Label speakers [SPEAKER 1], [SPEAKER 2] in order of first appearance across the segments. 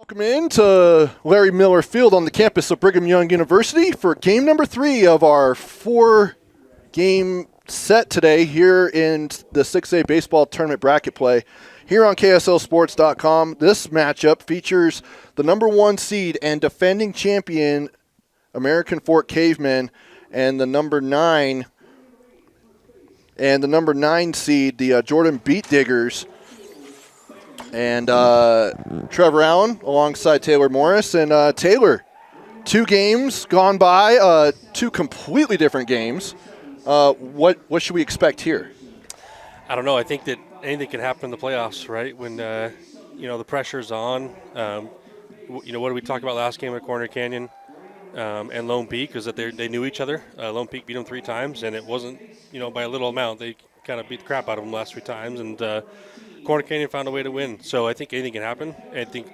[SPEAKER 1] Welcome into Larry Miller Field on the campus of Brigham Young University for game number 3 of our 4-game set today here in the 6A baseball tournament bracket play here on KSLSports.com. This matchup features the number 1 seed and defending champion American Fork Cavemen and the number 9 seed, the Jordan Beetdiggers. And Trevor Allen alongside Taylor Morris. And Taylor, 2 games gone by, 2 completely different games. What should we expect here?
[SPEAKER 2] I don't know. I think that anything can happen in the playoffs, right? When the pressure's on. What did we talk about last game at Corner Canyon and Lone Peak? Is that they knew each other. Lone Peak beat them 3 times, and it wasn't by a little amount. They kind of beat the crap out of them the last 3 times, and Corner Canyon found a way to win. So I think anything can happen. I think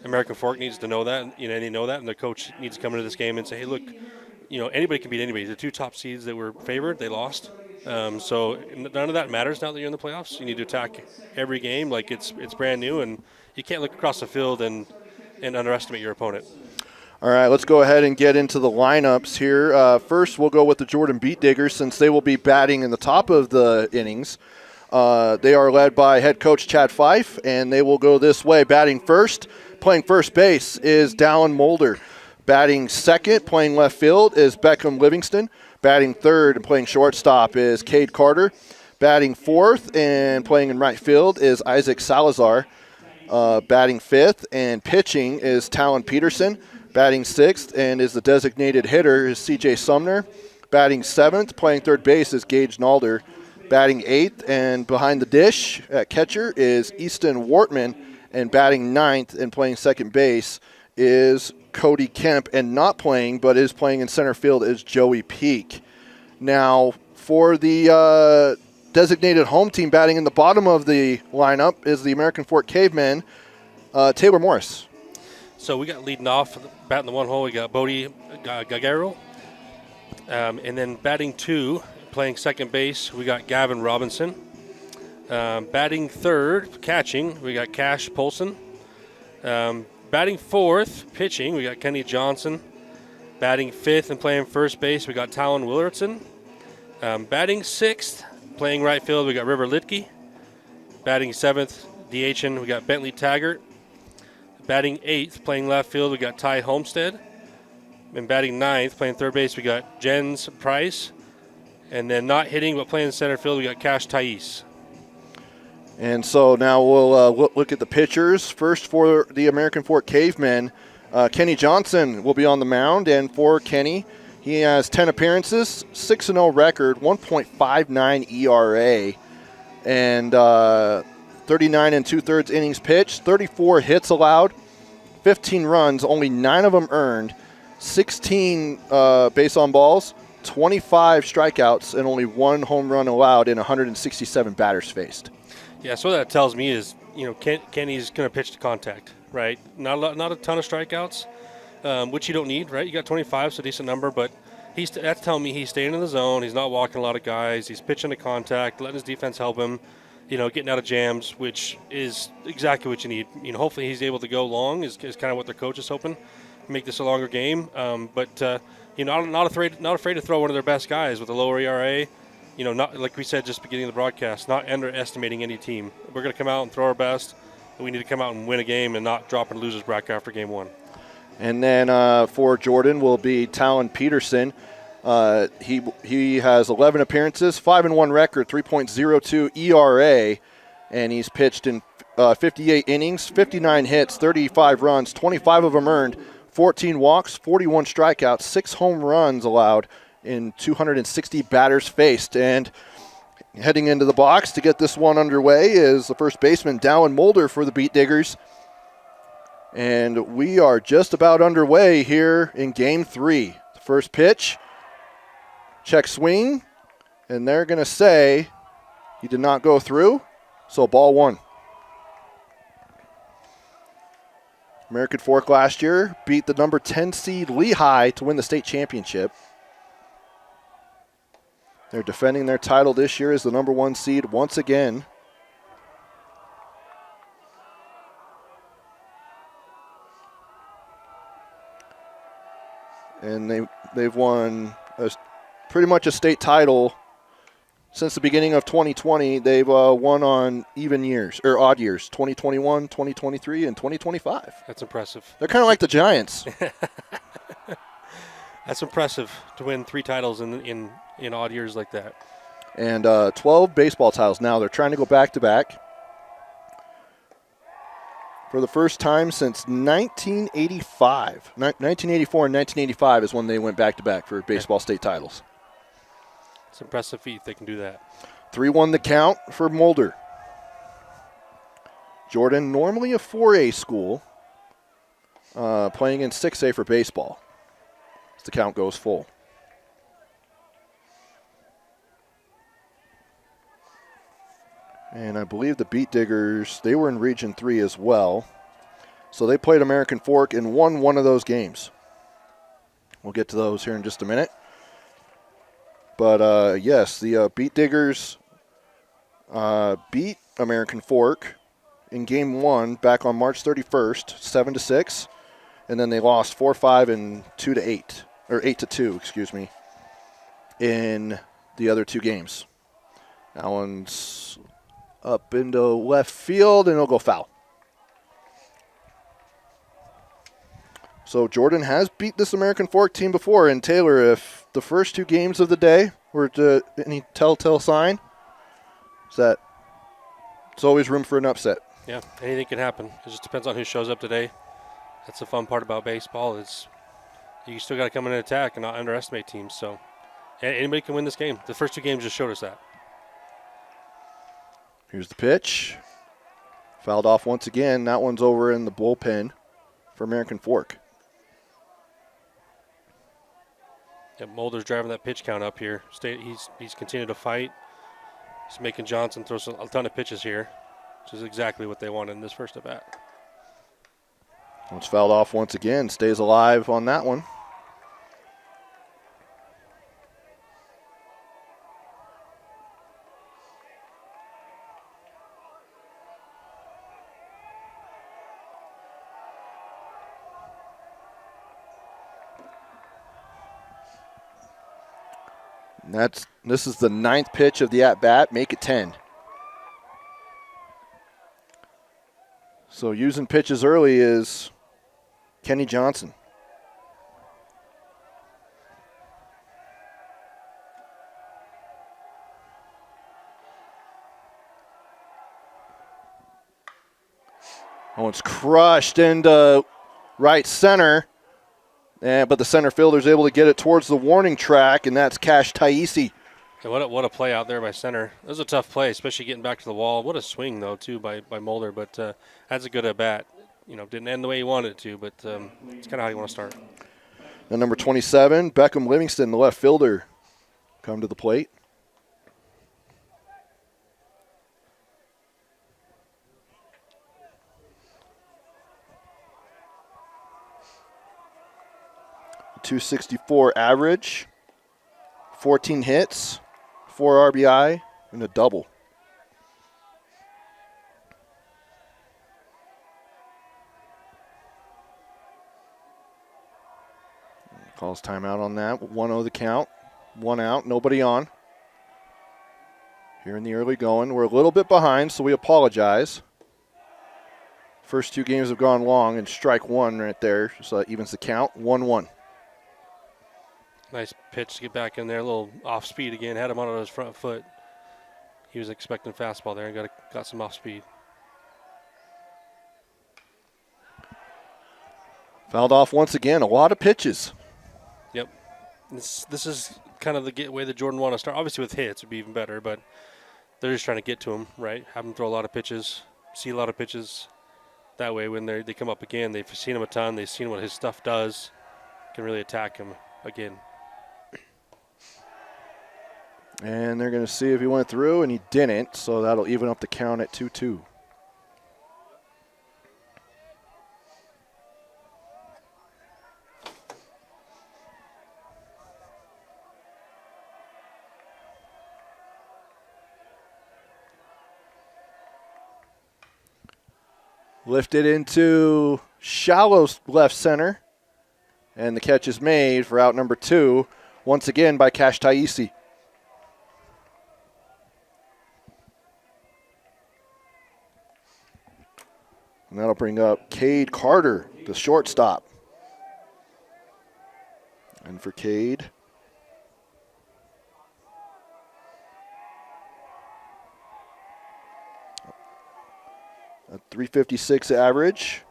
[SPEAKER 2] American Fork needs to know that, and they know that, and the coach needs to come into this game and say, hey, look, anybody can beat anybody. The 2 top seeds that were favored, they lost. So none of that matters now that you're in the playoffs. You need to attack every game like it's brand new, and you can't look across the field and underestimate your opponent.
[SPEAKER 1] All right, let's go ahead and get into the lineups here. First, we'll go with the Jordan Beetdiggers since they will be batting in the top of the innings. They are led by head coach Chad Fife, and they will go this way. Batting first, playing first base, is Dallin Mulder. Batting second, playing left field, is Beckham Livingston. Batting third and playing shortstop is Cade Carter. Batting fourth and playing in right field is Isaac Salazar. Batting fifth and pitching is Talon Peterson. Batting sixth and is the designated hitter is C.J. Sumner. Batting seventh, playing third base, is Gage Nalder. Batting eighth and behind the dish at catcher is Easton Wortman. And batting ninth and playing second base is Cody Kemp. And not playing, but is playing in center field, is Joey Peak. Now, for the designated home team batting in the bottom of the lineup is the American Fork Cavemen, Taylor Morris.
[SPEAKER 2] So we got leading off, batting the 1 hole, we got Bodie Gagaro. And then batting 2, playing second base, we got Gavin Robinson. Batting third, catching, we got Cash Polson. Batting fourth, pitching, we got Kenny Johnson. Batting fifth and playing first base, we got Talon Willardson. Batting sixth, playing right field, we got River Litke. Batting seventh, DHing, we got Bentley Taggart. Batting eighth, playing left field, we got Ty Homestead. And batting ninth, playing third base, we got Jens Price. And then not hitting, but playing center field, we got Cash Thais.
[SPEAKER 1] And so now we'll look at the pitchers. First for the American Fork Cavemen, Kenny Johnson will be on the mound. And for Kenny, he has 10 appearances, 6-0 record, 1.59 ERA, and 39 2/3 innings pitched, 34 hits allowed, 15 runs, only 9 of them earned, 16 base on balls, 25 strikeouts, and only 1 home run allowed in 167 batters faced.
[SPEAKER 2] Yeah, so what that tells me is, Kenny's going to pitch to contact, right? Not a ton of strikeouts, which you don't need, right? You got 25, so a decent number, but that's telling me he's staying in the zone. He's not walking a lot of guys. He's pitching to contact, letting his defense help him, getting out of jams, which is exactly what you need. Hopefully he's able to go long is kind of what their coach is hoping, make this a longer game. But not afraid to throw one of their best guys with a lower ERA. Not like we said just beginning of the broadcast, not underestimating any team. We're going to come out and throw our best. And we need to come out and win a game and not drop in losers bracket after game 1.
[SPEAKER 1] And then for Jordan will be Talon Peterson. He has 11 appearances, 5-1 record, 3.02 ERA, and he's pitched in 58 innings, 59 hits, 35 runs, 25 of them earned, 14 walks, 41 strikeouts, 6 home runs allowed in 260 batters faced. And heading into the box to get this one underway is the first baseman, Dallin Mulder, for the Beetdiggers. And we are just about underway here in Game 3. The first pitch, check swing, and they're going to say he did not go through, so ball 1. American Fork last year beat the number 10 seed Lehigh to win the state championship. They're defending their title this year as the number 1 seed once again. and they've won pretty much a state title since the beginning of 2020. They've won on even years, or odd years, 2021, 2023, and 2025.
[SPEAKER 2] That's impressive.
[SPEAKER 1] They're kind of like the Giants.
[SPEAKER 2] That's impressive to win 3 titles in odd years like that.
[SPEAKER 1] And 12 baseball titles. Now they're trying to go back-to-back. For the first time since 1985. 1984 and 1985 is when they went back-to-back for baseball state titles.
[SPEAKER 2] It's an impressive feat they can do that.
[SPEAKER 1] 3-1 the count for Mulder. Jordan, normally a 4A school, playing in 6A for baseball. As the count goes full. And I believe the Beetdiggers, they were in Region 3 as well. So they played American Fork and won one of those games. We'll get to those here in just a minute. But, yes, the Beetdiggers beat American Fork in Game 1 back on March 31st, 7-6. And then they lost 4-5 and 2-8, or 8-2, excuse me, in the other 2 games. That one's up into left field, and it'll go foul. So Jordan has beat this American Fork team before. And Taylor, if the first 2 games of the day were any telltale sign, is that it's always room for an upset.
[SPEAKER 2] Yeah, anything can happen. It just depends on who shows up today. That's the fun part about baseball is you still got to come in and attack and not underestimate teams. So anybody can win this game. The first 2 games just showed us that.
[SPEAKER 1] Here's the pitch. Fouled off once again. That one's over in the bullpen for American Fork.
[SPEAKER 2] Yeah, Mulder's driving that pitch count up here. He's continued to fight. He's making Johnson throw a ton of pitches here, which is exactly what they wanted in this first at bat.
[SPEAKER 1] It's fouled off once again. Stays alive on that one. This is the 9th pitch of the at-bat. Make it 10. So using pitches early is Kenny Johnson. Oh, it's crushed into right center. But the center fielder's able to get it towards the warning track, and that's Cash Taisi.
[SPEAKER 2] Yeah, what a play out there by center. That was a tough play, especially getting back to the wall. What a swing, though, too, by Mulder. But that's a good at-bat. Didn't end the way he wanted it to, but it's kind of how you want to start.
[SPEAKER 1] And number 27, Beckham Livingston, the left fielder, come to the plate. .264 average, 14 hits, 4 RBI, and a double. Calls timeout on that. 1-0 the count. 1 out, nobody on. Here in the early going. We're a little bit behind, so we apologize. First 2 games have gone long, and strike 1 right there. So that evens the count. 1-1.
[SPEAKER 2] Nice pitch to get back in there. A little off speed again. Had him on his front foot. He was expecting fastball there and got some off speed.
[SPEAKER 1] Fouled off once again. A lot of pitches.
[SPEAKER 2] Yep. This is kind of the way that Jordan want to start. Obviously with hits would be even better, but they're just trying to get to him, right? Have him throw a lot of pitches, see a lot of pitches. That way when they come up again, they've seen him a ton. They've seen what his stuff does. Can really attack him again.
[SPEAKER 1] And they're going to see if he went through, and he didn't, so that'll even up the count at 2-2. Lifted into shallow left center, And the catch is made for out number 2, once again by Cash Taisi. And that'll bring up Cade Carter, the shortstop. And for Cade, a .356 average,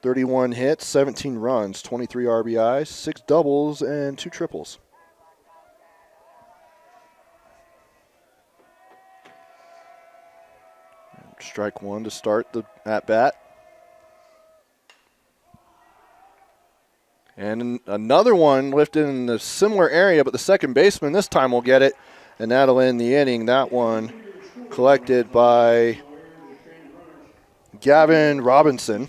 [SPEAKER 1] 31 hits, 17 runs, 23 RBIs, 6 doubles, and 2 triples. Strike 1 to start the at-bat. And another one lifted in the similar area, but the second baseman this time will get it, and that'll end the inning. That one collected by Gavin Robinson,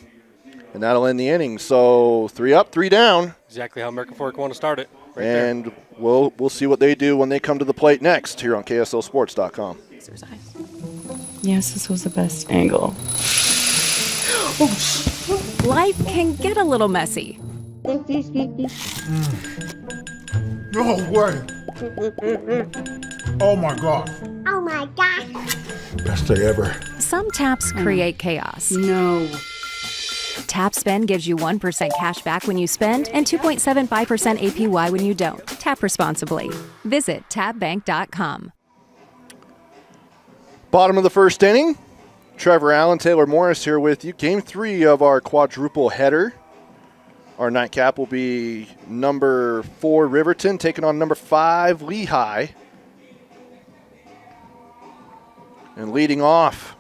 [SPEAKER 1] and that'll end the inning. So 3 up, 3 down.
[SPEAKER 2] Exactly how American Fork want to start it. Right
[SPEAKER 1] and
[SPEAKER 2] there.
[SPEAKER 1] we'll see what they do when they come to the plate next here on KSLSports.com.
[SPEAKER 3] Yes, this was the best angle.
[SPEAKER 4] Life can get a little messy.
[SPEAKER 5] No way. Oh my God.
[SPEAKER 6] Oh my gosh.
[SPEAKER 5] Best day ever.
[SPEAKER 4] Some taps create chaos.
[SPEAKER 3] No.
[SPEAKER 4] Tap Spend gives you 1% cash back when you spend and 2.75% APY when you don't. Tap responsibly. Visit tapbank.com.
[SPEAKER 1] Bottom of the first inning. Trevor Allen, Taylor Morris here with you. Game 3 of our quadruple header. Our nightcap will be number 4 Riverton taking on number 5 Lehigh. And leading off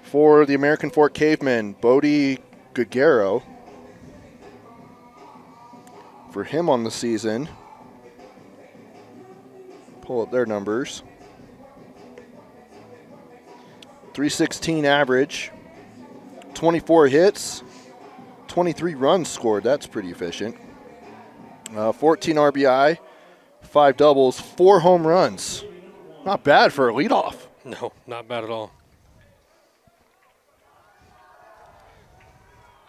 [SPEAKER 1] for the American Fork Cavemen, Bodie Gagaro. For him on the season, pull up their numbers. .316 average, 24 hits, 23 runs scored. That's pretty efficient. 14 RBI, 5 doubles, 4 home runs. Not bad for a leadoff.
[SPEAKER 2] No, not bad at all.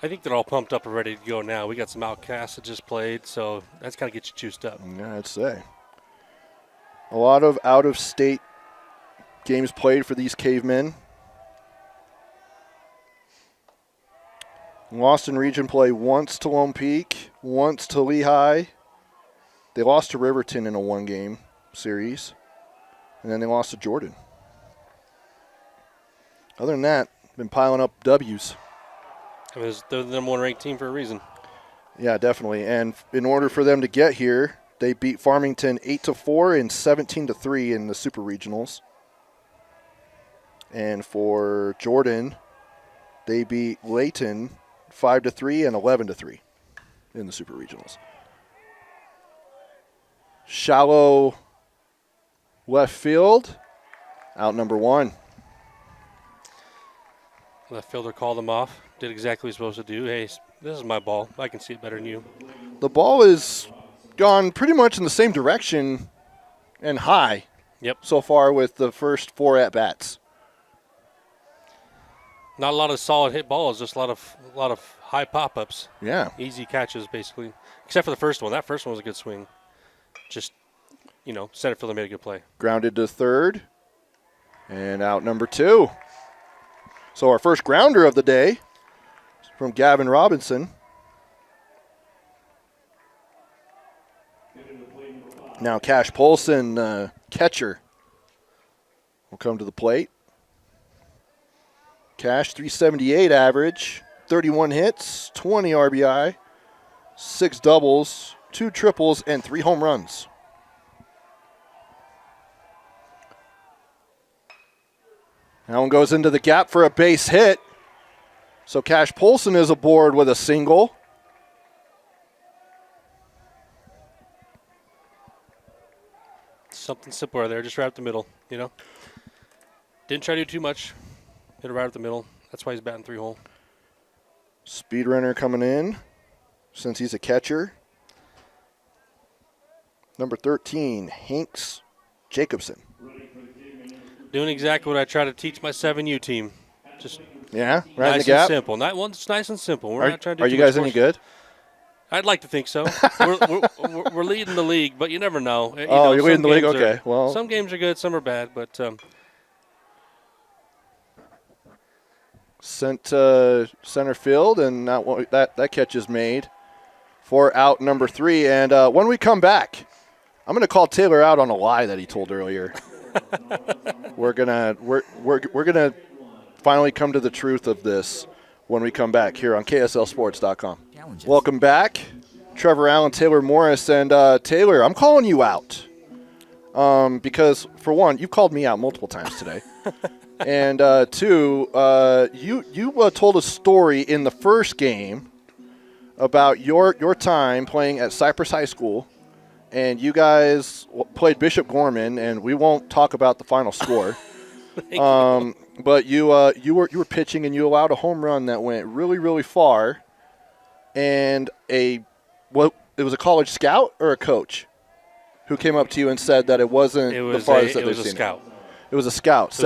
[SPEAKER 2] I think they're all pumped up and ready to go now. We got some outcasts that just played, so that's kind of get you juiced up.
[SPEAKER 1] Yeah, I'd say. A lot of out-of-state games played for these Cavemen. Lost in region play once to Lone Peak, once to Lehigh. They lost to Riverton in a 1-game series, and then they lost to Jordan. Other than that, been piling up W's.
[SPEAKER 2] I mean, they're the number 1 ranked team for a reason.
[SPEAKER 1] Yeah, definitely. And in order for them to get here, they beat Farmington 8-4 and 17-3 in the Super Regionals. And for Jordan, they beat Layton 5-3 and 11-3 in the Super Regionals. Shallow left field, out number 1.
[SPEAKER 2] Left fielder called him off. Did exactly what he was supposed to do. Hey, this is my ball. I can see it better than you.
[SPEAKER 1] The ball has gone pretty much in the same direction and high.
[SPEAKER 2] Yep.
[SPEAKER 1] So far with the first 4 at-bats.
[SPEAKER 2] Not a lot of solid hit balls, just a lot of high pop-ups.
[SPEAKER 1] Yeah.
[SPEAKER 2] Easy catches, basically. Except for the first one. That first one was a good swing. Just, center fielder made a good play.
[SPEAKER 1] Grounded to third. And out number 2. So our first grounder of the day from Gavin Robinson. Now Cash Polson, catcher, will come to the plate. Cash, .378 average, 31 hits, 20 RBI, 6 doubles, 2 triples, and 3 home runs. That one goes into the gap for a base hit. So Cash Polson is aboard with a single.
[SPEAKER 2] Something simpler there, just right up the middle, Didn't try to do too much. Hit it right up the middle. That's why he's batting 3-hole.
[SPEAKER 1] Speedrunner coming in since he's a catcher. Number 13, Hanks Jacobson.
[SPEAKER 2] Doing exactly what I try to teach my 7U team. Just
[SPEAKER 1] Yeah, right in the
[SPEAKER 2] Nice
[SPEAKER 1] gap.
[SPEAKER 2] and simple. It's nice and simple. We're not trying to do
[SPEAKER 1] Are you
[SPEAKER 2] too much
[SPEAKER 1] guys any
[SPEAKER 2] force.
[SPEAKER 1] good?
[SPEAKER 2] I'd like to think so. we're leading the league, but you never know.
[SPEAKER 1] You're leading the league? Okay, well.
[SPEAKER 2] Some games are good, some are bad, but
[SPEAKER 1] Sent to center field, and that catch is made for out number 3. And when we come back, I'm going to call Taylor out on a lie that he told earlier. we're gonna finally come to the truth of this when we come back here on KSLSports.com. Welcome back, Trevor Allen, Taylor Morris, and Taylor. I'm calling you out because for one, you've called me out multiple times today, and two, you told a story in the first game about your time playing at Cypress High School. And you guys played Bishop Gorman, and we won't talk about the final score. But you were pitching, and you allowed a home run that went really, really far. And it was a college scout or a coach who came up to you and said that it wasn't the farthest that they've seen. It was a scout.
[SPEAKER 2] It was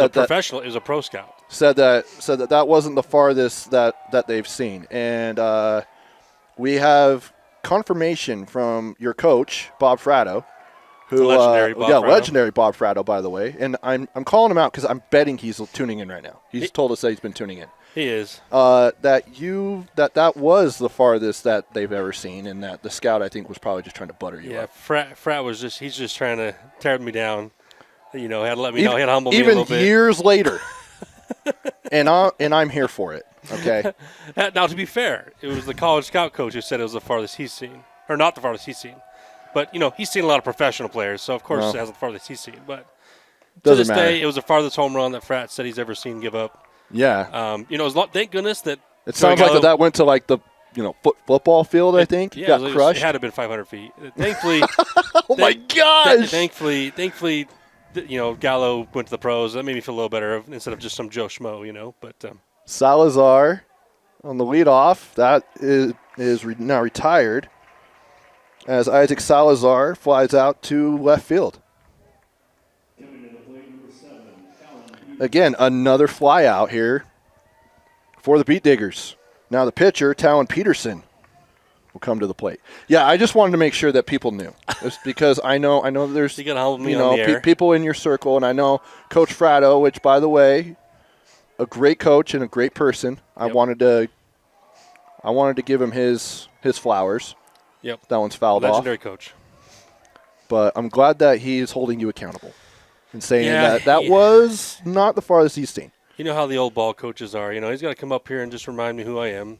[SPEAKER 2] a professional. It was a pro scout.
[SPEAKER 1] Said that wasn't the farthest that they've seen, and we have confirmation from your coach, Bob Fratto, who legendary Bob Fratto, by the way. And I'm calling him out because I'm betting he's tuning in right now. He's told us that he's been tuning in.
[SPEAKER 2] He is.
[SPEAKER 1] That was the farthest that they've ever seen, and that the scout, I think, was probably just trying to butter you up.
[SPEAKER 2] Yeah, Frat was he's just trying to tear me down. Had to let me know, he had to humble me a little bit.
[SPEAKER 1] Even years later, and I'm here for it. Okay.
[SPEAKER 2] Now, to be fair, it was the college scout coach who said it was the farthest he's seen, or not the farthest he's seen. But he's seen a lot of professional players, so of course it has the farthest he's seen. But to this day, it was the farthest home run that Frat said he's ever seen give up.
[SPEAKER 1] Yeah.
[SPEAKER 2] Thank goodness that
[SPEAKER 1] it sounds like that went to like the football field. I think got crushed.
[SPEAKER 2] It had to have been 500 feet. Thankfully.
[SPEAKER 1] Oh my gosh.
[SPEAKER 2] Thankfully, Gallo went to the pros. That made me feel a little better instead of just some Joe Schmo, But
[SPEAKER 1] Salazar on the leadoff. That is now retired as Isaac Salazar flies out to left field. Again, another fly out here for the Beetdiggers. Now the pitcher, Talon Peterson, will come to the plate. Yeah, I just wanted to make sure that people knew. It's because I know there's
[SPEAKER 2] you hold me on the air.
[SPEAKER 1] People in your circle, and I know Coach Fratto, which, by the way, a great coach and a great person. Yep. I wanted to give him his flowers.
[SPEAKER 2] Yep.
[SPEAKER 1] That one's fouled
[SPEAKER 2] Legendary
[SPEAKER 1] off.
[SPEAKER 2] Coach.
[SPEAKER 1] But I'm glad that he's holding you accountable and saying that was not the farthest he's seen.
[SPEAKER 2] You know how the old ball coaches are. He's got to come up here and just remind me who I am.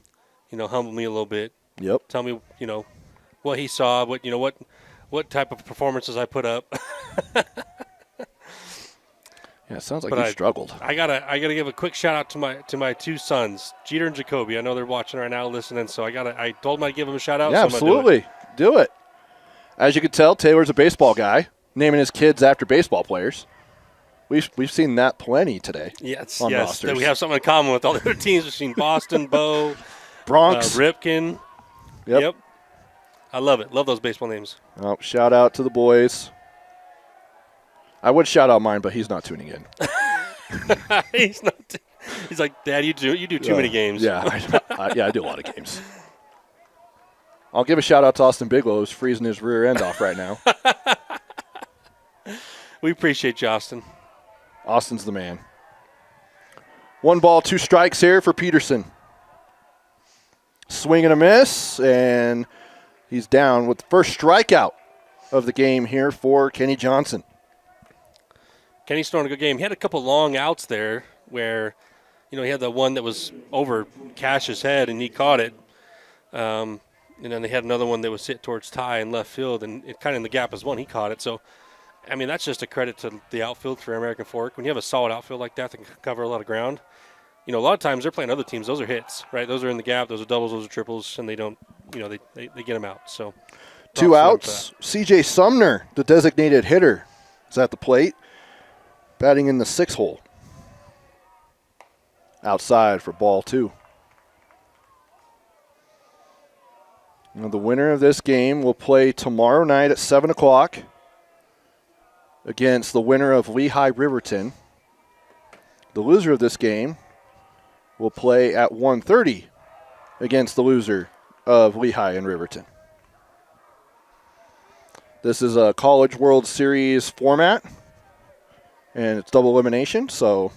[SPEAKER 2] Humble me a little bit.
[SPEAKER 1] Yep.
[SPEAKER 2] Tell me, what he saw, what type of performances I put up.
[SPEAKER 1] Yeah, it sounds like you struggled.
[SPEAKER 2] I gotta give a quick shout out to my two sons, Jeter and Jacoby. I know they're watching right now, listening. So I told them I'd give them a shout out.
[SPEAKER 1] Yeah,
[SPEAKER 2] so
[SPEAKER 1] absolutely. Do it. As you can tell, Taylor's a baseball guy, naming his kids after baseball players. We've seen that plenty today.
[SPEAKER 2] Yes,
[SPEAKER 1] rosters.
[SPEAKER 2] We have something in common with all the other teams. We've seen Boston, Bo,
[SPEAKER 1] Bronx,
[SPEAKER 2] Ripken. Yep. I love it. Love those baseball names.
[SPEAKER 1] Oh, shout out to the boys. I would shout out mine, but he's not tuning in.
[SPEAKER 2] He's not. He's like, Dad, you do too many games.
[SPEAKER 1] Yeah, I do a lot of games. I'll give a shout out to Austin Bigelow, who's freezing his rear end off right now.
[SPEAKER 2] We appreciate you, Austin.
[SPEAKER 1] Austin's the man. 1 ball, 2 strikes here for Peterson. Swing and a miss, and he's down with the first strikeout of the game here for Kenny Johnson.
[SPEAKER 2] Kenny's throwing a good game. He had a couple long outs there where, he had the one that was over Cash's head, and he caught it. And then they had another one that was hit towards Ty in left field, and it kind of in the gap as one. He caught it. So, that's just a credit to the outfield for American Fork. When you have a solid outfield like that can cover a lot of ground, a lot of times they're playing other teams. Those are hits, right? Those are in the gap. Those are doubles. Those are triples, and they don't, they get them out. So,
[SPEAKER 1] 2 outs. C.J. Sumner, the designated hitter, is at the plate, batting in the 6th hole. Outside for ball 2. Now, the winner of this game will play tomorrow night at 7 o'clock against the winner of Lehigh Riverton. The loser of this game will play at 1:30 against the loser of Lehigh and Riverton. This is a College World Series format, and it's double elimination, so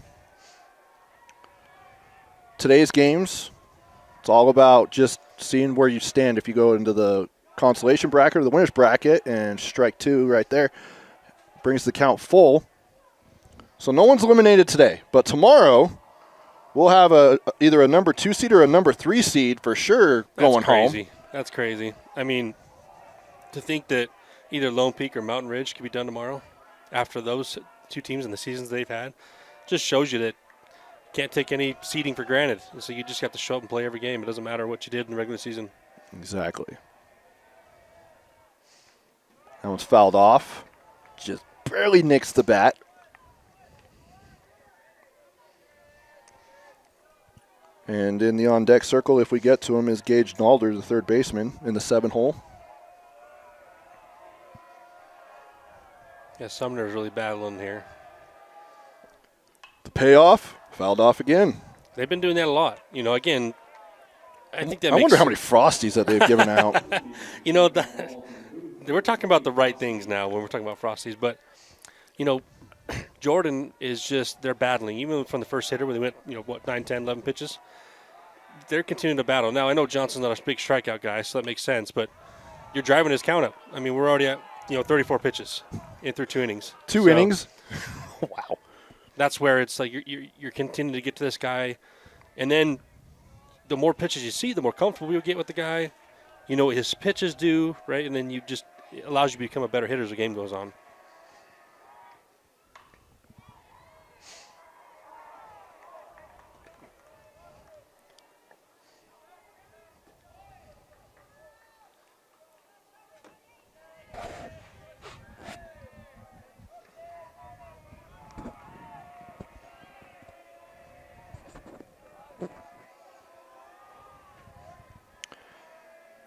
[SPEAKER 1] today's games, it's all about just seeing where you stand if you go into the consolation bracket or the winner's bracket, and strike 2 right there brings the count full. So no one's eliminated today, but tomorrow we'll have either a number 2 seed or a number 3 seed for sure going home.
[SPEAKER 2] That's crazy. I mean, to think that either Lone Peak or Mountain Ridge could be done tomorrow after those 2 teams and the seasons they've had just shows you that you can't take any seeding for granted. So you just have to show up and play every game. It doesn't matter what you did in the regular season.
[SPEAKER 1] Exactly. That one's fouled off. Just barely nicks the bat. And in the on-deck circle, if we get to him, is Gage Nalder, the third baseman, in the 7 hole.
[SPEAKER 2] Yeah, Sumner's really battling here.
[SPEAKER 1] The payoff, fouled off again.
[SPEAKER 2] They've been doing that a lot. Again, I think that
[SPEAKER 1] I wonder how many Frosties that they've given out.
[SPEAKER 2] We're talking about the right things now when we're talking about Frosties, but, Jordan is just, they're battling. Even from the first hitter where they went, 9, 10, 11 pitches, they're continuing to battle. Now, I know Johnson's not a big strikeout guy, so that makes sense, but you're driving his count up. I mean, we're already at, 34 pitches in through 2 innings.
[SPEAKER 1] 2 innings? Wow.
[SPEAKER 2] That's where it's like you're continuing to get to this guy, and then the more pitches you see, the more comfortable you get with the guy. You know what his pitches do, right? And then it allows you to become a better hitter as the game goes on.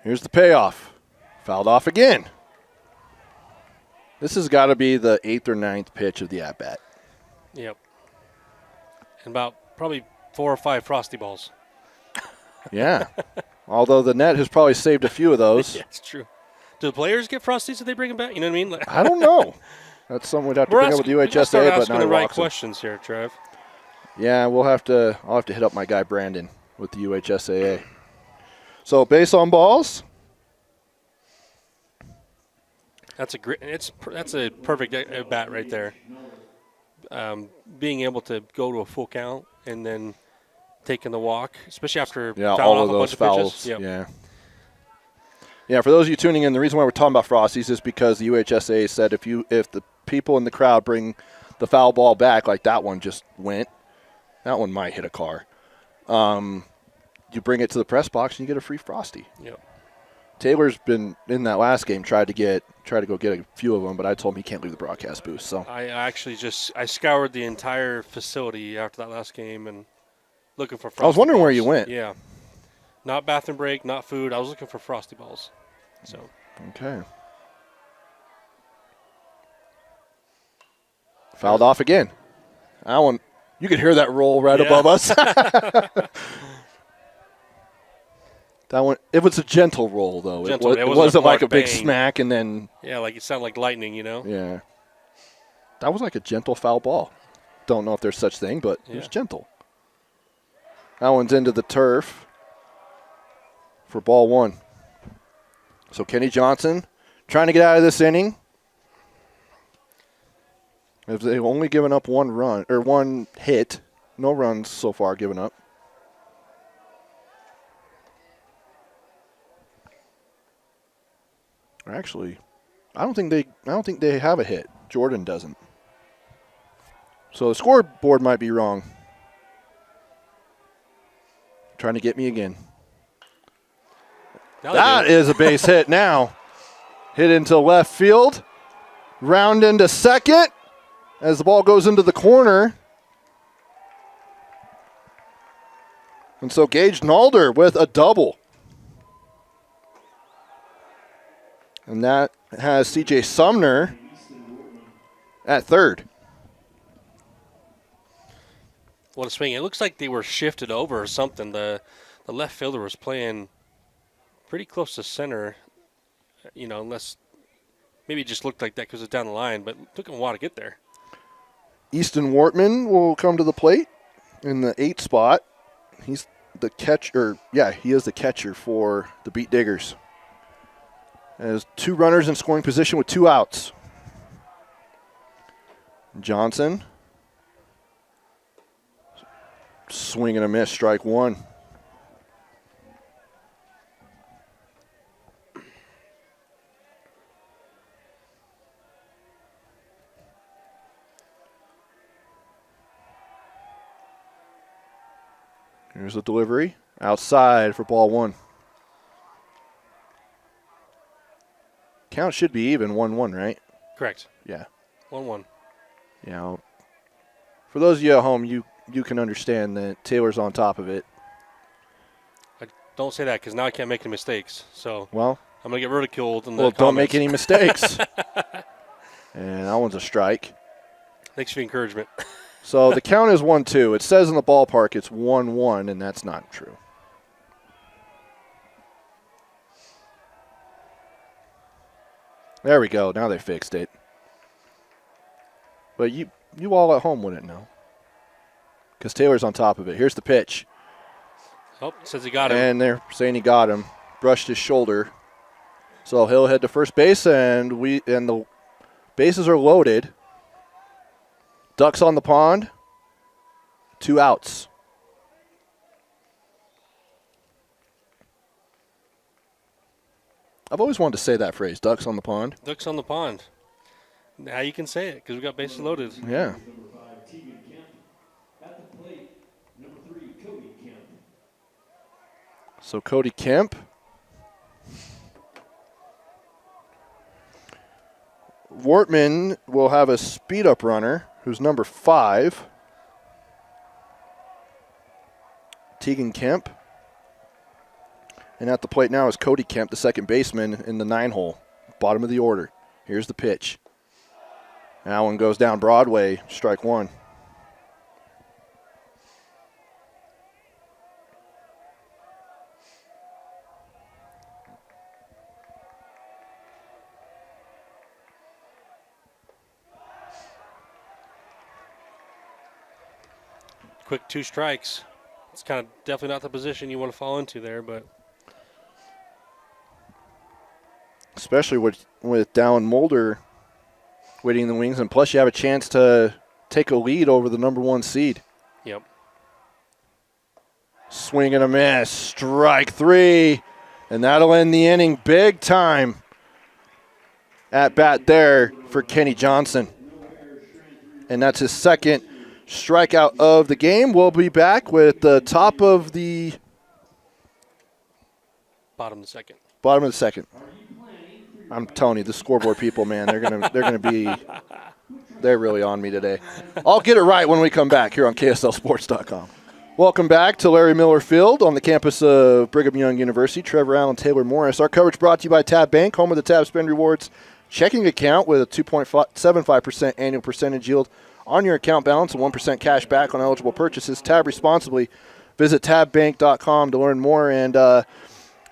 [SPEAKER 1] Here's the payoff. Fouled off again. This has got to be the 8th or 9th pitch of the at-bat.
[SPEAKER 2] Yep. And about probably 4 or 5 Frosty balls.
[SPEAKER 1] Yeah. Although the net has probably saved a few of those.
[SPEAKER 2] Yeah, it's true. Do the players get Frosties if they bring them back? You know what I mean?
[SPEAKER 1] I don't know. That's something we'd have to bring up with UHSA, but not
[SPEAKER 2] the right
[SPEAKER 1] Watson.
[SPEAKER 2] questions here, Trev.
[SPEAKER 1] Yeah, I'll have to hit up my guy Brandon with the UHSAA. So base on balls.
[SPEAKER 2] That's a perfect at bat right there. Being able to go to a full count and then taking the walk, especially after
[SPEAKER 1] all of those fouls.
[SPEAKER 2] Yep.
[SPEAKER 1] Yeah. For those of you tuning in, the reason why we're talking about Frosties is because the UHSAA said if the people in the crowd bring the foul ball back, like that one just went, that one might hit a car. You bring it to the press box and you get a free Frosty.
[SPEAKER 2] Yep.
[SPEAKER 1] Taylor's been in that last game, tried to go get a few of them, but I told him he can't leave the broadcast booth. So
[SPEAKER 2] I actually I scoured the entire facility after that last game and looking for Frosty
[SPEAKER 1] I was wondering
[SPEAKER 2] balls.
[SPEAKER 1] where you went.
[SPEAKER 2] Yeah. Not bathroom break, not food. I was looking for Frosty balls. So
[SPEAKER 1] okay. Fouled off again. That one, you could hear that roll right above us. That one, it was a gentle roll, though. It wasn't like a big smack and then.
[SPEAKER 2] Yeah, like it sounded like lightning,
[SPEAKER 1] Yeah. That was like a gentle foul ball. Don't know if there's such thing, but it was gentle. That one's into the turf for ball 1. So Kenny Johnson trying to get out of this inning. They've only given up 1 run or 1 hit. No runs so far given up. Actually, I don't think they have a hit. Jordan doesn't. So the scoreboard might be wrong. Trying to get me again. That is a base hit now. Hit into left field. Round into second as the ball goes into the corner. And so Gage Nalder with a double. And that has C.J. Sumner at third.
[SPEAKER 2] What a swing. It looks like they were shifted over or something. The left fielder was playing pretty close to center, unless maybe it just looked like that because it's down the line, but it took him a while to get there.
[SPEAKER 1] Easton Wortman will come to the plate in the 8 spot. He's the catcher. Yeah, he is the catcher for the Beetdiggers. Has 2 runners in scoring position with 2 outs. Johnson. Swing and a miss, strike 1. Here's the delivery. Outside for ball 1. Count should be even, 1-1, right?
[SPEAKER 2] Correct.
[SPEAKER 1] Yeah.
[SPEAKER 2] 1-1.
[SPEAKER 1] Yeah. For those of you at home, you can understand that Taylor's on top of it.
[SPEAKER 2] Don't say that because now I can't make any mistakes. So
[SPEAKER 1] Well,
[SPEAKER 2] I'm going to get ridiculed.
[SPEAKER 1] well, don't make any mistakes. And that one's a strike.
[SPEAKER 2] Thanks for the encouragement.
[SPEAKER 1] So the count is 1-2. It says in the ballpark it's 1-1, and that's not true. There we go. Now they fixed it. But you all at home wouldn't know. Because Taylor's on top of it. Here's the pitch.
[SPEAKER 2] Oh, says he got him.
[SPEAKER 1] And they're saying he got him. Brushed his shoulder. So he'll head to first base, and the bases are loaded. Ducks on the pond. 2 outs. I've always wanted to say that phrase, ducks on the pond.
[SPEAKER 2] Ducks on the pond. Now you can say it because we got bases loaded.
[SPEAKER 1] Yeah. So Cody Kemp. Wortman will have a speed-up runner, who's number 5. Tegan Kemp. And at the plate now is Cody Kemp, the second baseman in the 9-hole, bottom of the order. Here's the pitch. That one goes down Broadway, strike 1.
[SPEAKER 2] Quick 2 strikes. It's kind of definitely not the position you want to fall into there, but
[SPEAKER 1] especially with Dallin Mulder waiting in the wings, and plus you have a chance to take a lead over the number 1 seed.
[SPEAKER 2] Yep.
[SPEAKER 1] Swing and a miss, strike 3, and that'll end the inning big time. At bat there for Kenny Johnson. And that's his second strikeout of the game. We'll be back with the top of the
[SPEAKER 2] Bottom of the second.
[SPEAKER 1] I'm telling you, the scoreboard people, man, they're really on me today. I'll get it right when we come back here on KSLSports.com. Welcome back to Larry Miller Field on the campus of Brigham Young University. Trevor Allen, Taylor Morris. Our coverage brought to you by Tab Bank, home of the Tab Spend Rewards checking account with a 2.75% annual percentage yield on your account balance and 1% cash back on eligible purchases. Tab responsibly. Visit tabbank.com to learn more. And,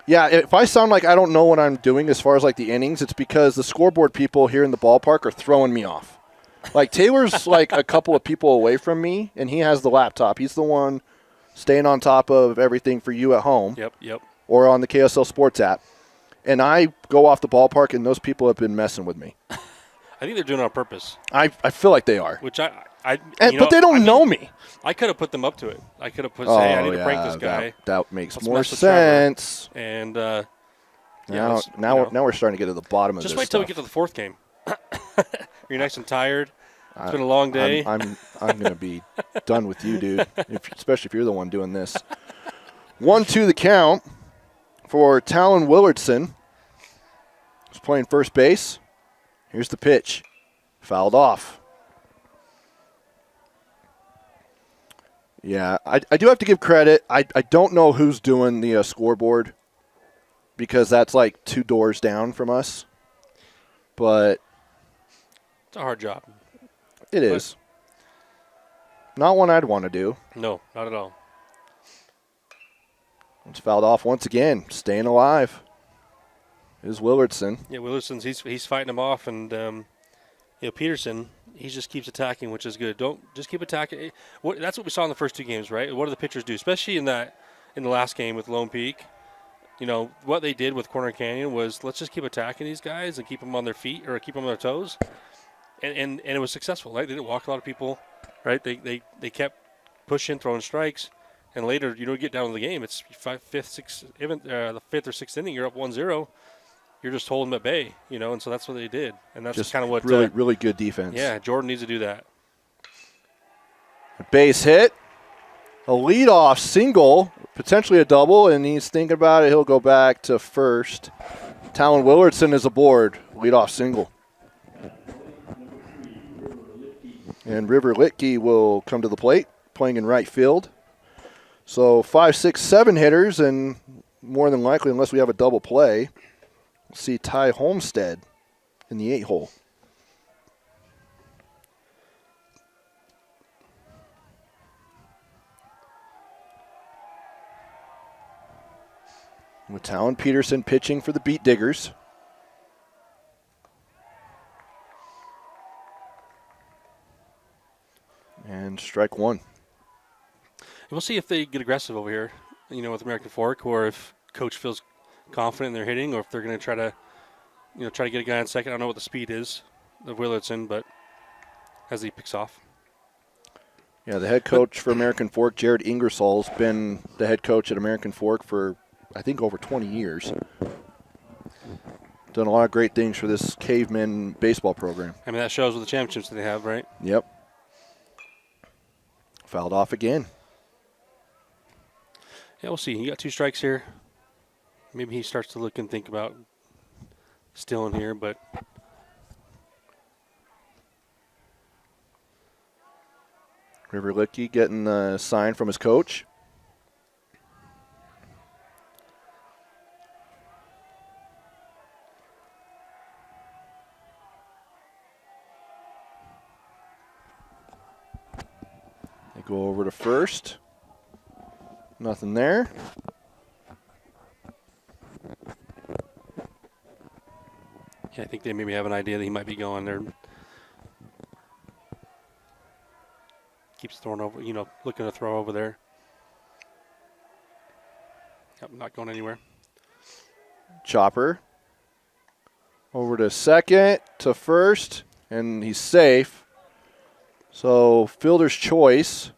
[SPEAKER 1] yeah, if I sound like I don't know what I'm doing as far as, like, the innings, it's because the scoreboard people here in the ballpark are throwing me off. Like, Taylor's, like, a couple of people away from me, and he has the laptop. He's the one staying on top of everything for you at home.
[SPEAKER 2] Yep.
[SPEAKER 1] Or on the KSL Sports app. And I go off the ballpark, and those people have been messing with me.
[SPEAKER 2] I think they're doing it on purpose.
[SPEAKER 1] I feel like they are.
[SPEAKER 2] Which
[SPEAKER 1] but they don't know me.
[SPEAKER 2] I could have put them up to it. I could have put, hey, I need to prank this guy.
[SPEAKER 1] That makes
[SPEAKER 2] Let's
[SPEAKER 1] more
[SPEAKER 2] mess with Trevor.
[SPEAKER 1] sense.
[SPEAKER 2] And
[SPEAKER 1] now we're starting to get to the bottom of this.
[SPEAKER 2] Just wait till we get to the 4th game. You're nice and tired. It's been a long day.
[SPEAKER 1] I'm going to be done with you, dude. Especially if you're the one doing this. 1-2 the count for Talon Willardson. He's playing first base. Here's the pitch. Fouled off. Yeah, I do have to give credit. I don't know who's doing the scoreboard because that's like 2 doors down from us. But
[SPEAKER 2] it's a hard job.
[SPEAKER 1] It is. Not one I'd want to do.
[SPEAKER 2] No, not at all.
[SPEAKER 1] It's fouled off once again. Staying alive is Willardson.
[SPEAKER 2] Yeah, Willardson's he's fighting him off, and Peterson, he just keeps attacking, which is good. Don't just keep attacking. That's what we saw in the first 2 games, right? What do the pitchers do, especially in the last game with Lone Peak? What they did with Corner Canyon was let's just keep attacking these guys and keep them on their feet or keep them on their toes, and it was successful. Right? They didn't walk a lot of people. Right? They kept pushing, throwing strikes. And later, get down to the game. It's the 5th or 6th inning. You're up 1-0. You're just holding them at bay, and so that's what they did. And that's
[SPEAKER 1] Just
[SPEAKER 2] kind of what
[SPEAKER 1] really good defense.
[SPEAKER 2] Yeah, Jordan needs to do that.
[SPEAKER 1] A base hit, a leadoff single, potentially a double, and he's thinking about it. He'll go back to first. Talon Willardson is aboard. Leadoff single. And River Litke will come to the plate, playing in right field. So 5, 6, 7 hitters, and more than likely, unless we have a double play, we'll see Ty Homestead in the 8-hole. With Talon Peterson pitching for the Beetdiggers. And strike one.
[SPEAKER 2] We'll see if they get aggressive over here, with American Fork, or if Coach feels confident in their hitting, or if they're going to try to get a guy on second. I don't know what the speed is of Willardson, but as he picks off.
[SPEAKER 1] Yeah, the head coach for American Fork, Jared Ingersoll's been the head coach at American Fork for, I think, over 20 years. Done a lot of great things for this Cavemen baseball program.
[SPEAKER 2] I mean, that shows with the championships that they have, right?
[SPEAKER 1] Yep. Fouled off again.
[SPEAKER 2] Yeah, we'll see. You got 2 strikes here. Maybe he starts to look and think about stealing here, but
[SPEAKER 1] River Litke getting a sign from his coach. They go over to first. Nothing there.
[SPEAKER 2] yeah, I think they maybe have an idea that he might be going there. Keeps throwing over, looking to throw over there. Yep, not going anywhere.
[SPEAKER 1] Chopper over to second, to first, and he's safe. So fielder's choice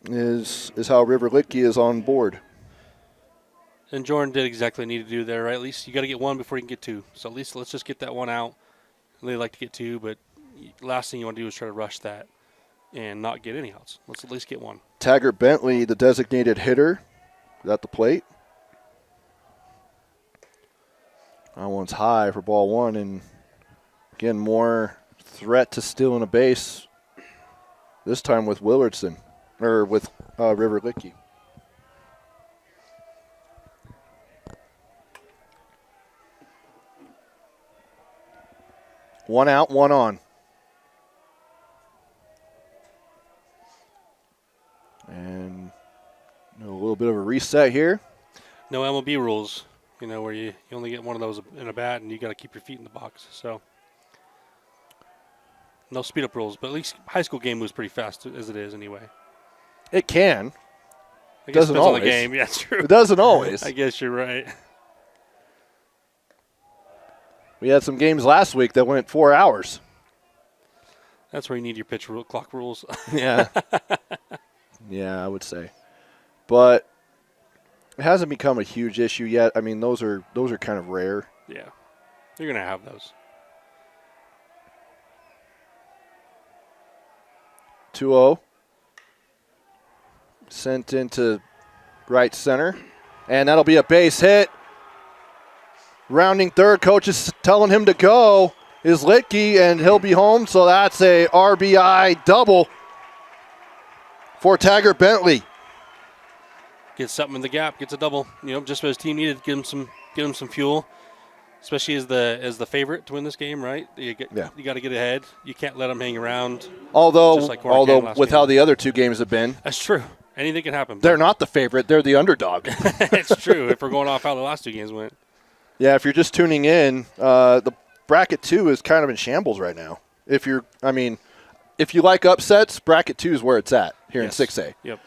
[SPEAKER 1] is how River Litke is on board.
[SPEAKER 2] And Jordan did exactly what he needed to do there, right? At least you got to get 1 before you can get 2. So at least let's just get that 1 out. They like to get 2, but last thing you want to do is try to rush that and not get any outs. Let's at least get 1.
[SPEAKER 1] Taggart Bentley, the designated hitter, is at the plate. That one's high for ball 1, and again, more threat to stealing a base, this time with Willardson, or with River Litke. One out, 1 on. And a little bit of a reset here.
[SPEAKER 2] No MLB rules, where you only get 1 of those in a bat and you got to keep your feet in the box. So no speed up rules, but at least high school game moves pretty fast as it is anyway.
[SPEAKER 1] It can.
[SPEAKER 2] I guess
[SPEAKER 1] Doesn't
[SPEAKER 2] it depends on
[SPEAKER 1] always.
[SPEAKER 2] the game. Yeah, that's true.
[SPEAKER 1] It doesn't always.
[SPEAKER 2] I guess you're right.
[SPEAKER 1] We had some games last week that went 4 hours.
[SPEAKER 2] That's where you need your pitch clock rules.
[SPEAKER 1] Yeah. Yeah, I would say. But it hasn't become a huge issue yet. I mean, those are kind of rare.
[SPEAKER 2] Yeah. You're going to have those.
[SPEAKER 1] 2-0. Sent into right center. And that'll be a base hit. Rounding third, coach is telling him to go, is Litke, and he'll be home. So that's a RBI double for Taggart Bentley.
[SPEAKER 2] Gets something in the gap, gets a double. Just what his team needed, give him some fuel. especially as the favorite to win this game, right? You got to get ahead. You can't let them hang around.
[SPEAKER 1] Although with
[SPEAKER 2] game.
[SPEAKER 1] how the other two games have been,
[SPEAKER 2] that's true. Anything can happen.
[SPEAKER 1] They're not the favorite; they're the underdog.
[SPEAKER 2] It's true. If we're going off how the last two games went.
[SPEAKER 1] Yeah, if you're just tuning in, the bracket 2 is kind of in shambles right now. If you like upsets, bracket 2 is where it's at here in 6A.
[SPEAKER 2] Yep.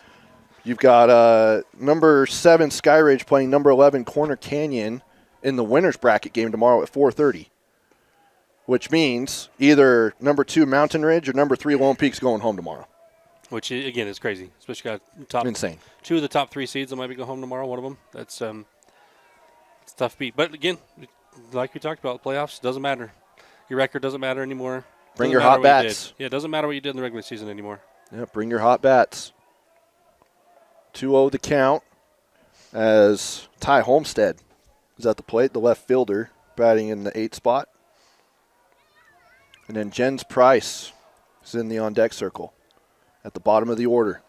[SPEAKER 1] You've got number 7 Sky Rage playing number 11 Corner Canyon in the winners bracket game tomorrow at 4:30, which means either number 2 Mountain Ridge or number 3 Lone Peak's going home tomorrow.
[SPEAKER 2] Which again is crazy, especially got
[SPEAKER 1] insane. 2
[SPEAKER 2] of the top 3 seeds that might be going home tomorrow. One of them that's it's a tough beat. But again, like we talked about, playoffs doesn't matter. Your record doesn't matter anymore.
[SPEAKER 1] Bring your hot bats.
[SPEAKER 2] Yeah, it doesn't matter what you did in the regular season anymore.
[SPEAKER 1] Yeah, bring your hot bats. 2-0 the count as Ty Homestead is at the plate, the left fielder, batting in the 8th spot. And then Jens Price is in the on-deck circle at the bottom of the order.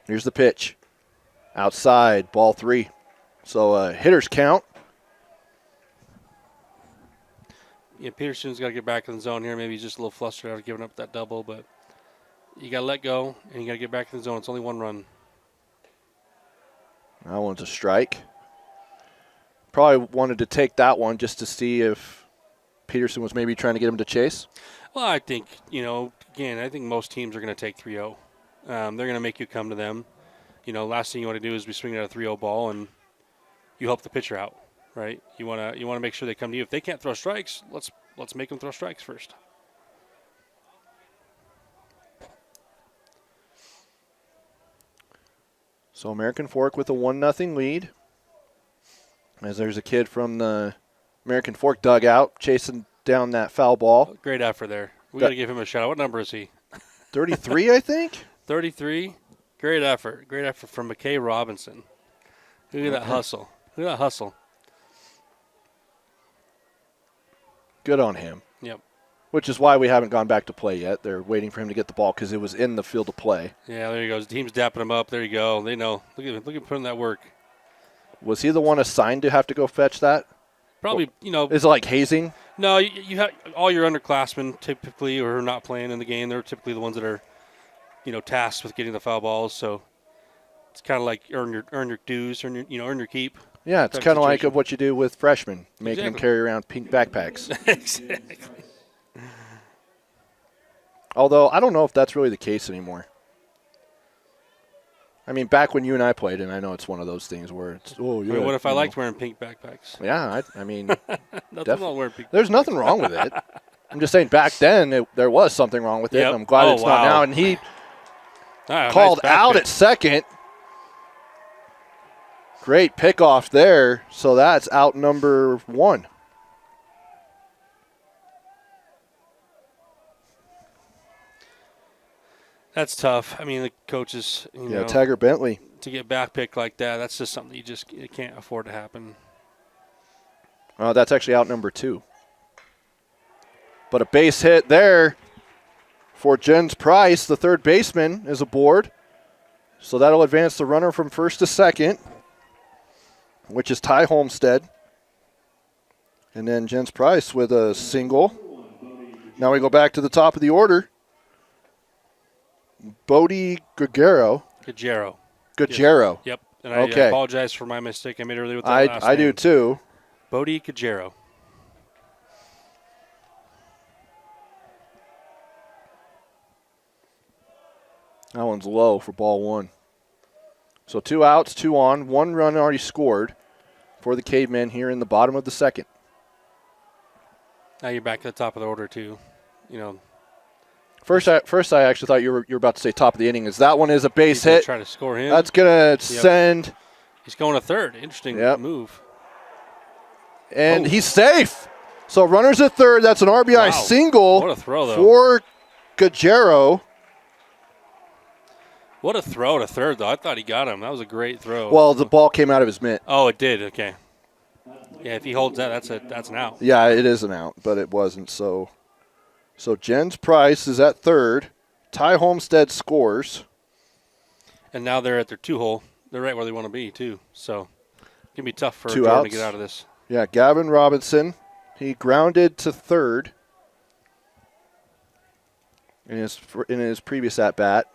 [SPEAKER 1] Here's the pitch. Outside, ball 3. So hitter's count.
[SPEAKER 2] Yeah, Peterson's got to get back in the zone here. Maybe he's just a little flustered after giving up that double, but you got to let go, and you got to get back in the zone. It's only 1 run.
[SPEAKER 1] That one's a strike. Probably wanted to take that one just to see if Peterson was maybe trying to get him to chase.
[SPEAKER 2] Well, I think, again, I think most teams are going to take 3-0. They're going to make you come to them. Last thing you want to do is be swinging at a 3-0 ball, and you help the pitcher out, right? You want to make sure they come to you. If they can't throw strikes, let's make them throw strikes first.
[SPEAKER 1] So American Fork with a 1-0 lead. As there's a kid from the American Fork dugout chasing down that foul ball.
[SPEAKER 2] Great effort there. We got to give him a shout out. What number is he?
[SPEAKER 1] 33, I think.
[SPEAKER 2] 33. Great effort. Great effort from McKay Robinson. Look at that hustle. Look at that hustle.
[SPEAKER 1] Good on him.
[SPEAKER 2] Yep.
[SPEAKER 1] Which is why we haven't gone back to play yet. They're waiting for him to get the ball because it was in the field of play.
[SPEAKER 2] Yeah, there he goes. The team's dapping him up. There you go. They know. Look at him putting that work.
[SPEAKER 1] Was he the one assigned to have to go fetch that?
[SPEAKER 2] Probably,
[SPEAKER 1] Is it like hazing?
[SPEAKER 2] No, you have all your underclassmen typically who are not playing in the game. They're typically the ones that are, tasked with getting the foul balls. So it's kind of like earn your dues, earn your keep.
[SPEAKER 1] Yeah, it's kind of like what you do with freshmen, making them carry around pink backpacks.
[SPEAKER 2] Exactly.
[SPEAKER 1] Although I don't know if that's really the case anymore. I mean, back when you and I played, and I know it's one of those things where it's,
[SPEAKER 2] what if I liked wearing pink backpacks?
[SPEAKER 1] Yeah, I mean,
[SPEAKER 2] nothing wrong wearing pink.
[SPEAKER 1] There's nothing wrong with it. I'm just saying back then there was something wrong with it.
[SPEAKER 2] Yep.
[SPEAKER 1] And I'm glad it's not now. And he called out at second. Great pickoff there. So that's out number 1.
[SPEAKER 2] That's tough. I mean, the coaches,
[SPEAKER 1] Tiger Bentley.
[SPEAKER 2] To get back picked like that, that's just something it can't afford to happen.
[SPEAKER 1] That's actually out number 2. But a base hit there for Jens Price. The third baseman is aboard. So that'll advance the runner from first to second, which is Ty Homestead. And then Jens Price with a single. Now we go back to the top of the order. Gajero.
[SPEAKER 2] Yep. And I apologize for my mistake I made earlier with that last
[SPEAKER 1] name. I do too.
[SPEAKER 2] Gajero.
[SPEAKER 1] That one's low for ball 1. So 2 outs, 2 on. 1 run already scored for the Cavemen here in the bottom of the second.
[SPEAKER 2] Now you're back to the top of the order too.
[SPEAKER 1] First, I actually thought you were about to say top of the inning. That one is a base hit.
[SPEAKER 2] Try to score him.
[SPEAKER 1] That's gonna send.
[SPEAKER 2] He's going to third. Interesting move.
[SPEAKER 1] And he's safe. So runners at third. That's an RBI single.
[SPEAKER 2] What a throw, though.
[SPEAKER 1] For Gajero.
[SPEAKER 2] What a throw to third, though. I thought he got him. That was a great throw.
[SPEAKER 1] Well, the ball came out of his mitt.
[SPEAKER 2] Oh, it did. Okay. Yeah, if he holds that, that's an out.
[SPEAKER 1] Yeah, it is an out, but it wasn't. So Jens Price is at third. Ty Homestead scores.
[SPEAKER 2] And now they're at their 2-hole. They're right where they want to be, too. So Gonna be tough for
[SPEAKER 1] 2
[SPEAKER 2] Jordan
[SPEAKER 1] outs.
[SPEAKER 2] to get out of this.
[SPEAKER 1] Yeah, Gavin Robinson, he grounded to third in his previous at bat,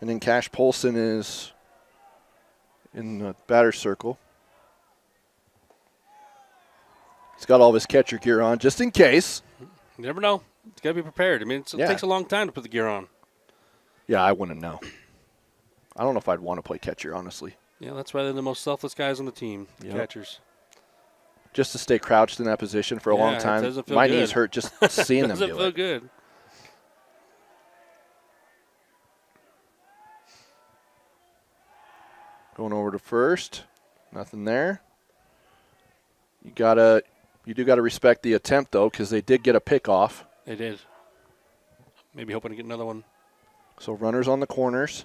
[SPEAKER 1] and then Cash Polson is in the batter's circle. He's got all of his catcher gear on just in case.
[SPEAKER 2] You never know. It's got to be prepared. I mean, it takes a long time to put the gear on.
[SPEAKER 1] Yeah, I wouldn't know. I don't know if I'd want to play catcher, honestly.
[SPEAKER 2] Yeah, that's why they're the most selfless guys on the team, the
[SPEAKER 1] Yep.
[SPEAKER 2] catchers.
[SPEAKER 1] Just to stay crouched in that position for a long
[SPEAKER 2] It
[SPEAKER 1] time.
[SPEAKER 2] doesn't feel
[SPEAKER 1] My
[SPEAKER 2] good.
[SPEAKER 1] knees hurt just seeing them
[SPEAKER 2] Doesn't
[SPEAKER 1] do
[SPEAKER 2] feel
[SPEAKER 1] it.
[SPEAKER 2] good.
[SPEAKER 1] Going over to first. Nothing there. You do gotta respect the attempt though, because they did get a pick off.
[SPEAKER 2] They did. Maybe hoping to get another one.
[SPEAKER 1] So runners on the corners.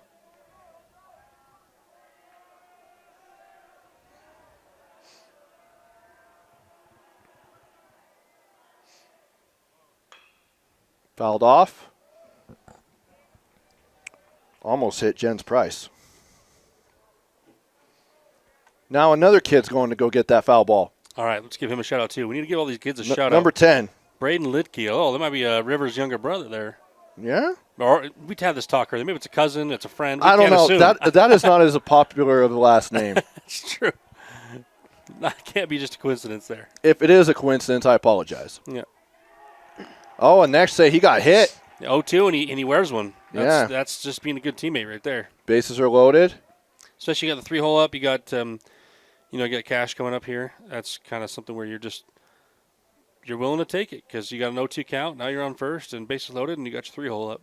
[SPEAKER 1] Fouled off. Almost hit Jens Price. Now another kid's going to go get that foul ball.
[SPEAKER 2] All right, let's give him a shout out too. We need to give all these kids a shout out.
[SPEAKER 1] Number 10.
[SPEAKER 2] Braden Litke. Oh, that might be Rivers' younger brother there.
[SPEAKER 1] Yeah?
[SPEAKER 2] Or we'd have this talk earlier. Maybe it's a cousin, it's a friend.
[SPEAKER 1] I don't know.
[SPEAKER 2] Assume.
[SPEAKER 1] That is not as popular of a last name.
[SPEAKER 2] That's true. That can't be just a coincidence there.
[SPEAKER 1] If it is a coincidence, I apologize.
[SPEAKER 2] Yeah.
[SPEAKER 1] Oh, and next say he got hit.
[SPEAKER 2] 0-2 and he wears one.
[SPEAKER 1] Yeah.
[SPEAKER 2] That's just being a good teammate right there.
[SPEAKER 1] Bases are loaded.
[SPEAKER 2] Especially you got the 3-hole up. You got you got Cash coming up here. That's kind of something where you're willing to take it because you got an 0-2 count. Now you're on first and bases loaded, and you got your 3-hole up.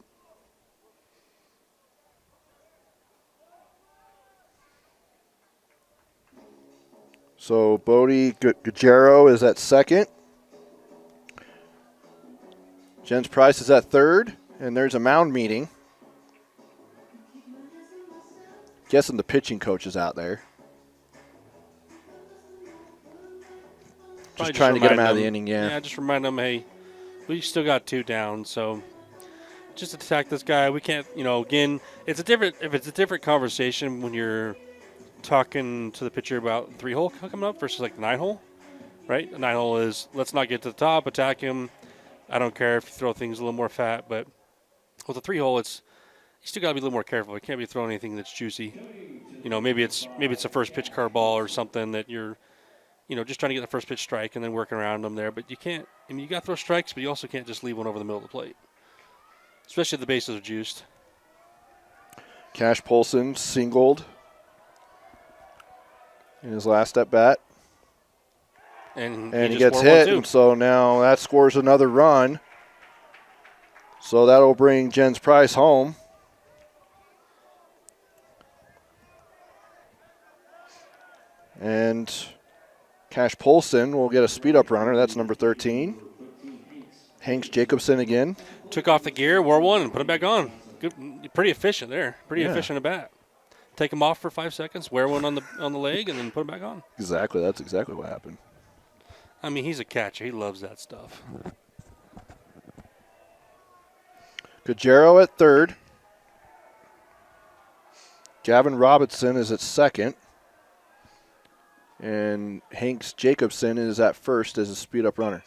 [SPEAKER 1] So Bodie Guerrero is at second. Jens Price is at third, and there's a mound meeting. Guessing the pitching coach is out there.
[SPEAKER 2] Probably
[SPEAKER 1] Just trying to get him
[SPEAKER 2] remind
[SPEAKER 1] out of the
[SPEAKER 2] them-
[SPEAKER 1] inning, yeah.
[SPEAKER 2] Yeah, just remind them, hey, we still got 2 down, so just attack this guy. We can't, again, if it's a different conversation when you're talking to the pitcher about 3-hole coming up versus like the 9-hole, right? The 9-hole is let's not get to the top, attack him. I don't care if you throw things a little more fat, but with the 3-hole, it's you still got to be a little more careful. You can't be throwing anything that's juicy. Maybe it's a first pitch curveball or something that you're, just trying to get the first pitch strike and then working around them there. But you can't. I mean, you got to throw strikes, but you also can't just leave one over the middle of the plate, especially if the bases are juiced.
[SPEAKER 1] Cash Polson singled in his last at bat.
[SPEAKER 2] And
[SPEAKER 1] He
[SPEAKER 2] just
[SPEAKER 1] gets
[SPEAKER 2] wore
[SPEAKER 1] hit,
[SPEAKER 2] one,
[SPEAKER 1] and so now that scores another run. So that'll bring Jens Price home. And Cash Polson will get a speed-up runner. That's number 13. Hanks Jacobson again.
[SPEAKER 2] Took off the gear, wore one, and put it back on. Good, pretty efficient there. Pretty
[SPEAKER 1] Yeah.
[SPEAKER 2] efficient at bat. Take him off for 5 seconds, wear one on the leg, and then put him back on.
[SPEAKER 1] Exactly. That's exactly what happened.
[SPEAKER 2] I mean, he's a catcher. He loves that stuff.
[SPEAKER 1] Guerrero at third. Gavin Robinson is at second. And Hanks Jacobson is at first as a speed-up runner.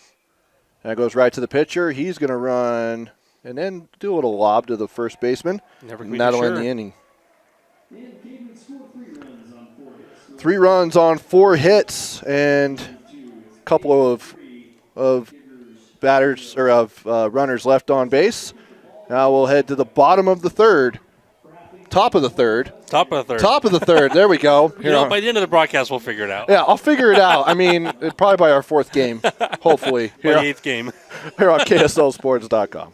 [SPEAKER 1] That goes right to the pitcher. He's going to run and then do a little lob to the first baseman.
[SPEAKER 2] Never
[SPEAKER 1] And that'll end
[SPEAKER 2] sure.
[SPEAKER 1] the inning. 3 runs on 4 hits and a couple of batters or of runners left on base. Now we'll head to the bottom of the third. Top of the third.
[SPEAKER 2] Top of the third.
[SPEAKER 1] Top of the third. There we go.
[SPEAKER 2] By the end of the broadcast, we'll figure it out.
[SPEAKER 1] Yeah, I'll figure it out. I mean, probably by our 4th game, hopefully.
[SPEAKER 2] By the 8th game.
[SPEAKER 1] Here on KSLSports.com.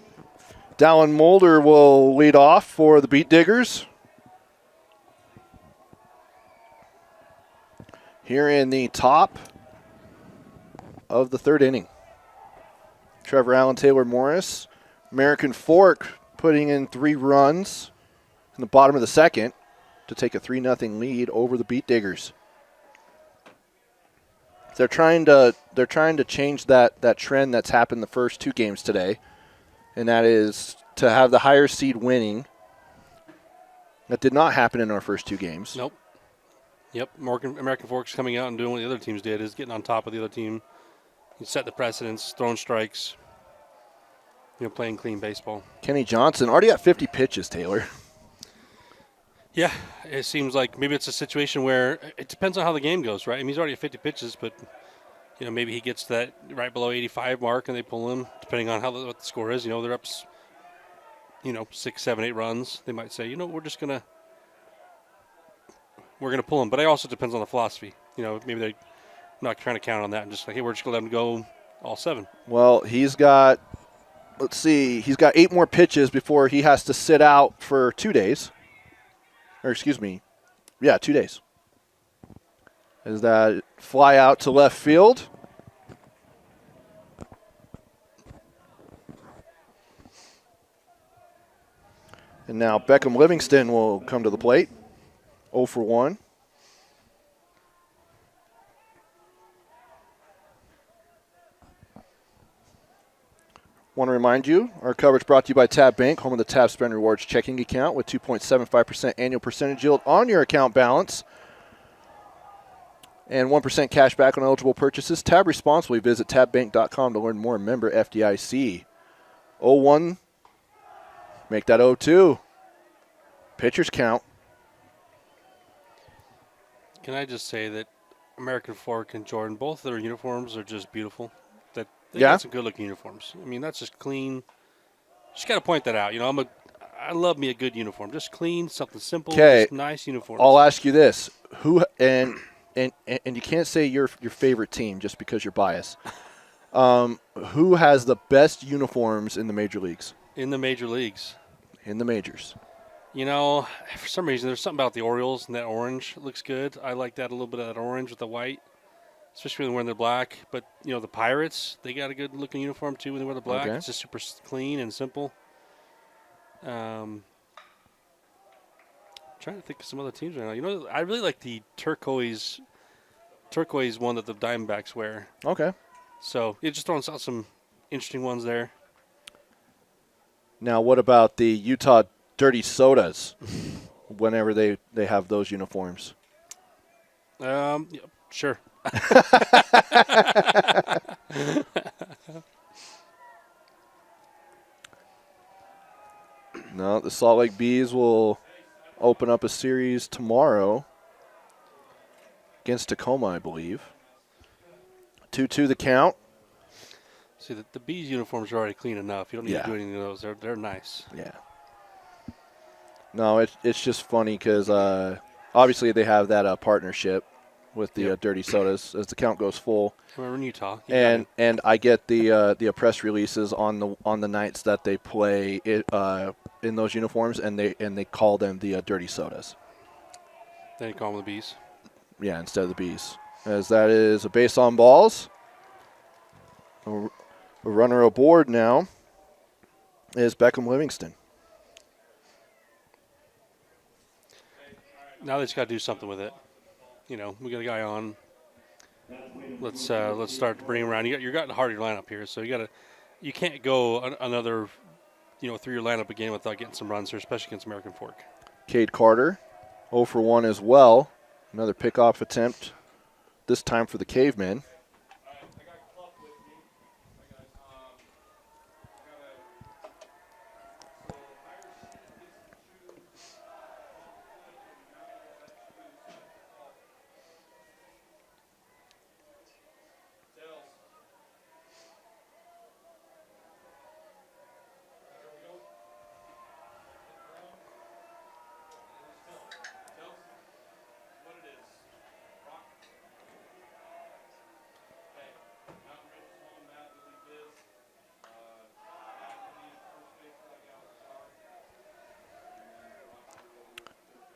[SPEAKER 1] Dallin Mulder will lead off for the Beetdiggers. Here in the top of the 3rd inning. Trevor Allen, Taylor Morris. American Fork putting in 3 runs in the bottom of the 2nd to take a 3-0 lead over the Beetdiggers. They're trying to change that trend that's happened the first 2 games today, and that is to have the higher seed winning. That did not happen in our first 2 games.
[SPEAKER 2] Nope. Yep, American Fork's coming out and doing what the other teams did, is getting on top of the other team. You set the precedence, throwing strikes, playing clean baseball.
[SPEAKER 1] Kenny Johnson already got 50 pitches, Taylor.
[SPEAKER 2] Yeah, it seems like maybe it's a situation where it depends on how the game goes, right? I mean, he's already at 50 pitches, but maybe he gets that right below 85 mark and they pull him, depending on what the score is. They're up, 6, 7, 8 runs. They might say, we're gonna pull him. But it also depends on the philosophy. Maybe they're not trying to count on that and just like, hey, we're just gonna let him go all 7.
[SPEAKER 1] Well, he's got 8 more pitches before he has to sit out for 2 days. Or excuse me, 2 days. As that fly out to left field. And now Beckham Livingston will come to the plate. 0 for 1. Want to remind you, our coverage brought to you by Tab Bank, home of the Tab Spend Rewards checking account with 2.75% annual percentage yield on your account balance and 1% cash back on eligible purchases. Tab responsibly. Visit tabbank.com to learn more. Member FDIC. 0-1. Make that 0-2. Pitchers count.
[SPEAKER 2] Can I just say that American Fork and Jordan, both of their uniforms are just beautiful. They got some good-looking uniforms. I mean, that's just clean. Just got to point that out. I love me a good uniform. Just clean, something simple, just nice uniforms.
[SPEAKER 1] I'll ask you this: who and you can't say your favorite team just because you're biased. Who has the best uniforms in the major leagues?
[SPEAKER 2] In the major leagues.
[SPEAKER 1] In the majors.
[SPEAKER 2] For some reason, there's something about the Orioles and that orange looks good. I like that a little bit of that orange with the white. Especially when they're black. But, the Pirates, they got a good-looking uniform, too, when they wear the black. Okay. It's just super clean and simple. Trying to think of some other teams right now. I really like the turquoise one that the Diamondbacks wear.
[SPEAKER 1] Okay.
[SPEAKER 2] So, just throwing out some interesting ones there.
[SPEAKER 1] Now, what about the Utah Dirty Sodas whenever they have those uniforms?
[SPEAKER 2] Yeah, sure.
[SPEAKER 1] No, the Salt Lake Bees will open up a series tomorrow against Tacoma, I believe. 2-2 the count.
[SPEAKER 2] See, the Bees uniforms are already clean enough. You don't need to do anything to those. They're nice.
[SPEAKER 1] Yeah. No, it's just funny because obviously they have that partnership with the Dirty Sodas as the count goes full.
[SPEAKER 2] We're in Utah.
[SPEAKER 1] And I get the press releases on the nights that they play in those uniforms, and they call them the Dirty Sodas.
[SPEAKER 2] Then you call them the Bees.
[SPEAKER 1] Yeah, instead of the Bees, as that is a base on balls. A runner aboard now is Beckham Livingston.
[SPEAKER 2] Now they just got to do something with it. We got a guy on. Let's start to bring him around. You got the heart of your lineup here, so you can't go another, through your lineup again without getting some runs here, especially against American Fork.
[SPEAKER 1] Cade Carter, 0 for 1 as well. Another pickoff attempt, this time for the Cavemen.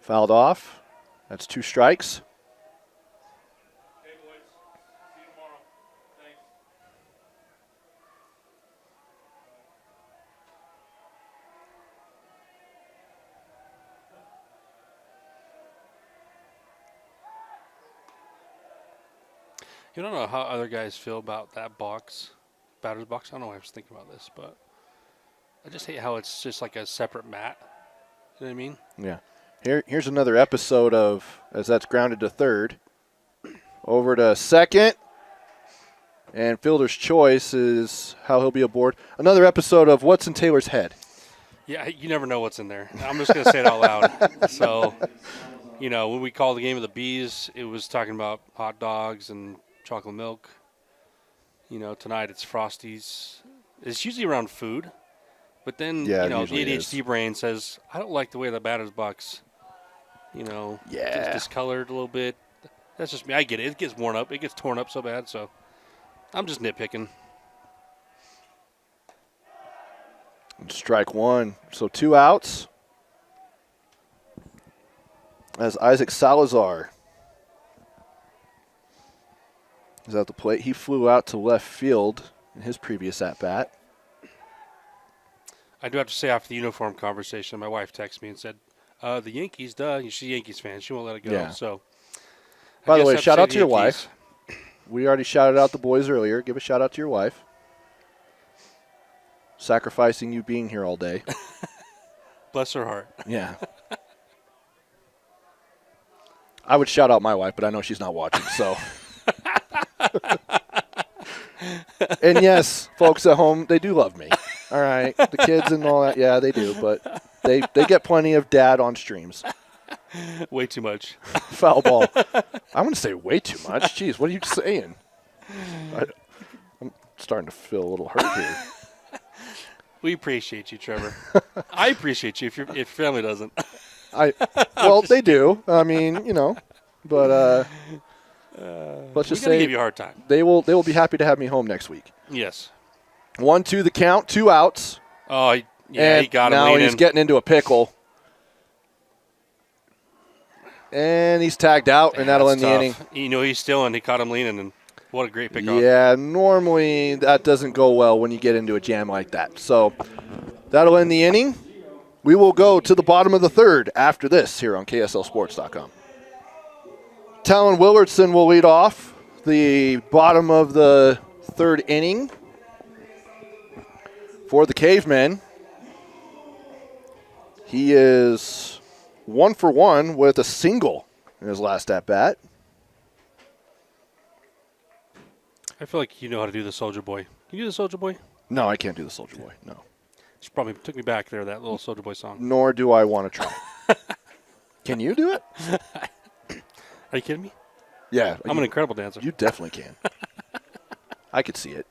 [SPEAKER 1] Fouled off. That's 2 strikes.
[SPEAKER 2] Hey, boys. See you tomorrow. Thanks. You don't know how other guys feel about that box, batter's box. I don't know why I was thinking about this, but I just hate how it's just like a separate mat. You know what I mean?
[SPEAKER 1] Yeah. Here's another episode of, as that's grounded to third. Over to second. And fielder's choice is how he'll be aboard. Another episode of What's in Taylor's Head.
[SPEAKER 2] Yeah, you never know what's in there. I'm just going to say it out loud. So, when we called the game of the Bees, it was talking about hot dogs and chocolate milk. Tonight it's Frosties. It's usually around food. But then, the ADHD brain says, I don't like the way the batter's box, gets discolored a little bit. That's just me. I get it. It gets worn up. It gets torn up so bad. So I'm just nitpicking.
[SPEAKER 1] Strike one. So 2 outs. As Isaac Salazar is at the plate. He flew out to left field in his previous at-bat.
[SPEAKER 2] I do have to say, after the uniform conversation, my wife texted me and said, the Yankees, she's a Yankees fan. She won't let it go.
[SPEAKER 1] Yeah.
[SPEAKER 2] So,
[SPEAKER 1] by the way, shout out to your wife. We already shouted out the boys earlier. Give a shout out to your wife. Sacrificing you being here all day.
[SPEAKER 2] Bless her heart.
[SPEAKER 1] Yeah. I would shout out my wife, but I know she's not watching, so. And yes, folks at home, they do love me. All right. The kids and all that, yeah, they do, but they get plenty of dad on streams.
[SPEAKER 2] Way too much.
[SPEAKER 1] Foul ball. I'm going to say way too much. Jeez, what are you saying? I'm starting to feel a little hurt here.
[SPEAKER 2] We appreciate you, Trevor. I appreciate you if your family doesn't.
[SPEAKER 1] Well, they do. I mean, but let's just say
[SPEAKER 2] give you a hard time.
[SPEAKER 1] They will be happy to have me home next week.
[SPEAKER 2] Yes.
[SPEAKER 1] 1-2 the count, 2 outs.
[SPEAKER 2] Oh, yeah,
[SPEAKER 1] and
[SPEAKER 2] he got him.
[SPEAKER 1] Now he's getting into a pickle. And he's tagged out, and that'll end the inning.
[SPEAKER 2] He's still in. He caught him leaning, and what a great pickoff.
[SPEAKER 1] Yeah, normally that doesn't go well when you get into a jam like that. So that'll end the inning. We will go to the bottom of the third after this here on KSLSports.com. Talon Willardson will lead off the bottom of the third inning for the Cavemen. He is 1 for 1 with a single in his last at-bat.
[SPEAKER 2] I feel like you know how to do the Soldier Boy. Can you do the Soldier Boy?
[SPEAKER 1] No, I can't do the Soldier Boy, no.
[SPEAKER 2] It's probably took me back there, that little Soldier Boy song.
[SPEAKER 1] Nor do I want to try. Can you do it?
[SPEAKER 2] Are you kidding me?
[SPEAKER 1] Yeah.
[SPEAKER 2] I'm an incredible dancer.
[SPEAKER 1] You definitely can. I could see it.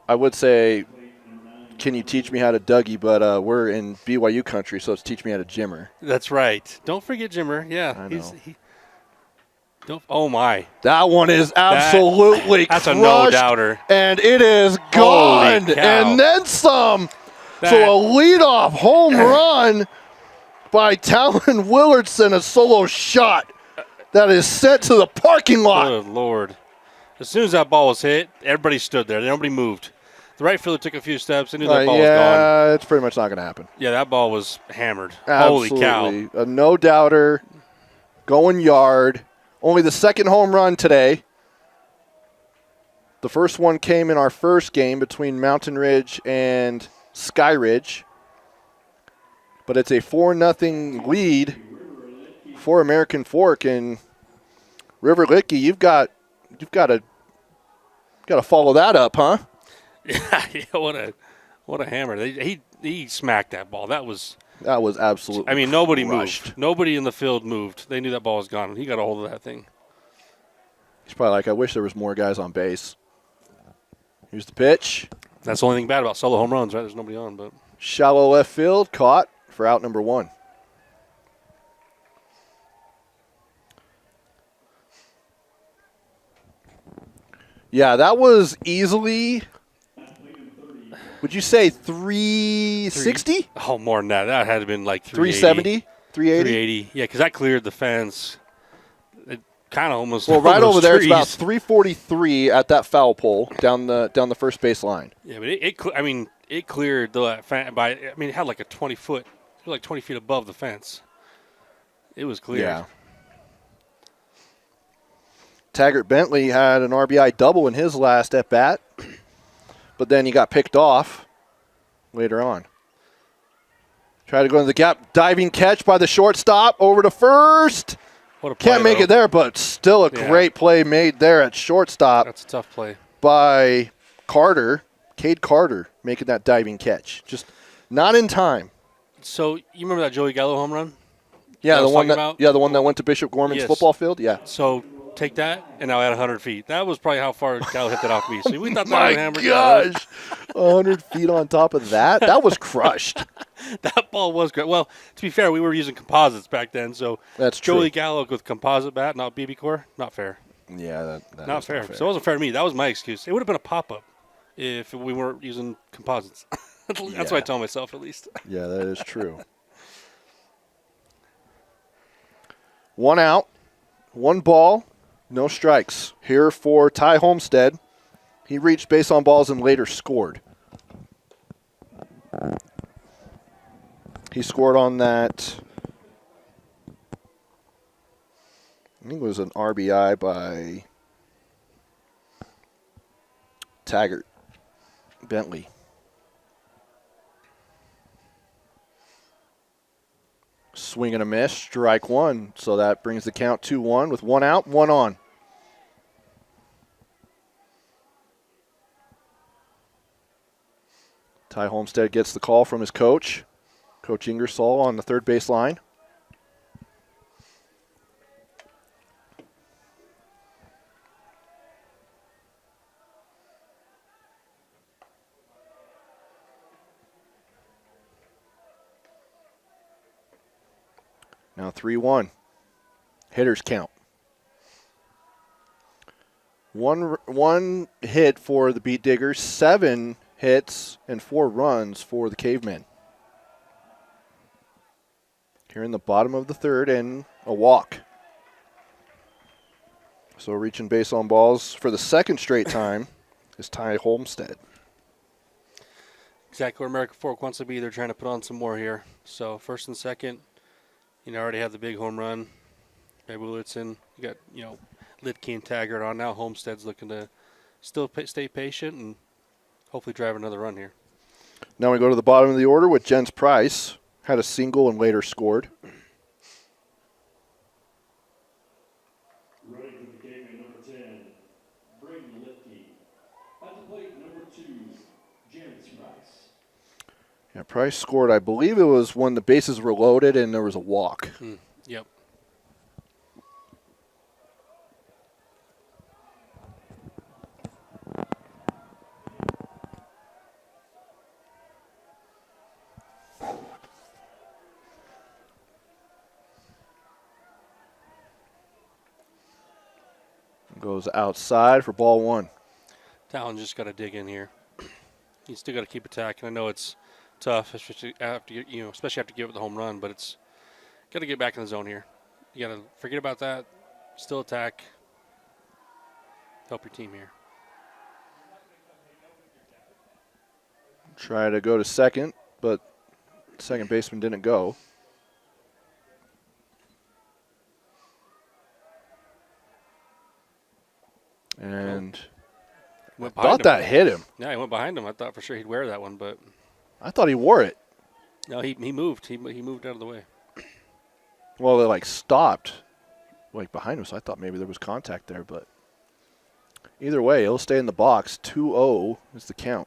[SPEAKER 1] I would say, can you teach me how to Dougie, but we're in BYU country, so it's teach me how to Jimmer.
[SPEAKER 2] That's right. Don't forget Jimmer. Yeah.
[SPEAKER 1] I know.
[SPEAKER 2] Oh, my.
[SPEAKER 1] That one is absolutely
[SPEAKER 2] That's
[SPEAKER 1] crushed,
[SPEAKER 2] a no-doubter.
[SPEAKER 1] And it is gone.
[SPEAKER 2] Holy cow.
[SPEAKER 1] And then some. So a leadoff home run by Talon Willardson, a solo shot that is sent to the parking lot.
[SPEAKER 2] Good Lord. As soon as that ball was hit, everybody stood there. Nobody moved. The right fielder took a few steps. They knew that ball was gone.
[SPEAKER 1] Yeah, it's pretty much not going to happen.
[SPEAKER 2] Yeah, that ball was hammered.
[SPEAKER 1] Absolutely.
[SPEAKER 2] Holy cow.
[SPEAKER 1] A no-doubter, going yard. Only the second home run today. The first one came in our first game between Mountain Ridge and Sky Ridge. But it's a 4-0 lead for American Fork. And River Lickey, you've got to follow that up, huh?
[SPEAKER 2] Yeah, what a hammer. He smacked that ball. That was
[SPEAKER 1] absolutely
[SPEAKER 2] I mean, nobody
[SPEAKER 1] crushed.
[SPEAKER 2] moved. Nobody in the field moved. They knew that ball was gone. He got a hold of that thing.
[SPEAKER 1] He's probably like, I wish there was more guys on base. Here's the pitch.
[SPEAKER 2] That's the only thing bad about solo home runs, right? There's nobody on, but
[SPEAKER 1] Shallow left field, caught for out number 1. Yeah, that was easily, would you say 360?
[SPEAKER 2] Oh, more than that. That had to have been like
[SPEAKER 1] 370? 380?
[SPEAKER 2] 380. Yeah, because that cleared the fence. It kind of almost.
[SPEAKER 1] Well, right over there, it's about
[SPEAKER 2] trees.
[SPEAKER 1] 343 at that foul pole down the first base line.
[SPEAKER 2] Yeah, but it cleared the by. I mean, it had like a 20 foot, like 20 feet above the fence. It was cleared.
[SPEAKER 1] Yeah. Taggart Bentley had an RBI double in his last at bat, but then he got picked off later on. Try to go into the gap. Diving catch by the shortstop over to first.
[SPEAKER 2] What a play,
[SPEAKER 1] Can't make
[SPEAKER 2] though.
[SPEAKER 1] it there, but still a great play made there at shortstop
[SPEAKER 2] That's a tough play.
[SPEAKER 1] by Carter. Cade Carter making that diving catch. Just not in time.
[SPEAKER 2] So you remember that Joey Gallo home run?
[SPEAKER 1] Yeah,
[SPEAKER 2] I
[SPEAKER 1] the
[SPEAKER 2] was
[SPEAKER 1] one
[SPEAKER 2] talking
[SPEAKER 1] that
[SPEAKER 2] about?
[SPEAKER 1] the one that went to Bishop Gorman's
[SPEAKER 2] Yes.
[SPEAKER 1] football field. Yeah.
[SPEAKER 2] So take that, and now at 100 feet. That was probably how far Gallo hit that off me. So we thought that
[SPEAKER 1] My
[SPEAKER 2] was a hammer.
[SPEAKER 1] gosh, 100 feet on top of that. That was crushed.
[SPEAKER 2] That ball was great. Well, to be fair, we were using composites back then, so
[SPEAKER 1] That's true.
[SPEAKER 2] Joey Gallo with composite bat, not BB core, not fair.
[SPEAKER 1] Yeah, that
[SPEAKER 2] Not
[SPEAKER 1] is
[SPEAKER 2] fair. So it wasn't fair to me. That was my excuse. It would have been a pop-up if we weren't using composites. That's what I tell myself, at least.
[SPEAKER 1] Yeah, that is true. 1 out, 1 ball, no strikes. Here for Ty Homestead. He reached base on balls and later scored. He scored on that, I think it was an RBI by Taggart Bentley. Swing and a miss, strike 1. So that brings the count 2-1 with 1 out, 1 on. Ty Homestead gets the call from his coach, Coach Ingersoll, on the third base line. Now 3-1. Hitters count. One hit for the Beetdiggers, 7 hits and 4 runs for the Cavemen. Here in the bottom of the third and a walk. So reaching base on balls for the second straight time is Ty Homestead.
[SPEAKER 2] Exactly where American Fork wants to be. They're trying to put on some more here. So first and second, already have the big home run. Maybe Willitson. You got, Litke and Taggart on. Now Homestead's looking to still stay patient and hopefully drive another run here.
[SPEAKER 1] Now we go to the bottom of the order with Jens Price. Had a single and later scored.
[SPEAKER 6] Running for the Caveman, number 10, Braden Lipke. At the plate, number 2, James Rice.
[SPEAKER 1] Yeah, Price scored, I believe it was when the bases were loaded and there was a walk.
[SPEAKER 2] Yep.
[SPEAKER 1] Goes outside for ball 1.
[SPEAKER 2] Talon just got to dig in here. You still got to keep attacking. I know it's tough, especially after you give it the home run, but it's got to get back in the zone here. You got to forget about that. Still attack. Help your team here.
[SPEAKER 1] Try to go to second, but second baseman didn't go. And
[SPEAKER 2] Went
[SPEAKER 1] I
[SPEAKER 2] behind
[SPEAKER 1] thought
[SPEAKER 2] him.
[SPEAKER 1] that hit him.
[SPEAKER 2] Yeah, he went behind him. I thought for sure he'd wear that one, but
[SPEAKER 1] I thought he wore it.
[SPEAKER 2] no, he moved. He moved out of the way.
[SPEAKER 1] Well, it stopped behind him, so I thought maybe there was contact there, but either way, he'll stay in the box. 2-0 is the count.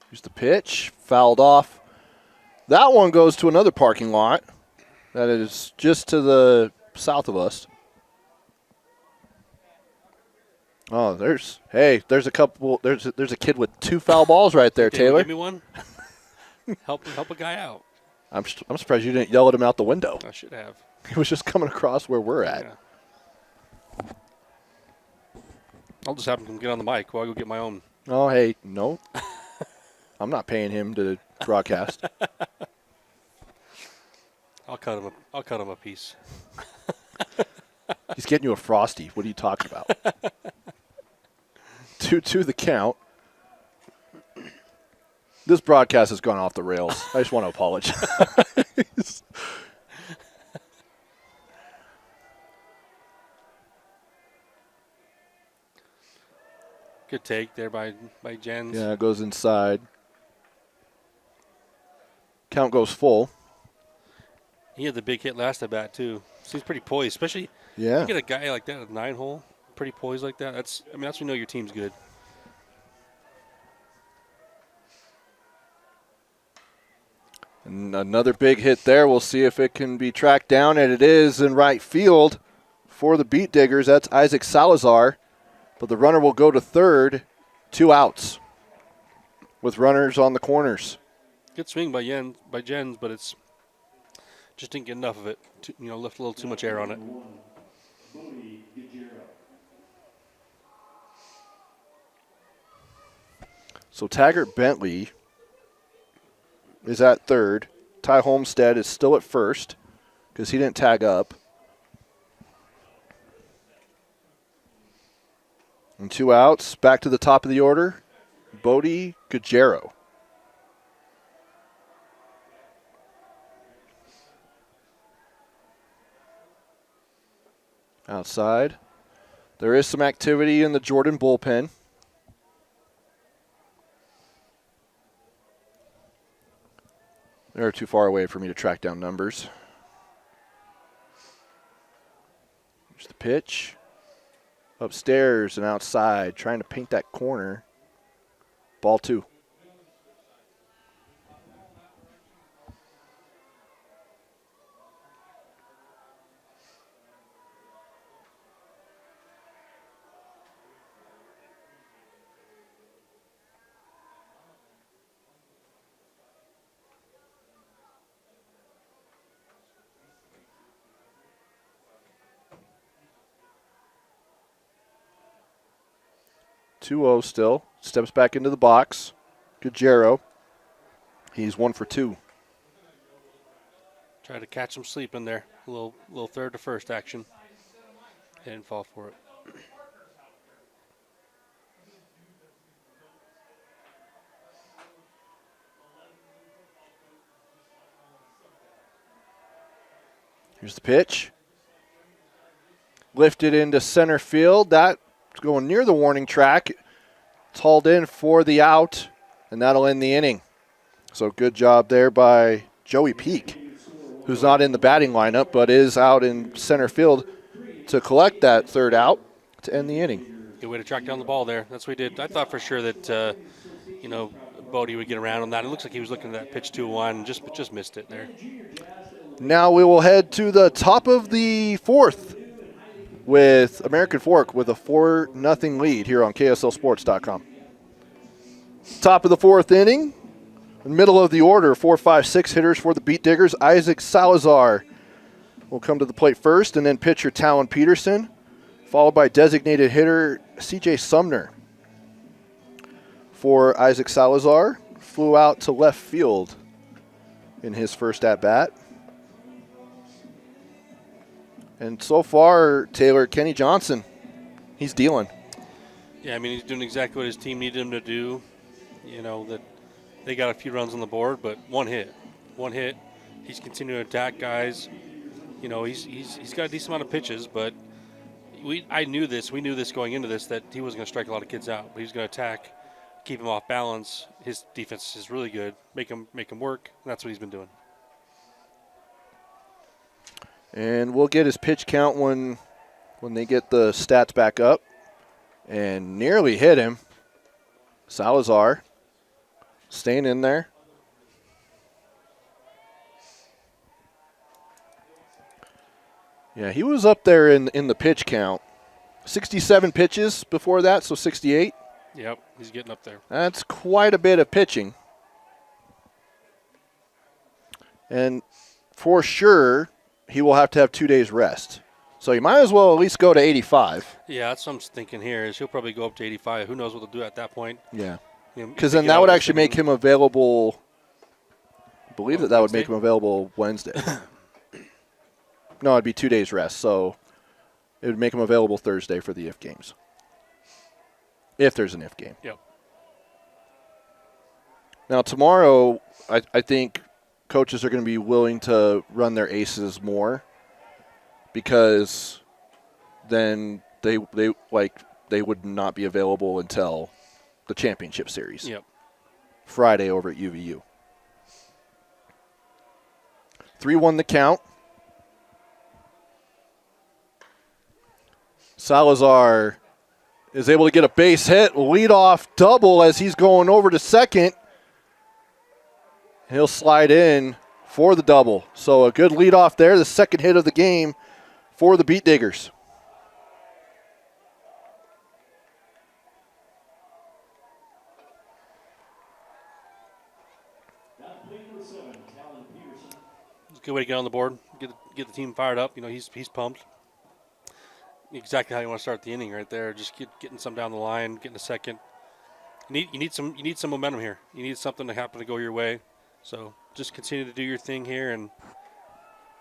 [SPEAKER 1] Here's the pitch, fouled off. That one goes to another parking lot that is just to the south of us. Oh, there's a couple. There's a kid with 2 foul balls right there,
[SPEAKER 2] Didn't
[SPEAKER 1] Taylor.
[SPEAKER 2] give me one. help a guy out.
[SPEAKER 1] I'm surprised you didn't yell at him out the window.
[SPEAKER 2] I should have.
[SPEAKER 1] He was just coming across where we're at.
[SPEAKER 2] Yeah. I'll just have him get on the mic while I go get my own.
[SPEAKER 1] Oh, hey, no. I'm not paying him to broadcast.
[SPEAKER 2] I'll cut him a piece.
[SPEAKER 1] He's getting you a Frosty. What are you talking about? 2-2 the count. This broadcast has gone off the rails. I just want to apologize.
[SPEAKER 2] Good take there by Jens.
[SPEAKER 1] Yeah, it goes inside. Count goes full.
[SPEAKER 2] He had the big hit last at bat too. Seems pretty poised, especially
[SPEAKER 1] Yeah.
[SPEAKER 2] you get a guy like that at 9-hole, pretty poised like that. That's when you know your team's good.
[SPEAKER 1] And another big hit there. We'll see if it can be tracked down, and it is in right field for the Beetdiggers. That's Isaac Salazar, but the runner will go to third. 2 outs with runners on the corners.
[SPEAKER 2] Good swing by Jens, but it's just didn't get enough of it. Left a little too much air on it.
[SPEAKER 1] So Taggart Bentley is at third. Ty Homestead is still at first because he didn't tag up. And 2 outs. Back to the top of the order. Bodie Guerrero. Outside. There is some activity in the Jordan bullpen. They're too far away for me to track down numbers. Here's the pitch. Upstairs and outside, trying to paint that corner. Ball 2. Two-0 still. Steps back into the box. Guerrero. He's 1 for 2.
[SPEAKER 2] Try to catch him sleeping there. A little third to first action. Didn't fall for it.
[SPEAKER 1] Here's the pitch. Lifted into center field. That's going near the warning track. It's hauled in for the out, and that'll end the inning. So good job there by Joey Peak, who's not in the batting lineup but is out in center field to collect that third out to end the inning.
[SPEAKER 2] Good way to track down the ball there. That's what he did. I thought for sure that, Bodie would get around on that. It looks like he was looking at that pitch 2-1 and just missed it there.
[SPEAKER 1] Now we will head to the top of the fourth with American Fork with a 4-0 lead here on KSLSports.com. Top of the fourth inning, middle of the order, 4, 5, 6 hitters for the Beetdiggers. Isaac Salazar will come to the plate first, and then pitcher Talon Peterson, followed by designated hitter C.J. Sumner. For Isaac Salazar, flew out to left field in his first at-bat. And so far, Taylor, Kenny Johnson, he's dealing.
[SPEAKER 2] Yeah, he's doing exactly what his team needed him to do. That they got a few runs on the board, but one hit. He's continuing to attack guys. He's got a decent amount of pitches, but we knew this going into this, that he wasn't going to strike a lot of kids out, but he's going to attack, keep him off balance. His defense is really good. Make him work, and that's what he's been doing.
[SPEAKER 1] And we'll get his pitch count when they get the stats back up. And nearly hit him. Salazar staying in there. Yeah, he was up there in the pitch count. 67 pitches before that, so 68.
[SPEAKER 2] Yep, he's getting up there.
[SPEAKER 1] That's quite a bit of pitching. And for sure, he will have to have 2 days rest. So you might as well at least go to 85.
[SPEAKER 2] Yeah, that's what I'm thinking here is he'll probably go up to 85. Who knows what they'll do at that point.
[SPEAKER 1] Yeah. Because then that would actually make him available. I believe that would make him available Wednesday. No, it'd be 2 days rest. So it would make him available Thursday for the if games. If there's an if game.
[SPEAKER 2] Yep.
[SPEAKER 1] Now tomorrow, I think coaches are going to be willing to run their aces more, because then they they would not be available until the championship series.
[SPEAKER 2] Yep.
[SPEAKER 1] Friday over at UVU. 3-1 the count. Salazar is able to get a base hit, lead off double as he's going over to second. He'll slide in for the double. So a good lead off there, the second hit of the game for the Beetdiggers.
[SPEAKER 2] It's a good way to get on the board, get the team fired up. He's pumped. Exactly how you want to start the inning right there. Just getting some down the line, getting a second. You need some momentum here. You need something to happen to go your way. So just continue to do your thing here and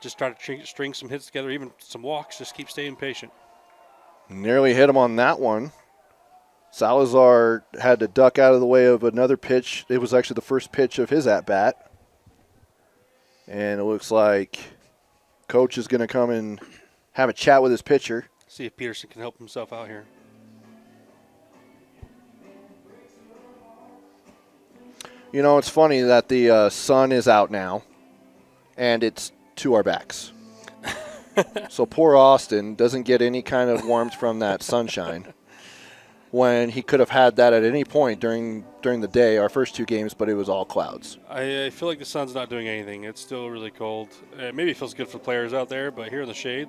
[SPEAKER 2] just try to string some hits together, even some walks. Just keep staying patient.
[SPEAKER 1] Nearly hit him on that one. Salazar had to duck out of the way of another pitch. It was actually the first pitch of his at-bat. And it looks like Coach is going to come and have a chat with his pitcher.
[SPEAKER 2] See if Peterson can help himself out here.
[SPEAKER 1] It's funny that the sun is out now, and it's to our backs. So poor Austin doesn't get any kind of warmth from that sunshine when he could have had that at any point during the day, our first two games, but it was all clouds.
[SPEAKER 2] I feel like the sun's not doing anything. It's still really cold. Maybe it feels good for the players out there, but here in the shade,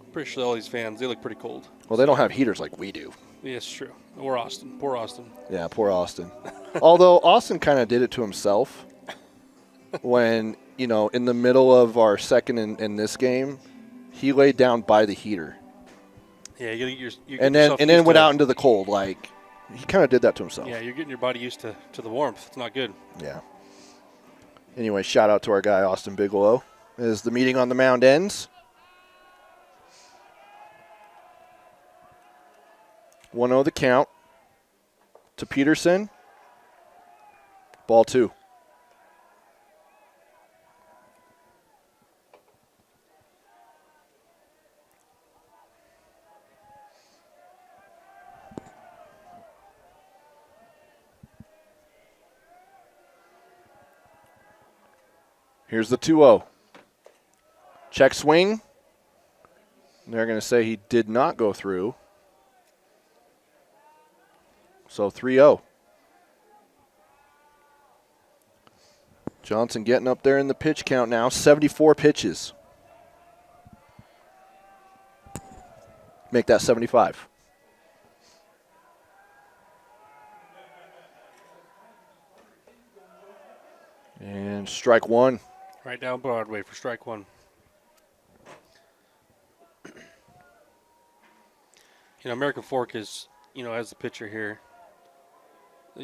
[SPEAKER 2] I'm pretty sure all these fans, they look pretty cold.
[SPEAKER 1] Well, they don't have heaters like we do.
[SPEAKER 2] Yeah, it's true. Or Austin. Poor Austin.
[SPEAKER 1] Yeah, poor Austin. Although Austin kind of did it to himself when, in the middle of our second in this game, he laid down by the heater.
[SPEAKER 2] Yeah, you're
[SPEAKER 1] and then went out into the cold. Like, he kind of did that to himself.
[SPEAKER 2] Yeah, you're getting your body used to the warmth. It's not good.
[SPEAKER 1] Yeah. Anyway, shout out to our guy, Austin Bigelow, as the meeting on the mound ends. 1-0 the count to Peterson. Ball 2. Here's the 2-0. Check swing. They're going to say he did not go through. So 3-0. Johnson getting up there in the pitch count now. 74 pitches. Make that 75. And strike one.
[SPEAKER 2] Right down Broadway for strike one. American Fork is, as the pitcher here,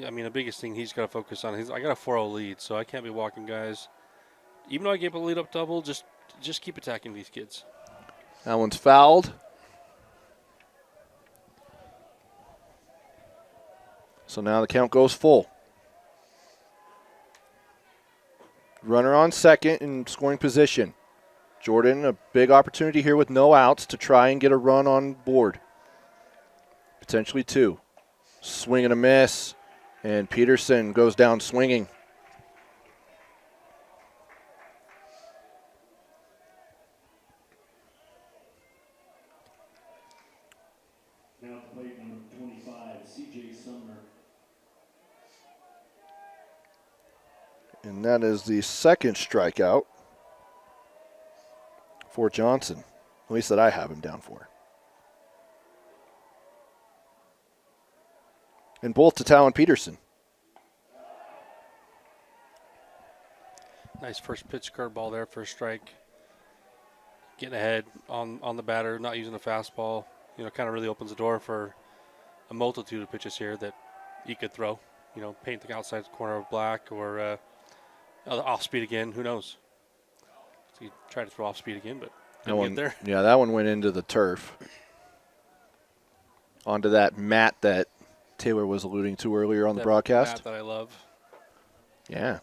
[SPEAKER 2] I mean, the biggest thing he's got to focus on is I got a 4-0 lead, so I can't be walking guys. Even though I gave a lead up double, just keep attacking these kids.
[SPEAKER 1] That one's fouled. So now the count goes full. Runner on second in scoring position. Jordan, a big opportunity here with no outs to try and get a run on board. Potentially 2. Swing and a miss. And Peterson goes down swinging.
[SPEAKER 6] Now at plate number 25, C.J. Sumner.
[SPEAKER 1] And that is the second strikeout for Johnson. At least that I have him down for. And both to Talon Peterson.
[SPEAKER 2] Nice first pitch curveball there for a strike. Getting ahead on the batter, not using a fastball. Kind of really opens the door for a multitude of pitches here that he could throw. Paint the outside corner of black or off speed again. Who knows? So he tried to throw off speed again, but didn't get there.
[SPEAKER 1] Yeah, that one went into the turf. Onto that mat that Taylor was alluding to earlier on the broadcast.
[SPEAKER 2] That I love.
[SPEAKER 1] Yeah.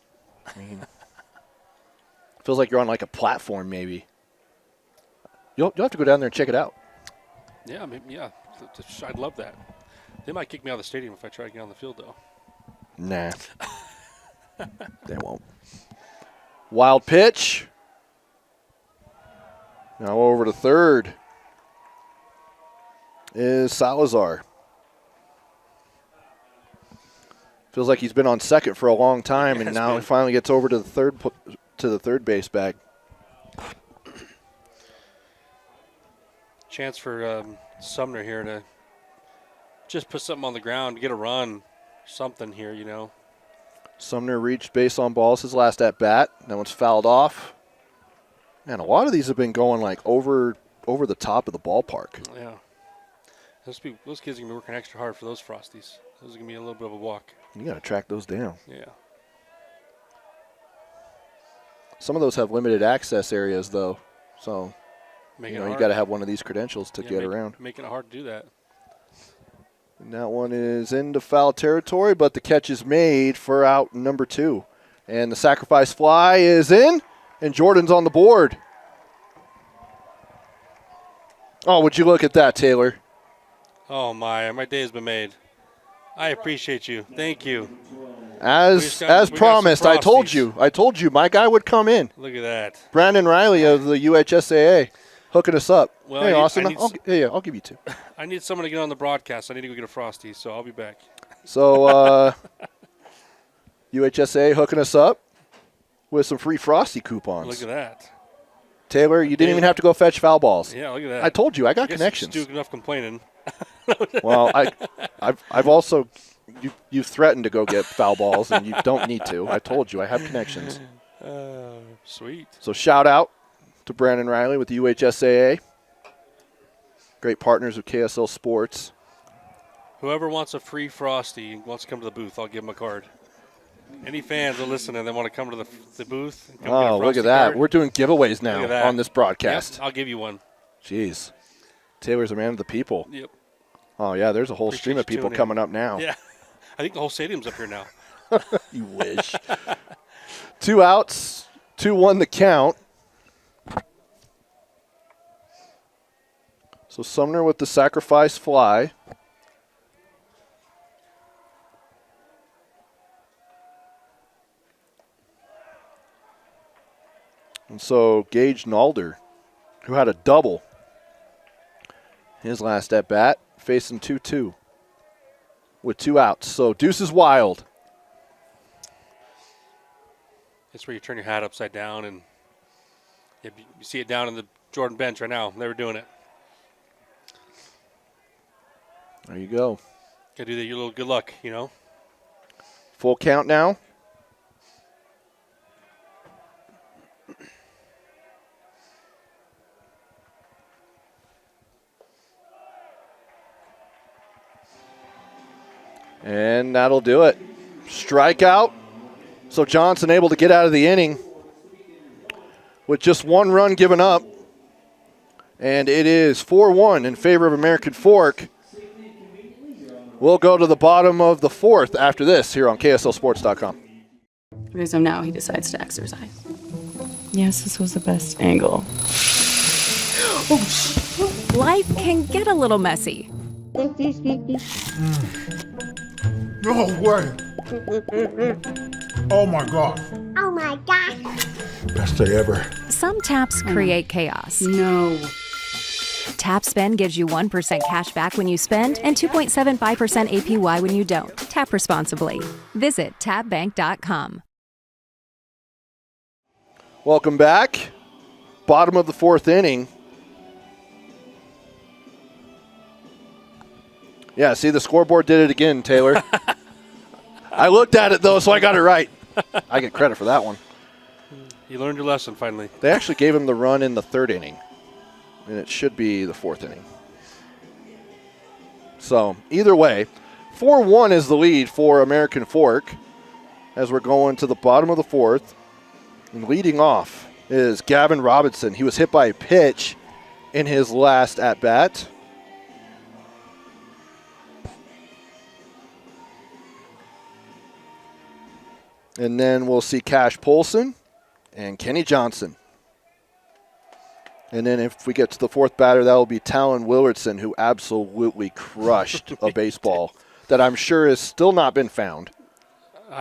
[SPEAKER 1] I mean, feels like you're on like a platform maybe. You'll have to go down there and check it out.
[SPEAKER 2] Yeah, I'd love that. They might kick me out of the stadium if I try to get on the field, though.
[SPEAKER 1] Nah. They won't. Wild pitch. Now over to third is Salazar. Feels like he's been on second for a long time, and now he finally gets over to the third base bag.
[SPEAKER 2] Chance for Sumner here to just put something on the ground, get a run, something here, you know.
[SPEAKER 1] Sumner reached base on balls his last at bat. That one's fouled off. Man, a lot of these have been going like over the top of the ballpark.
[SPEAKER 2] Yeah. Those kids are going to be working extra hard for those Frosties. Those are going to be a little bit of a walk.
[SPEAKER 1] You got to track those down.
[SPEAKER 2] Yeah.
[SPEAKER 1] Some of those have limited access areas, though. So, you got to have one of these credentials to get around.
[SPEAKER 2] Making it hard to do that.
[SPEAKER 1] And that one is into foul territory, but the catch is made for out number 2. And the sacrifice fly is in, and Jordan's on the board. Oh, would you look at that, Taylor?
[SPEAKER 2] Oh, my day has been made. I appreciate you. Thank you.
[SPEAKER 1] As promised, I told you my guy would come in.
[SPEAKER 2] Look at that.
[SPEAKER 1] Brandon Riley of the UHSAA hooking us up.
[SPEAKER 2] Well,
[SPEAKER 1] hey, Austin, I'll give you 2.
[SPEAKER 2] I need someone to get on the broadcast. I need to go get a Frosty, so I'll be back.
[SPEAKER 1] So UHSAA hooking us up with some free Frosty coupons.
[SPEAKER 2] Look at that.
[SPEAKER 1] Taylor, you didn't even have to go fetch foul balls.
[SPEAKER 2] Yeah, look at that.
[SPEAKER 1] I told you, I got
[SPEAKER 2] guess
[SPEAKER 1] connections.
[SPEAKER 2] You're enough complaining.
[SPEAKER 1] Well, I've also you've threatened to go get foul balls, and you don't need to. I told you, I have connections.
[SPEAKER 2] Sweet.
[SPEAKER 1] So shout out to Brandon Riley with the UHSAA. Great partners with KSL Sports.
[SPEAKER 2] Whoever wants a free Frosty and wants to come to the booth, I'll give them a card. Any fans that listen and they want to come to the booth. And come get a
[SPEAKER 1] look
[SPEAKER 2] Frosty
[SPEAKER 1] at that.
[SPEAKER 2] card,
[SPEAKER 1] We're doing giveaways now on this broadcast.
[SPEAKER 2] Yep, I'll give you one.
[SPEAKER 1] Jeez. Taylor's a man of the people.
[SPEAKER 2] Yep.
[SPEAKER 1] Oh, yeah, there's a whole stream of people coming up now.
[SPEAKER 2] Yeah. I think the whole stadium's up here now.
[SPEAKER 1] You wish. 2 outs, 2-1 the count. So Sumner with the sacrifice fly. And so Gage Nalder, who had a double his last at bat, facing 2-2 with 2 outs. So deuce is wild.
[SPEAKER 2] It's where you turn your hat upside down and you see it down in the Jordan bench right now. They were doing it.
[SPEAKER 1] There you go.
[SPEAKER 2] Got to do your little good luck, you know.
[SPEAKER 1] Full count now. And that'll do it. Strikeout. So Johnson able to get out of the inning with just 1 run given up. And it is 4-1 in favor of American Fork. We'll go to the bottom of the 4th after this here on KSLSports.com.
[SPEAKER 3] So now he decides to exercise. Yes, this was the best angle.
[SPEAKER 4] Life can get a little messy.
[SPEAKER 5] No way. Oh my God.
[SPEAKER 7] Oh my gosh.
[SPEAKER 5] Best day ever.
[SPEAKER 4] Some taps create chaos.
[SPEAKER 3] No.
[SPEAKER 4] TapSpend gives you 1% cash back when you spend and 2.75% APY when you don't. Tap responsibly. Visit tapbank.com.
[SPEAKER 1] Welcome back. Bottom of the 4th inning. Yeah, see, the scoreboard did it again, Taylor. I looked at it, though, so I got it right. I get credit for that one.
[SPEAKER 2] You learned your lesson finally.
[SPEAKER 1] They actually gave him the run in the 3rd inning, and it should be the 4th inning. So, either way, 4-1 is the lead for American Fork as we're going to the bottom of the 4th. And leading off is Gavin Robinson. He was hit by a pitch in his last at-bat. And then we'll see Cash Polson and Kenny Johnson. And then if we get to the fourth batter, that will be Talon Willardson, who absolutely crushed a baseball that I'm sure has still not been found.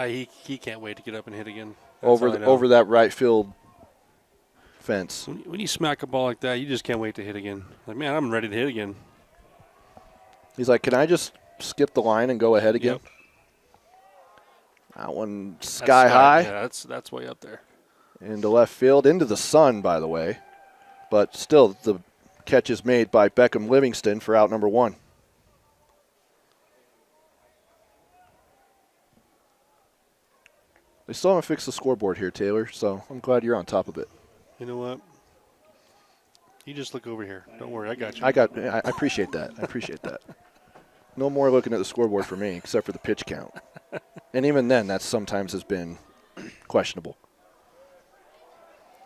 [SPEAKER 2] He can't wait to get up and hit again.
[SPEAKER 1] Over that right field fence.
[SPEAKER 2] When you smack a ball like that, you just can't wait to hit again. Like, man, I'm ready to hit again.
[SPEAKER 1] He's like, can I just skip the line and go ahead again?
[SPEAKER 2] Yep.
[SPEAKER 1] That one sky high.
[SPEAKER 2] Yeah, that's way up there.
[SPEAKER 1] Into left field, into the sun, by the way. But still, the catch is made by Beckham Livingston for out number 1. They still haven't fixed the scoreboard here, Taylor, so I'm glad you're on top of it.
[SPEAKER 2] You know what? You just look over here. Don't worry, I got you.
[SPEAKER 1] I appreciate that. I appreciate that. No more looking at the scoreboard for me, except for the pitch count. And even then, that sometimes has been questionable.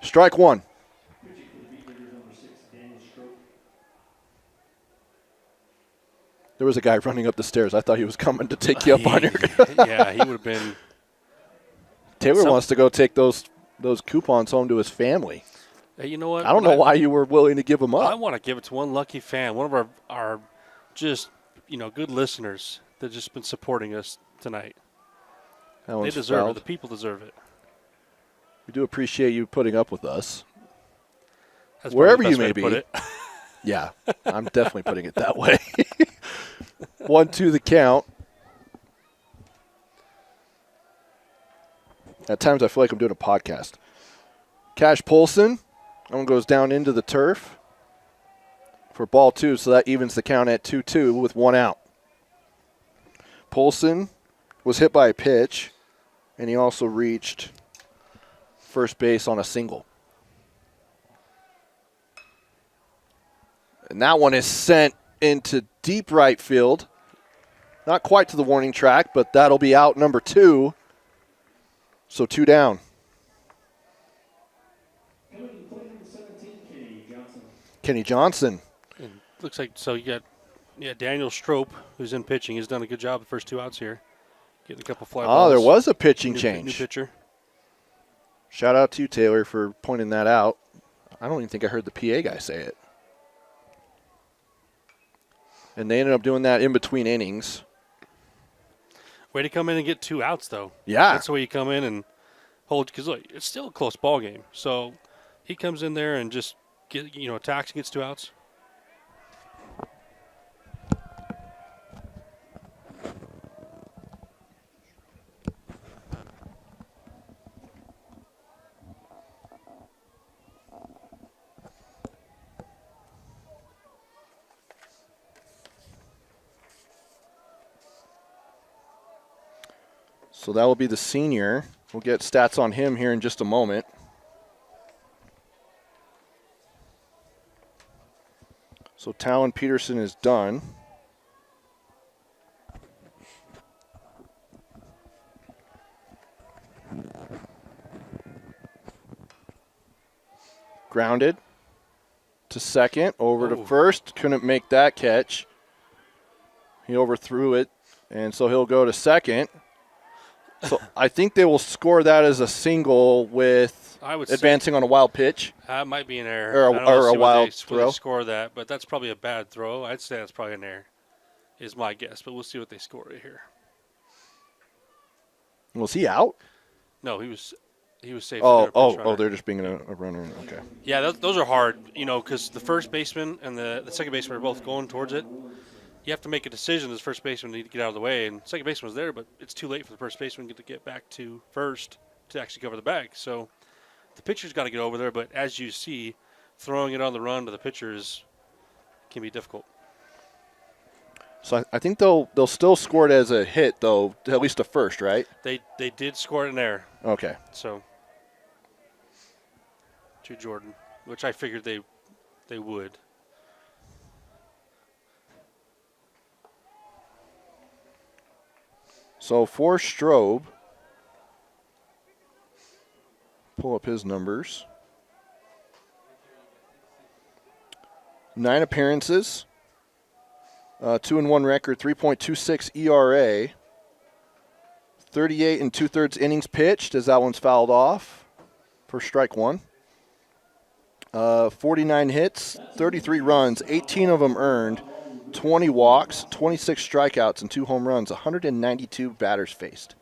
[SPEAKER 1] Strike 1. There was a guy running up the stairs. I thought he was coming to take you up on your.
[SPEAKER 2] Yeah, he would have been.
[SPEAKER 1] Taylor wants to go take those coupons home to his family.
[SPEAKER 2] Hey, you know what?
[SPEAKER 1] I don't know why you were willing to give them up.
[SPEAKER 2] I want to give it to one lucky fan, one of our just good listeners that just been supporting us tonight. They deserve it. The people deserve it.
[SPEAKER 1] We do appreciate you putting up with us.
[SPEAKER 2] That's
[SPEAKER 1] wherever
[SPEAKER 2] the best
[SPEAKER 1] you may
[SPEAKER 2] way to put
[SPEAKER 1] be.
[SPEAKER 2] it.
[SPEAKER 1] Yeah, I'm definitely putting it that way. 1-2 the count. At times I feel like I'm doing a podcast. Cash Polson. That one goes down into the turf for ball 2, so that evens the count at 2-2 with 1 out. Polson was hit by a pitch, and he also reached first base on a single. And that one is sent into deep right field. Not quite to the warning track, but that'll be out number 2. So 2 down. Kenny Johnson.
[SPEAKER 2] And looks like you got Daniel Strope, who's in pitching. He's done a good job the first 2 outs here. Getting a couple fly balls.
[SPEAKER 1] Oh, there was a pitching change.
[SPEAKER 2] New pitcher.
[SPEAKER 1] Shout out to you, Taylor, for pointing that out. I don't even think I heard the PA guy say it. And they ended up doing that in between innings.
[SPEAKER 2] Way to come in and get 2 outs, though.
[SPEAKER 1] Yeah.
[SPEAKER 2] That's the way you come in and hold, because look, it's still a close ball game. So he comes in there and just attacks and gets 2 outs.
[SPEAKER 1] So that will be the senior. We'll get stats on him here in just a moment. So Talon Peterson is done. Grounded to second, over to first. Couldn't make that catch. He overthrew it, and so he'll go to second. So I think they will score that as a single with advancing on a wild pitch.
[SPEAKER 2] That might be an error.
[SPEAKER 1] Or a wild throw.
[SPEAKER 2] They score that, but that's probably a bad throw. I'd say that's probably an error, is my guess. But we'll see what they score right here.
[SPEAKER 1] Was he out?
[SPEAKER 2] No, he was safe.
[SPEAKER 1] They're just being a runner. Okay.
[SPEAKER 2] Yeah, those are hard, because the first baseman and the second baseman are both going towards it. You have to make a decision as first baseman to get out of the way, and second baseman was there, but it's too late for the first baseman to get back to first to actually cover the bag. So the pitcher's got to get over there, but as you see, throwing it on the run to the pitchers can be difficult.
[SPEAKER 1] So I think they'll still score it as a hit, though, at least a first, right?
[SPEAKER 2] They did score it in there.
[SPEAKER 1] Okay.
[SPEAKER 2] So to Jordan, which I figured they would.
[SPEAKER 1] So for Strobe, pull up his numbers. 9 appearances, 2-1 record, 3.26 ERA, 38 2/3 innings pitched as that one's fouled off for strike 1. 49 hits, 33 runs, 18 of them earned, 20 walks, 26 strikeouts, and 2 home runs, 192 batters faced.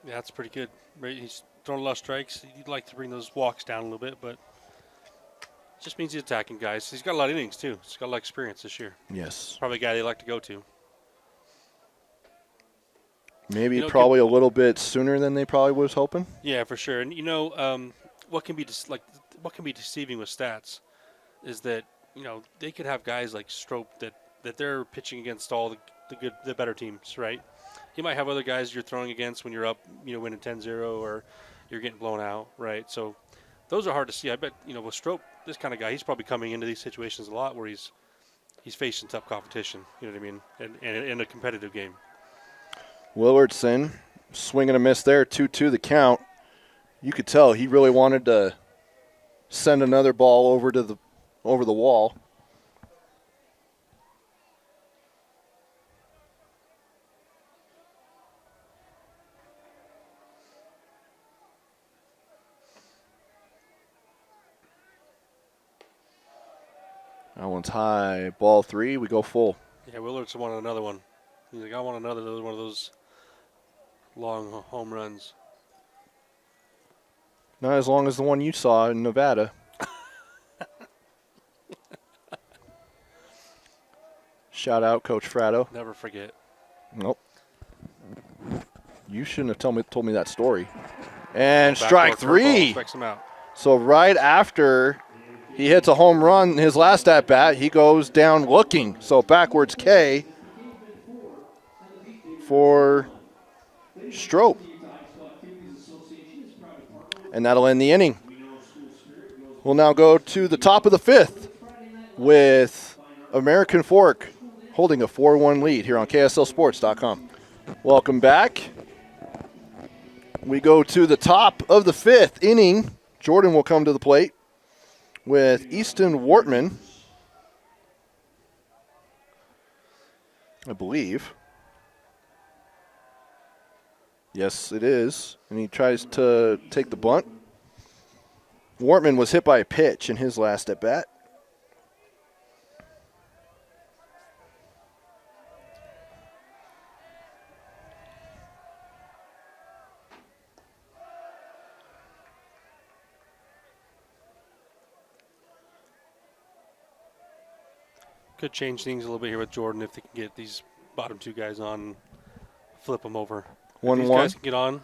[SPEAKER 2] Yeah, that's pretty good. He's thrown a lot of strikes. You'd like to bring those walks down a little bit, but just means he's attacking guys. He's got a lot of innings, too. He's got a lot of experience this year.
[SPEAKER 1] Yes.
[SPEAKER 2] Probably a guy they like to go to.
[SPEAKER 1] Maybe probably a little bit sooner than they probably was hoping.
[SPEAKER 2] Yeah, for sure. And, what can be deceiving with stats is that, they could have guys like Strope that they're pitching against all the better teams, right? You might have other guys you're throwing against when you're up, winning 10-0 or you're getting blown out, right? So those are hard to see. I bet, with Strope, this kind of guy, he's probably coming into these situations a lot where he's facing tough competition, you know what I mean, and in a competitive game.
[SPEAKER 1] Willardson, swing and a miss there, 2-2 the count. You could tell he really wanted to send another ball over the wall. That one's high. Ball 3. We go full.
[SPEAKER 2] Yeah, Willardson wanted another one. He's like, I want another one of those long home runs.
[SPEAKER 1] Not as long as the one you saw in Nevada. Shout out, Coach Fratto.
[SPEAKER 2] Never forget.
[SPEAKER 1] Nope. You shouldn't have told me that story. And strike 3.
[SPEAKER 2] Strikes him out.
[SPEAKER 1] So right after he hits a home run, his last at bat, he goes down looking. So backwards K for Strope. And that'll end the inning. We'll now go to the top of the 5th with American Fork holding a 4-1 lead here on KSLSports.com. Welcome back. We go to the top of the 5th inning. Jordan will come to the plate with Easton Wortman, I believe. Yes, it is. And he tries to take the bunt. Wortman was hit by a pitch in his last at bat.
[SPEAKER 2] Could change things a little bit here with Jordan if they can get these bottom 2 guys on and flip them over. If these guys can get on,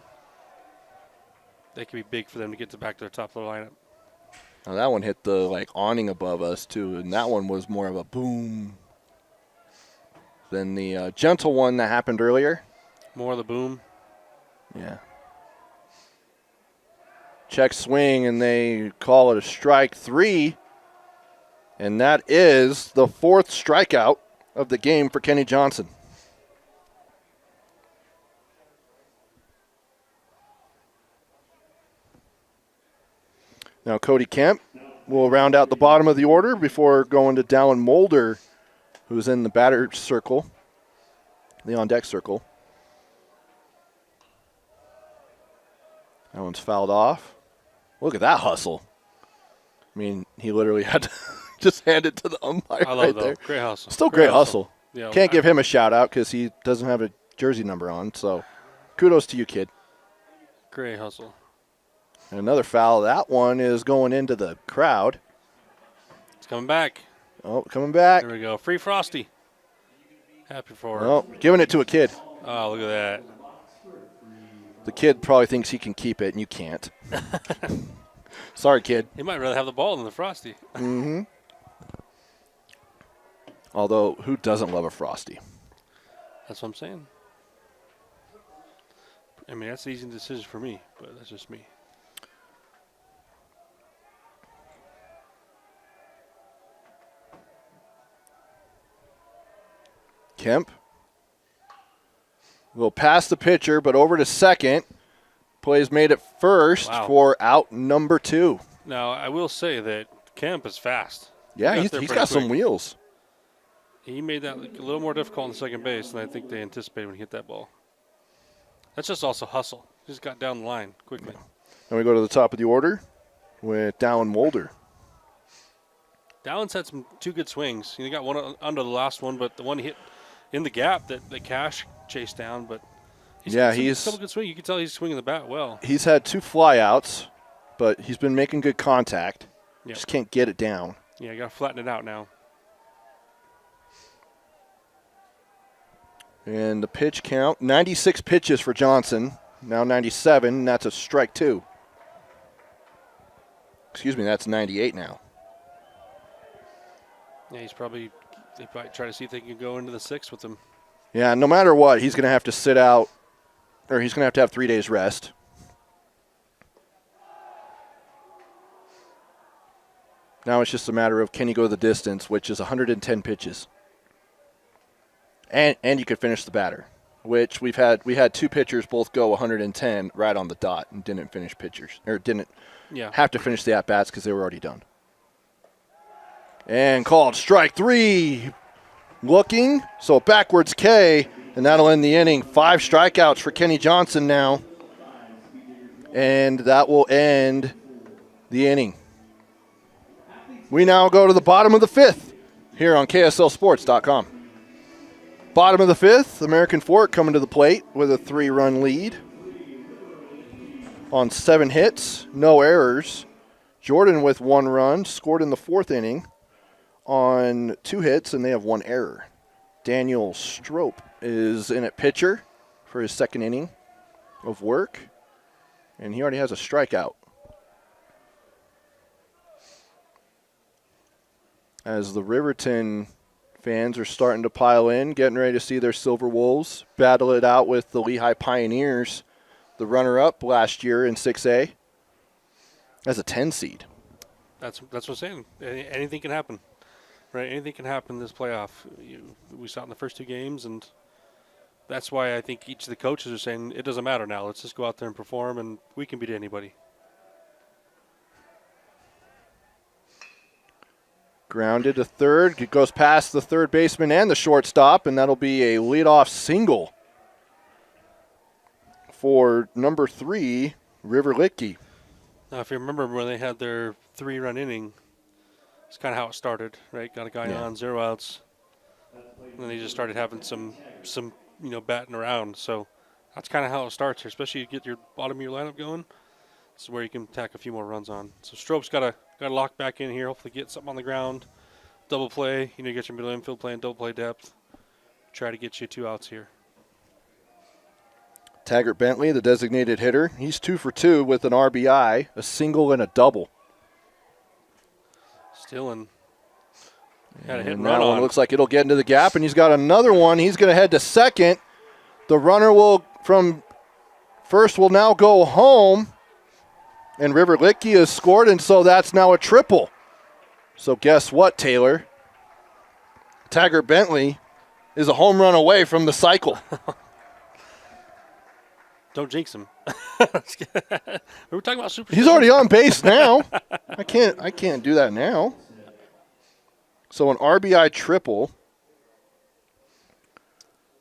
[SPEAKER 2] they could be big for them to get back to the top of the lineup.
[SPEAKER 1] Now that one hit the awning above us too, and that one was more of a boom than the gentle one that happened earlier.
[SPEAKER 2] More of the boom.
[SPEAKER 1] Yeah. Check swing, and they call it a strike 3. And that is the 4th strikeout of the game for Kenny Johnson. Now Cody Kemp will round out the bottom of the order before going to Dallin Mulder, who's in the batter circle, the on-deck circle. That one's fouled off. Look at that hustle. I mean, he literally had to just hand it to the umpire right there.
[SPEAKER 2] Great hustle.
[SPEAKER 1] Still great hustle.
[SPEAKER 2] Yeah,
[SPEAKER 1] Can't give him a shout-out because he doesn't have a jersey number on, so kudos to you, kid.
[SPEAKER 2] Great hustle.
[SPEAKER 1] And another foul. That one is going into the crowd.
[SPEAKER 2] It's coming back.
[SPEAKER 1] Oh, coming back.
[SPEAKER 2] There we go. Free Frosty. Happy for her.
[SPEAKER 1] Oh, giving it to a kid.
[SPEAKER 2] Oh, look at that.
[SPEAKER 1] The kid probably thinks he can keep it, and you can't. Sorry, kid.
[SPEAKER 2] He might rather have the ball than the Frosty.
[SPEAKER 1] Mm-hmm. Although, who doesn't love a Frosty?
[SPEAKER 2] That's what I'm saying. I mean, that's an easy decision for me, but that's just me.
[SPEAKER 1] Kemp will pass the pitcher, but over to second. Plays made it first for out number 2.
[SPEAKER 2] Now, I will say that Kemp is fast.
[SPEAKER 1] Yeah, he's got some wheels.
[SPEAKER 2] He made that a little more difficult on second base than I think they anticipated when he hit that ball. That's just also hustle. Just got down the line quickly.
[SPEAKER 1] And we go to the top of the order with Dallin Mulder.
[SPEAKER 2] Dallins had two good swings. He got one under the last one, but the one he hit in the gap that Cash chased down. But he's a good swing. You can tell he's swinging the bat well.
[SPEAKER 1] He's had 2 flyouts, but he's been making good contact.
[SPEAKER 2] Yep.
[SPEAKER 1] Just can't get it down.
[SPEAKER 2] Yeah, you got to flatten it out now.
[SPEAKER 1] And the pitch count, 96 pitches for Johnson. Now 97, and that's a strike 2. Excuse me, that's 98 now.
[SPEAKER 2] Yeah, they probably try to see if they can go into the 6th with him.
[SPEAKER 1] Yeah, no matter what, he's going to have to sit out, or he's going to have 3 days rest. Now it's just a matter of can he go the distance, which is 110 pitches. And you could finish the batter, which we had 2 pitchers both go 110 right on the dot and didn't finish pitchers, or didn't have to finish the at-bats because they were already done. And called strike 3. Looking, so backwards K, and that'll end the inning. 5 strikeouts for Kenny Johnson now. And that will end the inning. We now go to the bottom of the 5th here on KSLSports.com. Bottom of the 5th, American Fork coming to the plate with a 3-run lead. On 7 hits, no errors. Jordan with 1 run, scored in the 4th inning on 2 hits, and they have 1 error. Daniel Strope is in at pitcher for his 2nd inning of work, and he already has a strikeout. As the Riverton fans are starting to pile in, getting ready to see their Silver Wolves battle it out with the Lehigh Pioneers, the runner-up last year in 6A, as a 10 seed.
[SPEAKER 2] That's what I'm saying. Anything can happen, right? Anything can happen in this playoff. We saw it in the first 2 games, and that's why I think each of the coaches are saying it doesn't matter now. Let's just go out there and perform, and we can beat anybody.
[SPEAKER 1] Grounded to third. It goes past the third baseman and the shortstop, and that'll be a leadoff single for number 3, River Litke.
[SPEAKER 2] Now, if you remember when they had their 3-run inning, it's kind of how it started, right? Got a guy on, 0 outs, and then they just started having some batting around. So that's kind of how it starts here, especially you get your bottom of your lineup going. This is where you can tack a few more runs on. So Strope's got to lock back in here, hopefully get something on the ground, double play. You get your middle infield playing double play depth. Try to get you 2 outs here.
[SPEAKER 1] Taggart Bentley, the designated hitter, he's 2 for 2 with an RBI, a single and a double.
[SPEAKER 2] Still had a hit and
[SPEAKER 1] that
[SPEAKER 2] run
[SPEAKER 1] one
[SPEAKER 2] on.
[SPEAKER 1] looks like it'll get into the gap, and he's got another one. He's going to head to second. The runner from first will now go home, and River Litke has scored, and so that's now a triple. So guess what, Taylor? Taggart Bentley is a home run away from the cycle.
[SPEAKER 2] Don't jinx him. We were talking about super.
[SPEAKER 1] He's already on base now. I can't do that now. So an RBI triple.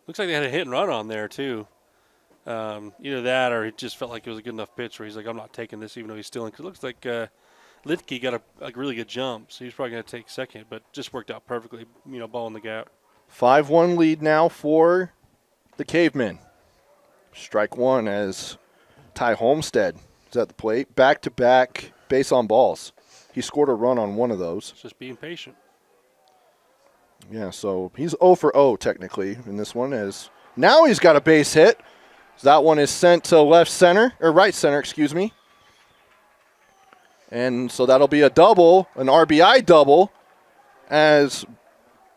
[SPEAKER 2] Looks like they had a hit and run on there too. Either that or he just felt like it was a good enough pitch where he's like, I'm not taking this even though he's still in. Cause it looks like Litke got a really good jump, so he's probably going to take second, but just worked out perfectly, ball in the gap.
[SPEAKER 1] 5-1 lead now for the Cavemen. Strike 1 as Ty Homestead is at the plate. Back-to-back base on balls. He scored a run on one of those.
[SPEAKER 2] It's just being patient.
[SPEAKER 1] Yeah, so he's 0 for 0 technically in this one. As now he's got a base hit. That one is sent to right center, excuse me. And so that'll be a double, an RBI double, as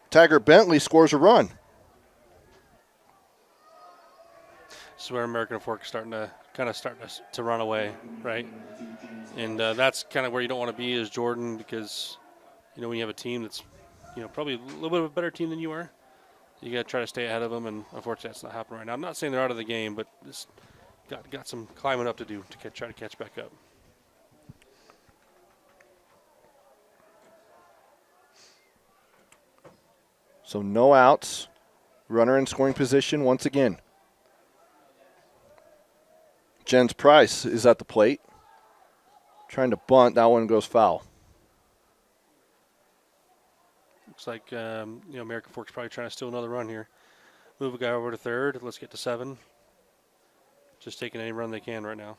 [SPEAKER 1] Taggart Bentley scores a run.
[SPEAKER 2] This is where American Fork is starting to run away, right? And that's kind of where you don't want to be as Jordan, because when you have a team that's probably a little bit of a better team than you are, you got to try to stay ahead of them, and unfortunately that's not happening right now. I'm not saying they're out of the game, but it's got some climbing up to do to try to catch back up.
[SPEAKER 1] So no outs, runner in scoring position once again. Jens Price is at the plate. Trying to bunt, that one goes foul.
[SPEAKER 2] Looks like American Fork's probably trying to steal another run here. Move a guy over to third. Let's get to 7. Just taking any run they can right now.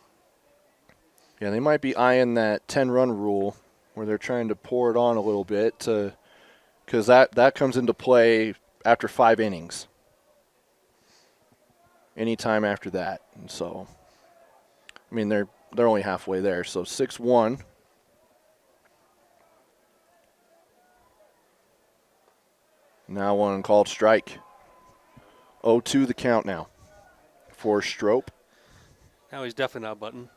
[SPEAKER 1] Yeah, they might be eyeing that 10-run rule where they're trying to pour it on a little bit because that comes into play after 5 innings. Anytime after that. And so, I mean, they're only halfway there. So 6-1. Now one called strike. 0-2 the count now for Strope.
[SPEAKER 2] Now he's definitely not button.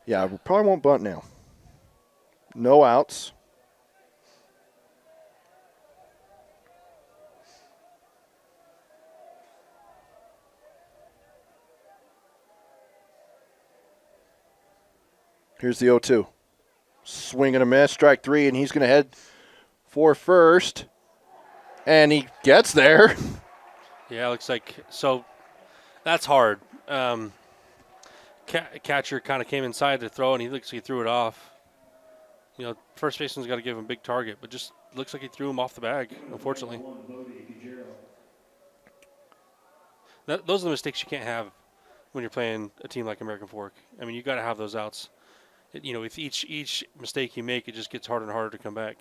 [SPEAKER 1] Yeah, we probably won't bunt now. No outs. Here's the 0-2. Swing and a miss, strike 3, and he's going to head for first. And he gets there.
[SPEAKER 2] Yeah, looks like so. That's hard. Catcher kind of came inside to throw, and he looks like he threw it off. First baseman's got to give him a big target, but just looks like he threw him off the bag, unfortunately. Those are the mistakes you can't have when you're playing a team like American Fork. I mean, you got to have those outs. With each mistake you make, it just gets harder and harder to come back.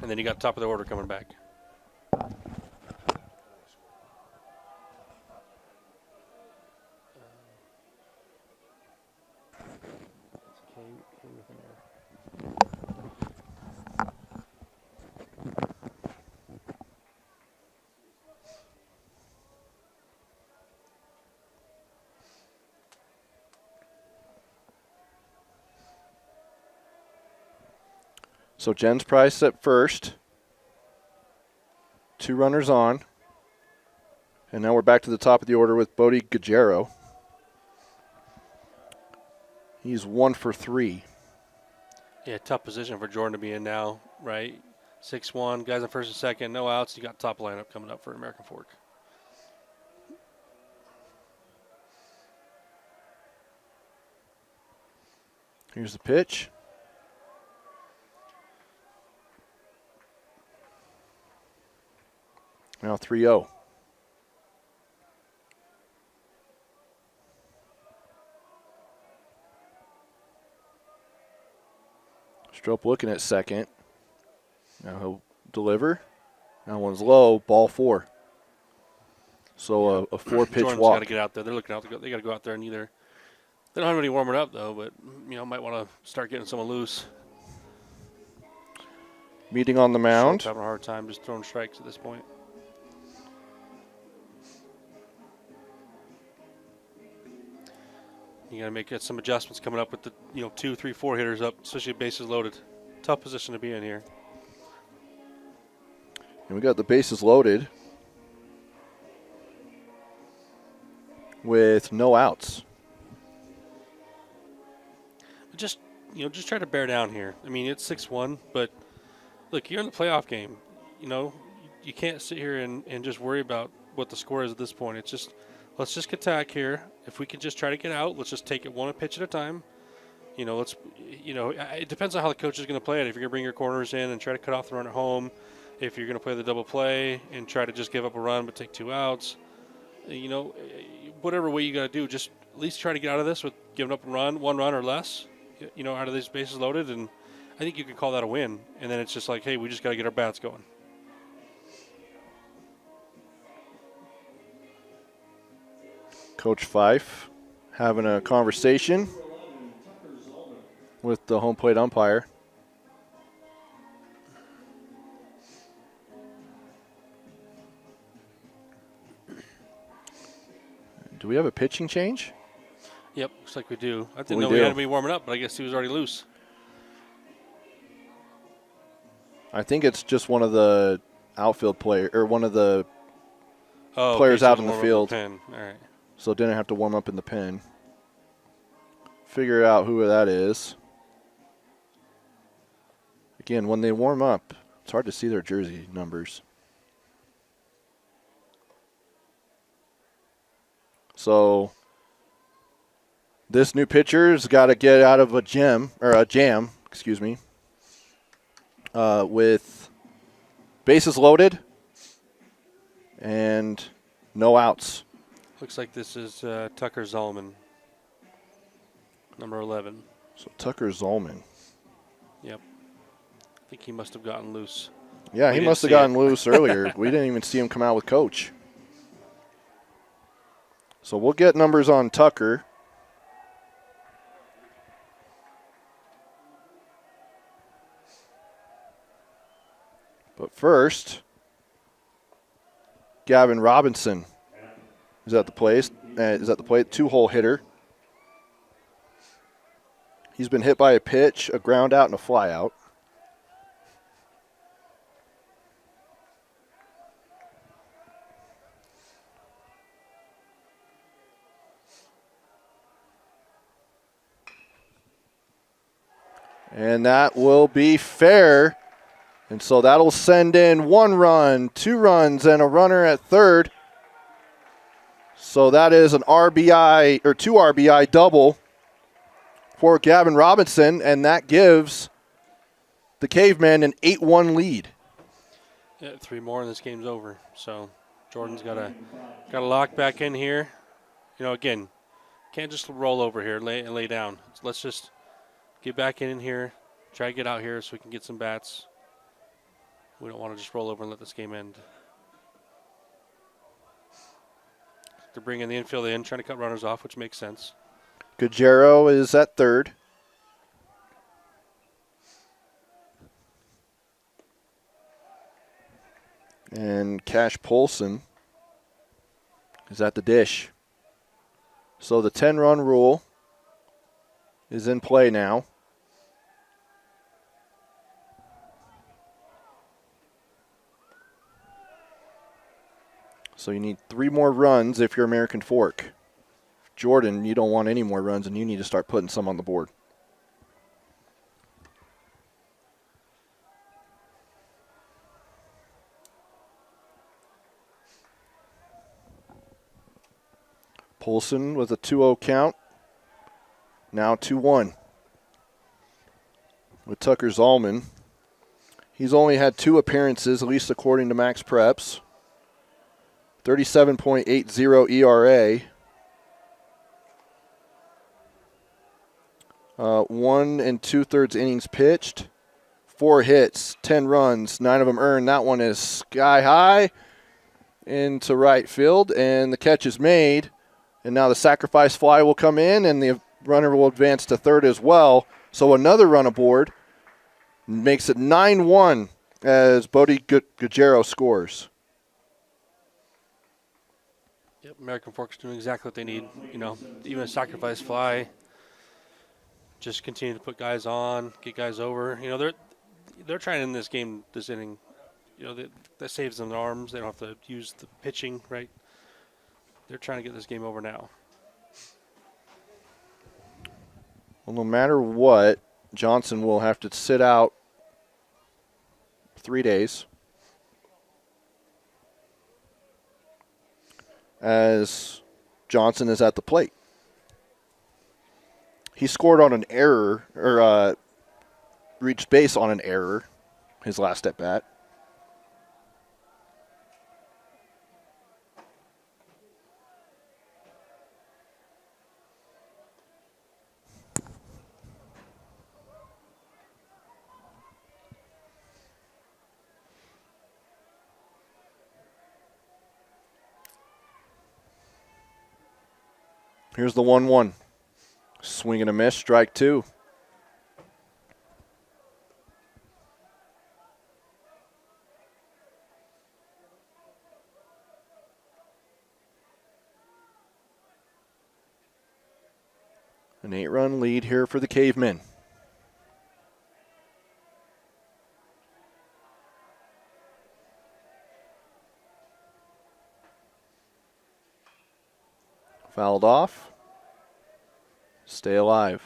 [SPEAKER 2] And then you got top of the order coming back.
[SPEAKER 1] So Jens Price at first. 2 runners on. And now we're back to the top of the order with Bodie Guerrero. He's 1 for 3.
[SPEAKER 2] Yeah, tough position for Jordan to be in now, right? 6-1, guys on first and second, no outs. You got top lineup coming up for American Fork.
[SPEAKER 1] Here's the pitch. Now 3-0. Strope looking at second. Now he'll deliver. That one's low, ball 4. So a 4-pitch
[SPEAKER 2] Jordan's
[SPEAKER 1] walk.
[SPEAKER 2] got to get out there. They're looking out. They got to go out there and either. They don't have any warming up though, but might want to start getting someone loose.
[SPEAKER 1] Meeting on the mound.
[SPEAKER 2] Having a hard time just throwing strikes at this point. You got to make some adjustments coming up with the 2, 3, 4 hitters up, especially bases loaded. Tough position to be in here.
[SPEAKER 1] And we got the bases loaded with no outs.
[SPEAKER 2] Just try to bear down here. I mean, it's 6-1, but look, you're in the playoff game. You can't sit here and just worry about what the score is at this point. It's just, let's just attack here. If we can just try to get out, let's just take it one pitch at a time. It depends on how the coach is going to play it. If you're going to bring your corners in and try to cut off the run at home, if you're going to play the double play and try to just give up a run but take 2 outs, whatever way you got to do, just at least try to get out of this with giving up one run or less, out of these bases loaded. And I think you can call that a win. And then it's just like, hey, we just got to get our bats going.
[SPEAKER 1] Coach Fife having a conversation with the home plate umpire. Do we have a pitching change?
[SPEAKER 2] Yep, looks like we do. I didn't know we had to be warming up, but I guess he was already loose.
[SPEAKER 1] I think it's just one of the outfield player or one of the players out in the field.
[SPEAKER 2] All right.
[SPEAKER 1] So didn't have to warm up in the pen. Figure out who that is. Again, when they warm up, it's hard to see their jersey numbers. So this new pitcher's got to get out of a jam, excuse me. with bases loaded and no outs.
[SPEAKER 2] Looks like this is Tucker Zalman, number 11.
[SPEAKER 1] So Tucker Zolman.
[SPEAKER 2] Yep. I think he must have gotten loose.
[SPEAKER 1] Yeah, he
[SPEAKER 2] We
[SPEAKER 1] must have
[SPEAKER 2] didn't see
[SPEAKER 1] gotten loose earlier. We didn't even see him come out with Coach. So we'll get numbers on Tucker. But first, Gavin Robinson is at the plate. Two-hole hitter. He's been hit by a pitch, a ground out, and a fly out. And that will be fair. And so that'll send in 1 run, 2 runs, and a runner at third. So that is an RBI or 2 RBI double for Gavin Robinson, and that gives the Cavemen an 8-1 lead.
[SPEAKER 2] Yeah, 3 more and this game's over. So Jordan's got to lock back in here. You know, again, can't just roll over here and lay down. So let's just get back in here, try to get out here so we can get some bats. We don't want to just roll over and let this game end. They're bringing the infield in, trying to cut runners off, which makes sense.
[SPEAKER 1] Guerrero is at third. And Cash Polson is at the dish. So the 10-run rule is in play now. So you need 3 more runs if you're American Fork. Jordan, you don't want any more runs, and you need to start putting some on the board. Polson with a 2-0 count. Now 2-1. With Tucker Zalman. He's only had 2 appearances, at least according to Max Preps. 37.80 ERA. 1 2/3 innings pitched. 4 hits, 10 runs, 9 of them earned. That one is sky high into right field, and the catch is made. And now the sacrifice fly will come in, and the runner will advance to third as well. So another run aboard makes it 9-1 as Bodie Guerrero scores.
[SPEAKER 2] Yep, American Fork's doing exactly what they need. You know, even a sacrifice fly. Just continue to put guys on, get guys over. You know, they're trying in this game, this inning. You know, that saves them their arms. They don't have to use the pitching, right? They're trying to get this game over now.
[SPEAKER 1] Well, no matter what, Johnson will have to sit out 3 days as Johnson is at the plate. He scored on an error, or reached base on an error, his last at bat. Here's the 1-1. Swing and a miss, strike 2. An 8-run lead here for the Cavemen. Fouled off. Stay alive.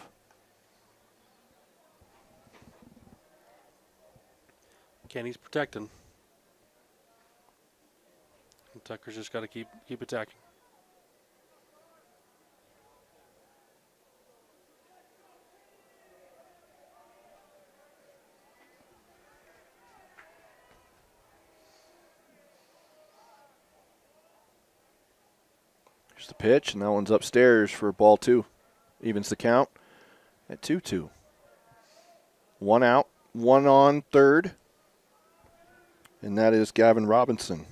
[SPEAKER 2] Kenny's protecting. And Tucker's just got to keep attacking.
[SPEAKER 1] There's the pitch, and that one's upstairs for ball 2. Evens the count at 2-2. 1 out, 1 on third, and that is Gavin Robinson.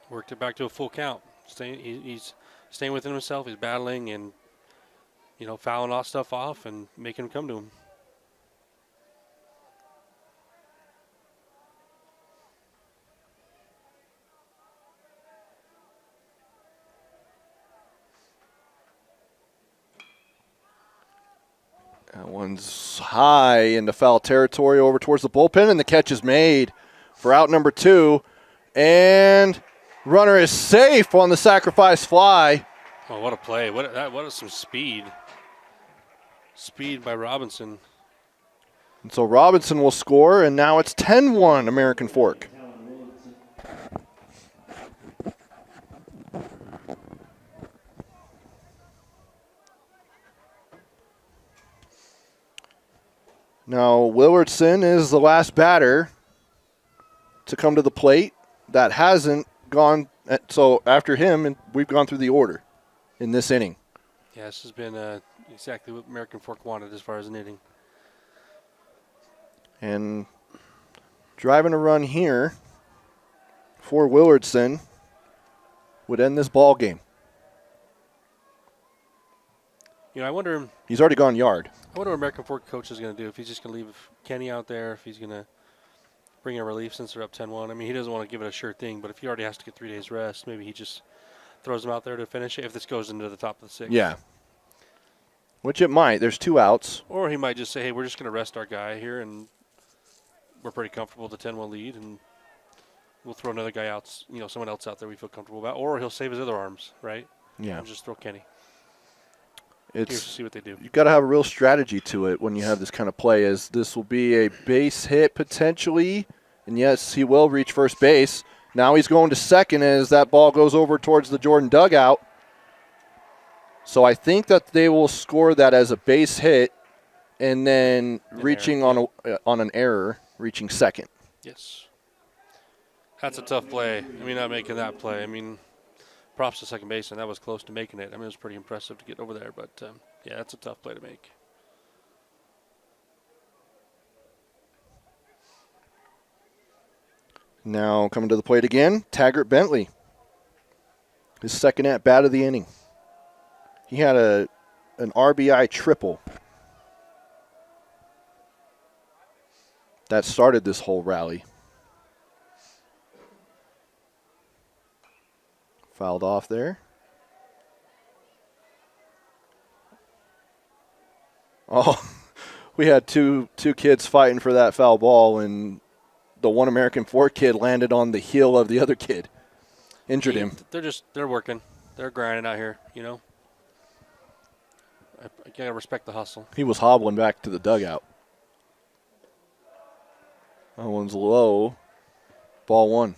[SPEAKER 2] Worked it back to a full count. He's staying within himself. He's battling and, fouling all stuff off and making him come to him.
[SPEAKER 1] That one's high into foul territory over towards the bullpen, and the catch is made for out number 2. And runner is safe on the sacrifice fly.
[SPEAKER 2] Oh, what a play. What is some speed. Speed by Robinson.
[SPEAKER 1] And so Robinson will score, and now it's 10-1 American Fork. Now, Willardson is the last batter to come to the plate. That hasn't gone. So after him, and we've gone through the order in this inning.
[SPEAKER 2] Yeah, this has been exactly what American Fork wanted as far as an inning.
[SPEAKER 1] And driving a run here for Willardson would end this ball game.
[SPEAKER 2] I wonder.
[SPEAKER 1] He's already gone yard.
[SPEAKER 2] I wonder what American Fork coach is going to do. If he's just going to leave Kenny out there, if he's going to bring a relief since they're up 10-1. I mean, he doesn't want to give it a sure thing, but if he already has to get 3 days rest, maybe he just throws him out there to finish it if this goes into the top of the 6th.
[SPEAKER 1] Yeah. Which it might. There's 2 outs.
[SPEAKER 2] Or he might just say, hey, we're just going to rest our guy here, and we're pretty comfortable with the 10-1 lead, and we'll throw another guy out, someone else out there we feel comfortable about. Or he'll save his other arms, right?
[SPEAKER 1] Yeah.
[SPEAKER 2] And just throw Kenny.
[SPEAKER 1] It's,
[SPEAKER 2] Curious to see what they do.
[SPEAKER 1] You've got to have a real strategy to it when you have this kind of play, as this will be a base hit potentially. And yes, he will reach first base. Now he's going to second as that ball goes over towards the Jordan dugout. So I think that they will score that as a base hit, and then reaching on an error, reaching second.
[SPEAKER 2] Yes. That's a tough play. Not making that play. Props to second baseman. That was close to making it. It was pretty impressive to get over there. But, yeah, that's a tough play to make.
[SPEAKER 1] Now coming to the plate again, Taggart Bentley. His second at-bat of the inning. He had an RBI triple. That started this whole rally. Fouled off there. Oh, we had two kids fighting for that foul ball, and the one American Fork kid landed on the heel of the other kid. Injured him.
[SPEAKER 2] They're working. They're grinding out here, I gotta respect the hustle.
[SPEAKER 1] He was hobbling back to the dugout. That one's low. Ball 1.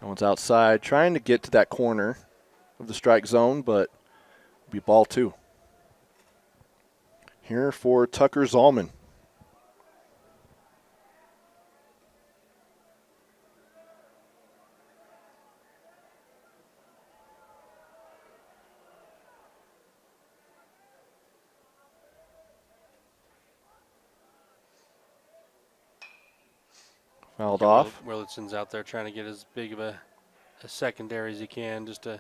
[SPEAKER 1] That one's outside, trying to get to that corner of the strike zone, but it'll be ball 2. Here for Tucker Zalman. Fouled off.
[SPEAKER 2] Willardson's out there trying to get as big of a secondary as he can, just to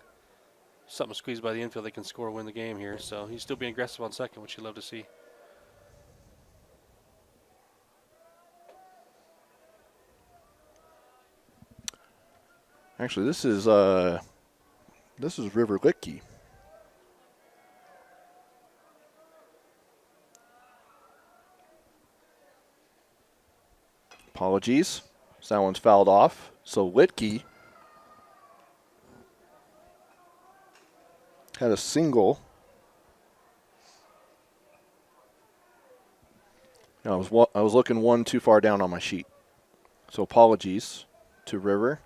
[SPEAKER 2] something squeezed by the infield they can score, win the game here. So he's still being aggressive on second, which you love to see.
[SPEAKER 1] Actually, this is River Litke. Apologies. So that one's fouled off. So Litke Had a single. I was looking one too far down on my sheet. So apologies to River.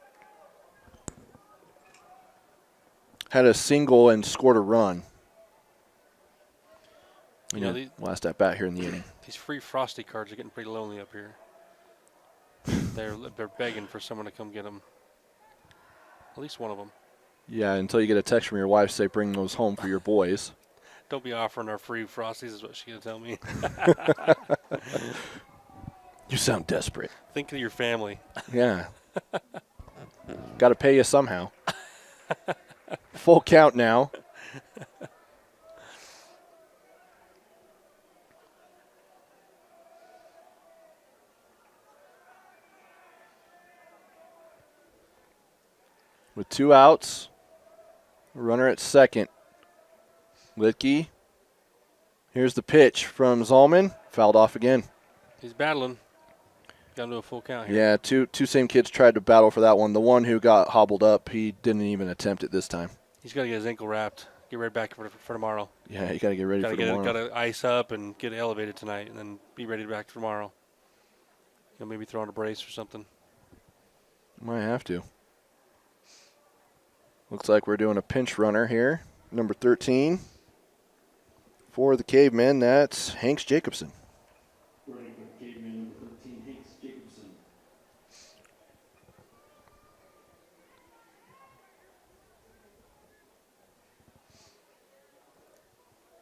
[SPEAKER 1] Had a single and scored a run.
[SPEAKER 2] You know,
[SPEAKER 1] Last at bat here in the inning.
[SPEAKER 2] these free Frosty cards are getting pretty lonely up here. They're begging for someone to come get them. At least one of them.
[SPEAKER 1] Yeah, until you get a text from your wife say bring those home for your boys.
[SPEAKER 2] Don't be offering our free Frosties is what she's going to tell me.
[SPEAKER 1] You sound desperate.
[SPEAKER 2] Think of your family.
[SPEAKER 1] Yeah. Got to pay you somehow. Full count now. With 2 outs, runner at second. Litke. Here's the pitch from Zalman. Fouled off again.
[SPEAKER 2] He's battling. Got to do a full count here.
[SPEAKER 1] Yeah, two same kids tried to battle for that one. The one who got hobbled up, he didn't even attempt it this time.
[SPEAKER 2] He's got to get his ankle wrapped. Get ready back for tomorrow.
[SPEAKER 1] Yeah, you got to get ready for tomorrow.
[SPEAKER 2] Got to ice up and get it elevated tonight, and then be ready back for tomorrow. Maybe throw on a brace or something.
[SPEAKER 1] Might have to. Looks like we're doing a pinch runner here. Number 13. For the Cavemen, that's Hanks Jacobson.
[SPEAKER 6] Running for the Cavemen, number 13, Hanks Jacobson.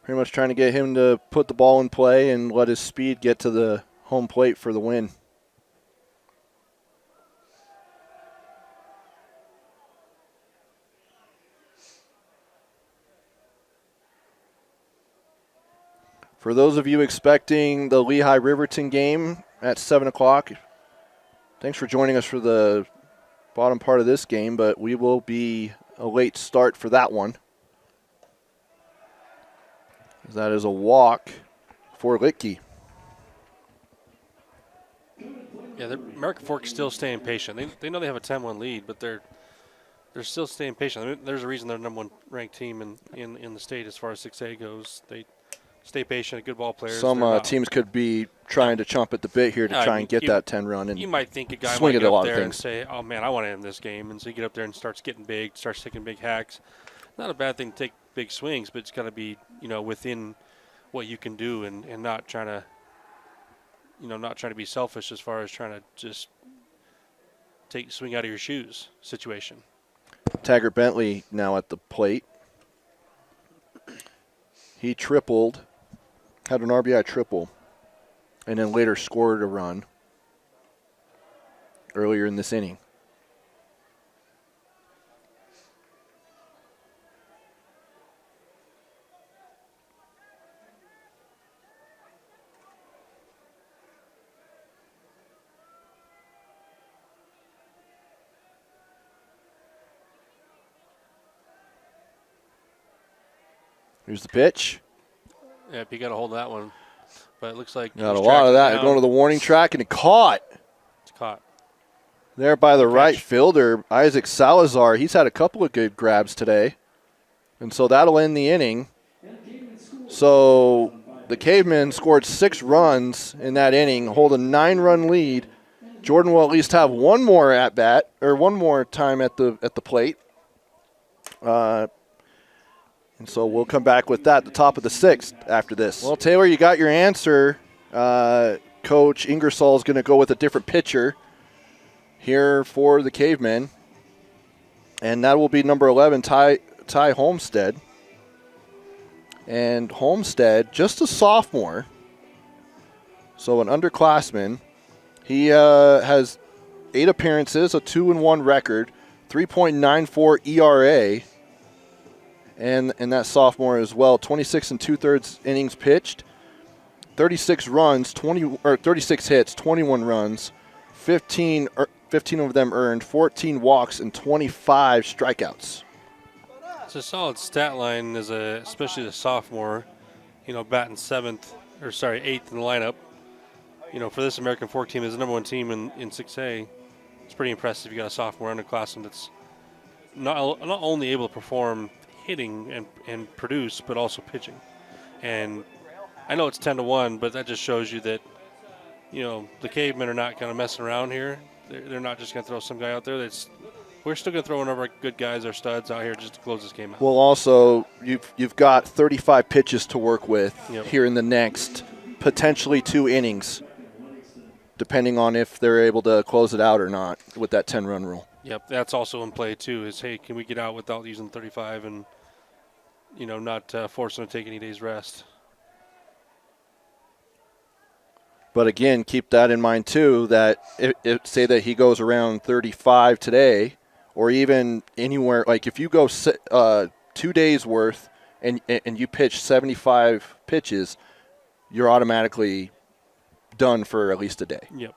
[SPEAKER 1] Pretty much trying to get him to put the ball in play and let his speed get to the home plate for the win. For those of you expecting the Lehigh-Riverton game at 7 o'clock, thanks for joining us for the bottom part of this game, but we will be a late start for that one. That is a walk for Litke.
[SPEAKER 2] Yeah, American Fork's still staying patient. They know they have a 10-1 lead, but they're still staying patient. I mean, there's a reason they're the number 1 ranked team in the state as far as 6A goes. They stay patient, good ball players.
[SPEAKER 1] Some teams could be trying to chomp at the bit here to try and get that 10 run. And
[SPEAKER 2] you might think a guy
[SPEAKER 1] swing
[SPEAKER 2] might
[SPEAKER 1] at
[SPEAKER 2] get
[SPEAKER 1] a lot
[SPEAKER 2] up
[SPEAKER 1] of
[SPEAKER 2] there and
[SPEAKER 1] things.
[SPEAKER 2] say, oh, man, I want to end this game. And so you get up there and starts getting big, starts taking big hacks. Not a bad thing to take big swings, but it's got to be, within what you can do and not trying to, not trying to be selfish as far as trying to just swing out of your shoes situation.
[SPEAKER 1] Taggart Bentley now at the plate. He tripled, had an RBI triple, and then later scored a run earlier in this inning. Here's the pitch.
[SPEAKER 2] Yeah, you got to hold that one. But it looks like
[SPEAKER 1] Got a lot of that going to the warning track, and it caught.
[SPEAKER 2] It's caught.
[SPEAKER 1] There by the right fielder, Isaac Salazar. He's had a couple of good grabs today. And so that'll end the inning. So the Cavemen scored 6 runs in that inning, hold a 9-run lead. Jordan will at least have one more at-bat, or one more time at the plate. And so we'll come back with that at the top of the 6th after this. Well, Taylor, you got your answer. Coach Ingersoll is going to go with a different pitcher here for the Cavemen. And that will be number 11, Ty Homestead. And Homestead, just a sophomore, so an underclassman. He has 8 appearances, a 2-1 record, 3.94 ERA. And that sophomore as well, 26 2/3 innings pitched, 36 runs, 36 hits, 21 runs, 15 of them earned, 14 walks, and 25 strikeouts.
[SPEAKER 2] It's a solid stat line especially as a sophomore, batting 8th in the lineup. For this American Fork team, is the number 1 team in 6A. It's pretty impressive. You got a sophomore underclassman that's not only able to perform hitting and produce, but also pitching. And I know it's 10-1, but that just shows you that, the Cavemen are not kind of messing around here. They're not just going to throw some guy out there. We're still going to throw one of our good guys, our studs, out here just to close this game out.
[SPEAKER 1] Well, also, you've got 35 pitches to work with
[SPEAKER 2] Yep.
[SPEAKER 1] here in the next potentially 2 innings, depending on if they're able to close it out or not with that 10-run rule.
[SPEAKER 2] Yep, that's also in play too. Is hey, can we get out without using 35 and not force them to take any days rest?
[SPEAKER 1] But again, keep that in mind too. That say that he goes around 35 today, or even anywhere like if you go 2 days worth and you pitch 75 pitches, you're automatically done for at least a day.
[SPEAKER 2] Yep.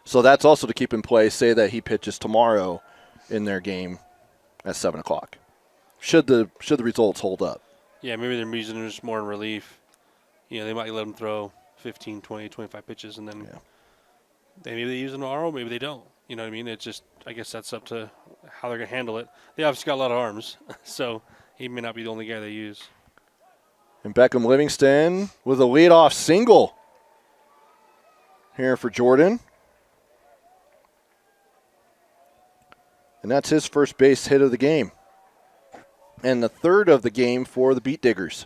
[SPEAKER 1] So that's also to keep in play. Say that he pitches tomorrow in their game at 7 o'clock. Should the results hold up?
[SPEAKER 2] Yeah, maybe they're using it just more in relief. They might let him throw 15, 20, 25 pitches, and then maybe they use them tomorrow, maybe they don't. You know what I mean? It's just, I guess that's up to how they're going to handle it. They obviously got a lot of arms, so he may not be the only guy they use.
[SPEAKER 1] And Beckham Livingston with a leadoff single here for Jordan. And that's his first base hit of the game. And the third of the game for the Beetdiggers.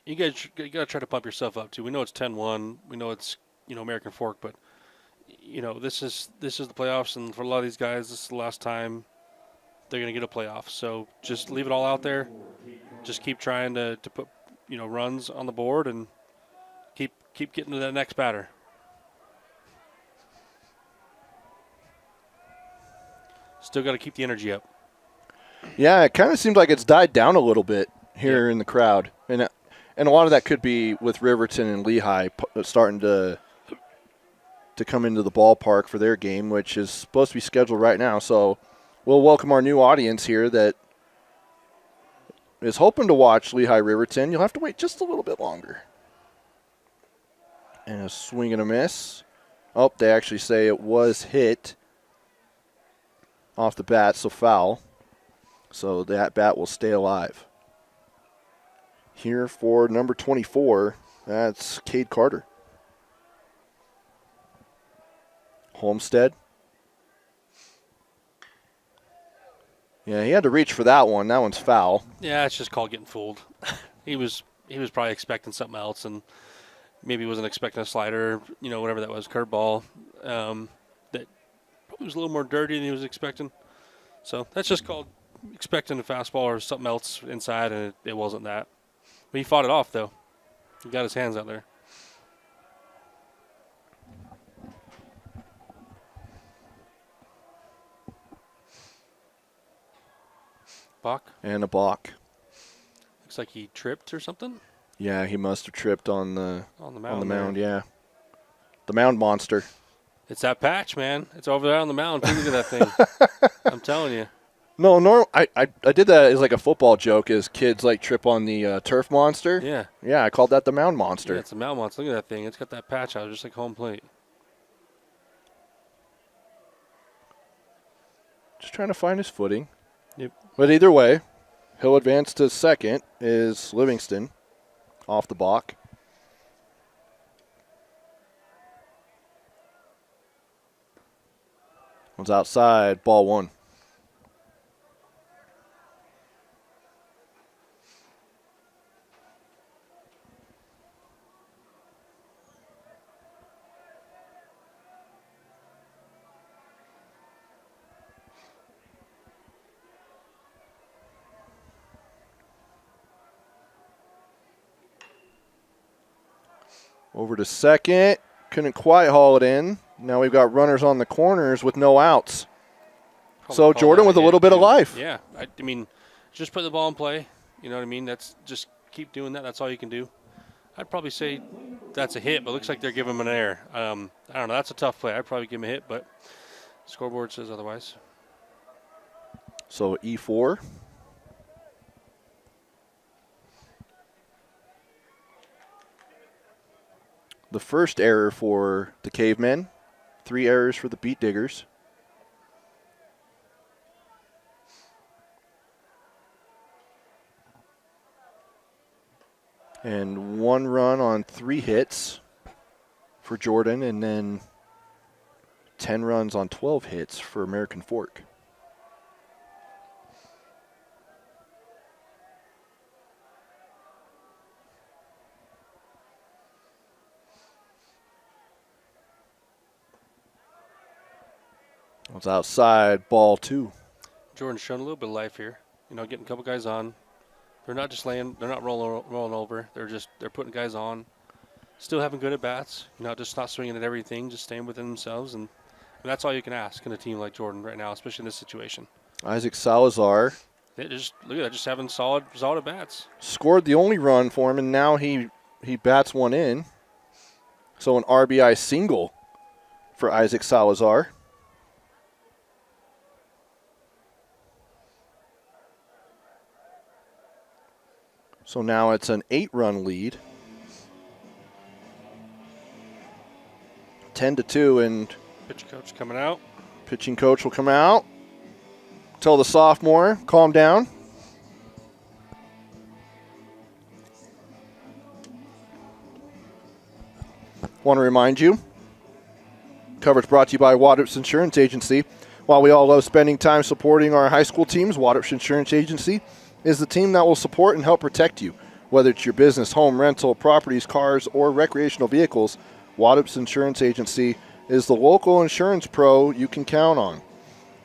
[SPEAKER 2] You got to try to pump yourself up too. We know it's 10-1. We know it's American Fork, but this is the playoffs, and for a lot of these guys, this is the last time they're going to get a playoff. So just leave it all out there. Just keep trying to put runs on the board and keep getting to that next batter. Still got to keep the energy up.
[SPEAKER 1] Yeah, it kind of seems like it's died down a little bit here in the crowd, and a lot of that could be with Riverton and Lehigh starting to come into the ballpark for their game, which is supposed to be scheduled right now. So we'll welcome our new audience here that is hoping to watch Lehigh Riverton. You'll have to wait just a little bit longer. And a swing and a miss. Oh, they actually say it was hit off the bat, so foul. So that bat will stay alive. Here for number 24, that's Cade Carter. Homestead. Yeah, he had to reach for that one. That one's foul.
[SPEAKER 2] Yeah, it's just called getting fooled. He was probably expecting something else, and maybe wasn't expecting a slider, whatever that was, curveball. That probably was a little more dirty than he was expecting. So that's just called expecting a fastball or something else inside, and it wasn't that. But he fought it off, though. He got his hands out there. Balk.
[SPEAKER 1] And a balk.
[SPEAKER 2] Looks like he tripped or something.
[SPEAKER 1] Yeah, he must have tripped on the mound.
[SPEAKER 2] There.
[SPEAKER 1] Yeah. The mound monster.
[SPEAKER 2] It's that patch, man. It's over there on the mound. Look at that thing. I'm telling you.
[SPEAKER 1] No, I did that as like a football joke as kids like trip on the turf monster.
[SPEAKER 2] Yeah.
[SPEAKER 1] Yeah, I called that the mound monster.
[SPEAKER 2] Yeah, it's a mound monster. Look at that thing. It's got that patch out just like home plate.
[SPEAKER 1] Just trying to find his footing.
[SPEAKER 2] Yep.
[SPEAKER 1] But either way, he'll advance to second is Livingston off the balk. One's outside, ball one. Over to second. Couldn't quite haul it in. Now we've got runners on the corners with no outs. So Jordan with a little bit of life.
[SPEAKER 2] Yeah. I mean, just put the ball in play. You know what I mean? That's just keep doing that. That's all you can do. I'd probably say that's a hit, but it looks like they're giving him an error. I don't know. That's a tough play. I'd probably give him a hit, but the scoreboard says otherwise.
[SPEAKER 1] So E4. The first error for the Cavemen. 3 errors for the Beetdiggers. And 1 run on 3 hits for Jordan, and then 10 runs on 12 hits for American Fork. It's outside, ball 2.
[SPEAKER 2] Jordan's shown a little bit of life here. Getting a couple guys on. They're not just laying. They're not rolling over. They're putting guys on. Still having good at bats. Just not swinging at everything. Just staying within themselves, and that's all you can ask in a team like Jordan right now, especially in this situation.
[SPEAKER 1] Isaac Salazar.
[SPEAKER 2] They just look at that, just having solid at bats.
[SPEAKER 1] Scored the only run for him, and now he bats one in. So an RBI single for Isaac Salazar. So now it's an 8-run lead. 10-2, and
[SPEAKER 2] Pitch coach coming out.
[SPEAKER 1] pitching coach will come out. Tell the sophomore, calm down. Want to remind you, coverage brought to you by Waddips Insurance Agency. While we all love spending time supporting our high school teams, Waddips Insurance Agency is the team that will support and help protect you. Whether it's your business, home, rental, properties, cars, or recreational vehicles, Waddips Insurance Agency is the local insurance pro you can count on.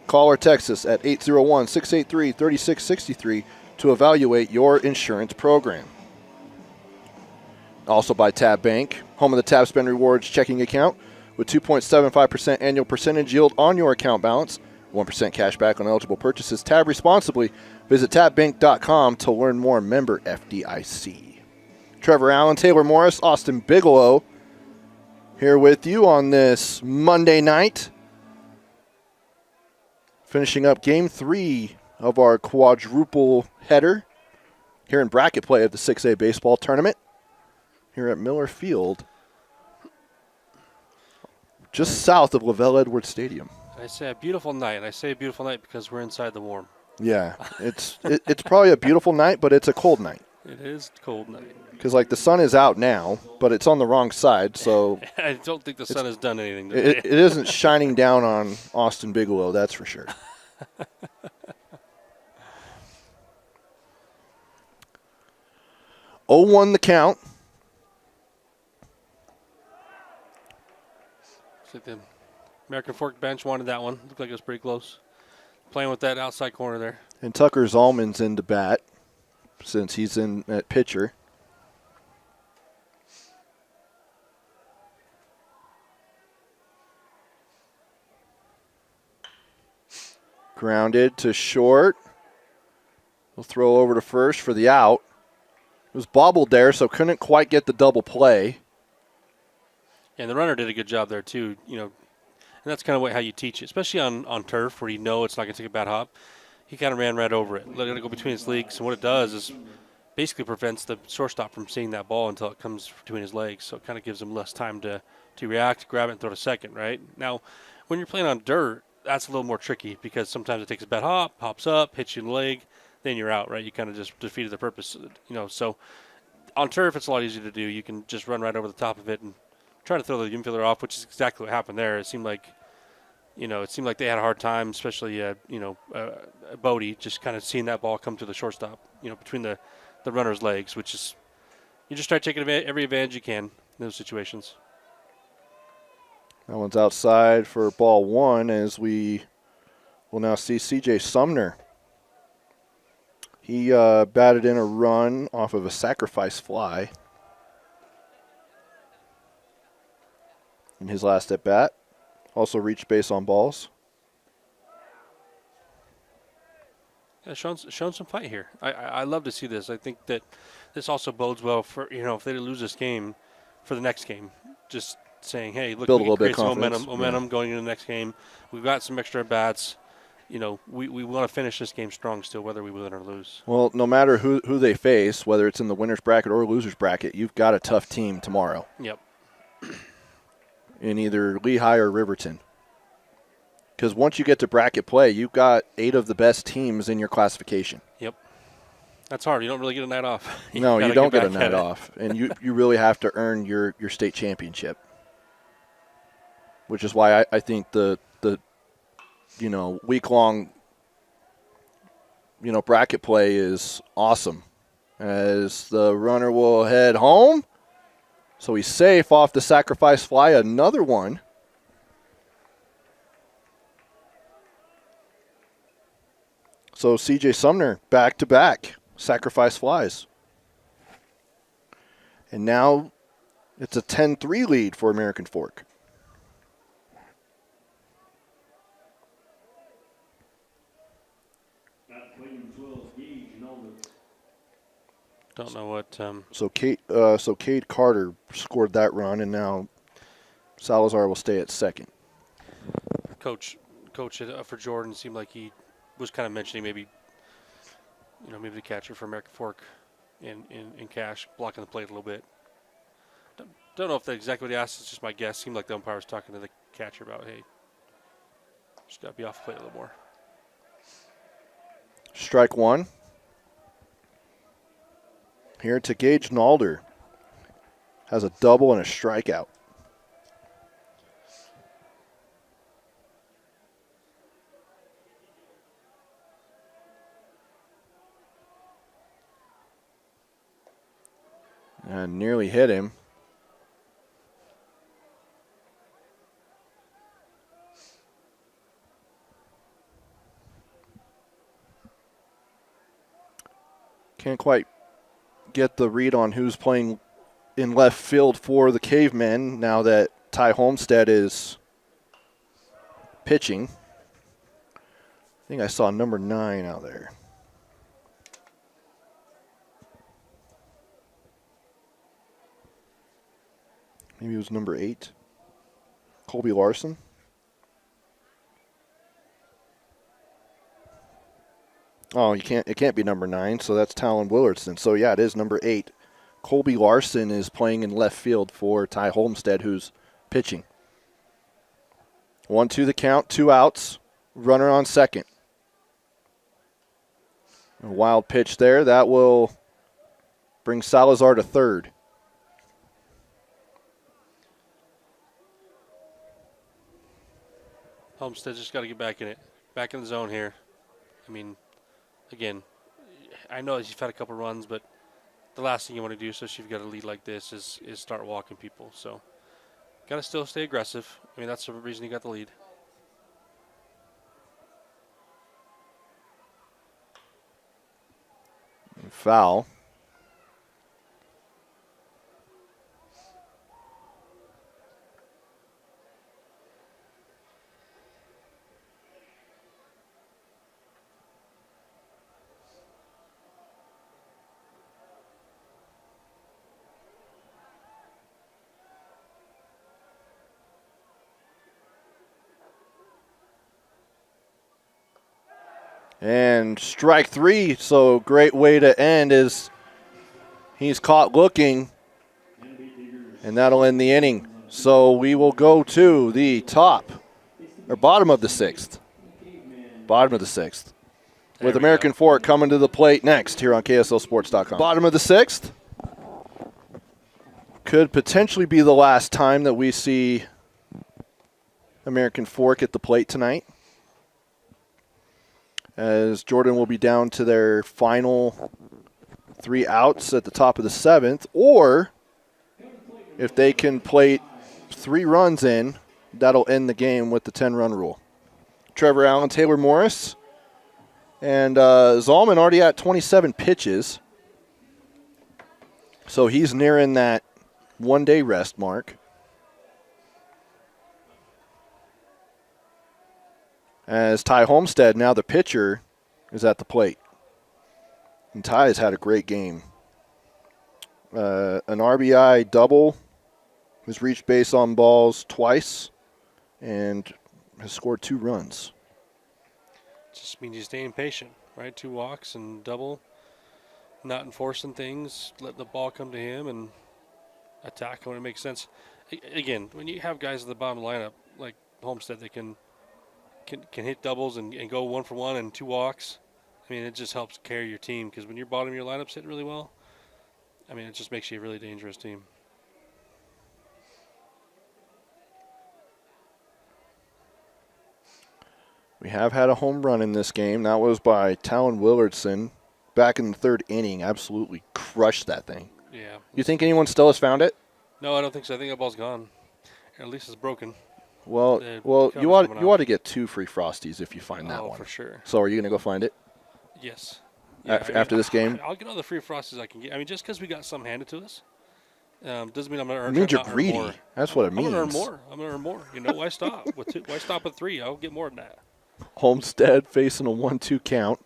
[SPEAKER 1] Call or text us at 801-683-3663 to evaluate your insurance program. Also by Tab Bank, home of the Tab Spend Rewards checking account with 2.75% annual percentage yield on your account balance, 1% cash back on eligible purchases. Tab responsibly. Visit tabbank.com to learn more. Member FDIC. Trevor Allen, Taylor Morris, Austin Bigelow here with you on this Monday night. Finishing up Game 3 of our quadruple header here in bracket play of the 6A baseball tournament here at Miller Field, just south of Lavelle Edwards Stadium.
[SPEAKER 2] I say a beautiful night, and I say a beautiful night because we're inside the warm.
[SPEAKER 1] Yeah, it's probably a beautiful night, but it's a cold night.
[SPEAKER 2] It is a cold night.
[SPEAKER 1] Because, the sun is out now, but it's on the wrong side, so
[SPEAKER 2] I don't think the sun has done anything
[SPEAKER 1] it
[SPEAKER 2] today.
[SPEAKER 1] isn't shining down on Austin Bigelow, that's for sure. Oh, 1 the count.
[SPEAKER 2] Looks like the American Fork bench wanted that one. Looked like it was pretty close. Playing with that outside corner there.
[SPEAKER 1] And Tucker Zalman's in to bat since he's in at pitcher. Grounded to short. We'll throw over to first for the out. It was bobbled there, so couldn't quite get the double play.
[SPEAKER 2] And the runner did a good job there too, and that's kind of how you teach it, especially on turf where it's not going to take a bad hop. He kind of ran right over it, let it go between his legs, and what it does is basically prevents the shortstop from seeing that ball until it comes between his legs, so it kind of gives him less time to react, grab it, and throw to second, right? Now, when you're playing on dirt, that's a little more tricky because sometimes it takes a bad hop, pops up, hits you in the leg, then you're out, right? You kind of just defeated the purpose, So on turf, it's a lot easier to do. You can just run right over the top of it and try to throw the infielder off, which is exactly what happened there. It seemed like, they had a hard time, especially, Bodie, just kind of seeing that ball come to the shortstop, between the runner's legs, which is, you just try taking every advantage you can in those situations.
[SPEAKER 1] That one's outside for ball 1 as we will now see C.J. Sumner. He batted in a run off of a sacrifice fly in his last at bat. Also reached base on balls.
[SPEAKER 2] Yeah, shown some fight here. I love to see this. I think that this also bodes well for, if they lose this game, for the next game. Just saying, hey, look,
[SPEAKER 1] Build
[SPEAKER 2] we
[SPEAKER 1] a little
[SPEAKER 2] can
[SPEAKER 1] bit
[SPEAKER 2] create
[SPEAKER 1] of
[SPEAKER 2] some
[SPEAKER 1] confidence.
[SPEAKER 2] momentum going into the next game. We've got some extra at-bats. We want to finish this game strong still, whether we win or lose.
[SPEAKER 1] Well, no matter who they face, whether it's in the winner's bracket or loser's bracket, you've got a tough team tomorrow.
[SPEAKER 2] Yep.
[SPEAKER 1] In either Lehigh or Riverton. Because once you get to bracket play, you've got 8 of the best teams in your classification.
[SPEAKER 2] Yep. That's hard. You don't really get a night off.
[SPEAKER 1] No, you
[SPEAKER 2] gotta
[SPEAKER 1] don't
[SPEAKER 2] get
[SPEAKER 1] get a
[SPEAKER 2] back
[SPEAKER 1] night
[SPEAKER 2] at it.
[SPEAKER 1] off, and you really have to earn your state championship, which is why I think the week-long bracket play is awesome, as the runner will head home. So he's safe off the sacrifice fly, another one. So C.J. Sumner back-to-back sacrifice flies. And now it's a 10-3 lead for American Fork.
[SPEAKER 6] At playing 12, Gage and Alder.
[SPEAKER 2] Don't know what.
[SPEAKER 1] So Cade Carter scored that run, and now Salazar will stay at second.
[SPEAKER 2] Coach for Jordan seemed like he was kind of mentioning maybe the catcher for American Fork in Cash blocking the plate a little bit. Don't know if that's exactly what he asked. It's just my guess. Seemed like the umpire was talking to the catcher about, hey, just got to be off the plate a little more.
[SPEAKER 1] Strike one. Here to Gage Nalder. Has a double and a strikeout. And nearly hit him. Can't quite get the read on who's playing in left field for the Cavemen now that Ty Homestead is pitching. I think I saw number 9 out there. Maybe it was number 8. Colby Larson. Oh, it can't be number 9, so that's Talon Willardson. So yeah, it is number 8. Colby Larson is playing in left field for Ty Homestead, who's pitching. 1-2 the count, 2 outs. Runner on second. A wild pitch there. That will bring Salazar to third.
[SPEAKER 2] Homestead just got to get back in it, back in the zone here. I mean, again, I know you've had a couple runs, but the last thing you want to do, especially if you've got a lead like this, is start walking people. So, got to still stay aggressive. I mean, that's the reason you got the lead.
[SPEAKER 1] Foul. And strike 3, so great way to end is he's caught looking, and that'll end the inning. So we will go to the bottom of the 6th. Bottom of the 6th. With American Fork coming to the plate next here on KSLSports.com. Bottom of the 6th. Could potentially be the last time that we see American Fork at the plate tonight, as Jordan will be down to their final 3 outs at the top of the 7th, or if they can plate 3 runs in, that'll end the game with the 10-run rule. Trevor Allen, Taylor Morris, and Zalman already at 27 pitches, so he's nearing that one-day rest mark. As Ty Homestead, now the pitcher, is at the plate. And Ty has had a great game. An RBI double, has reached base on balls twice, and has scored 2 runs.
[SPEAKER 2] Just means you're staying patient, right? 2 walks and double, not enforcing things, let the ball come to him and attack when it makes sense. Again, when you have guys at the bottom lineup like Homestead that can hit doubles and go 1 for 1 and 2 walks, I mean, it just helps carry your team because when your bottom of your lineup's hitting really well, I mean, it just makes you a really dangerous team.
[SPEAKER 1] We have had a home run in this game. That was by Talon Willardson back in the 3rd inning. Absolutely crushed that thing.
[SPEAKER 2] Yeah.
[SPEAKER 1] You think anyone still has found it?
[SPEAKER 2] No, I don't think so. I think that ball's gone. Or at least it's broken.
[SPEAKER 1] Well,
[SPEAKER 2] The
[SPEAKER 1] you
[SPEAKER 2] cover's coming
[SPEAKER 1] ought
[SPEAKER 2] off.
[SPEAKER 1] to get 2 free Frosties if you find that
[SPEAKER 2] Oh,
[SPEAKER 1] one.
[SPEAKER 2] for sure.
[SPEAKER 1] So are you going to go find it?
[SPEAKER 2] Yes.
[SPEAKER 1] After this game?
[SPEAKER 2] I'll get all the free frosties I can get. I mean, just because we got some handed to us doesn't mean I'm going to
[SPEAKER 1] It
[SPEAKER 2] earn.
[SPEAKER 1] means you're
[SPEAKER 2] not earn
[SPEAKER 1] greedy.
[SPEAKER 2] more.
[SPEAKER 1] That's what it means.
[SPEAKER 2] I'm going to earn more. I'm going to earn more. You know, why stop with 2? Why stop at 3? I'll get more than that.
[SPEAKER 1] Homestead facing a 1-2 count.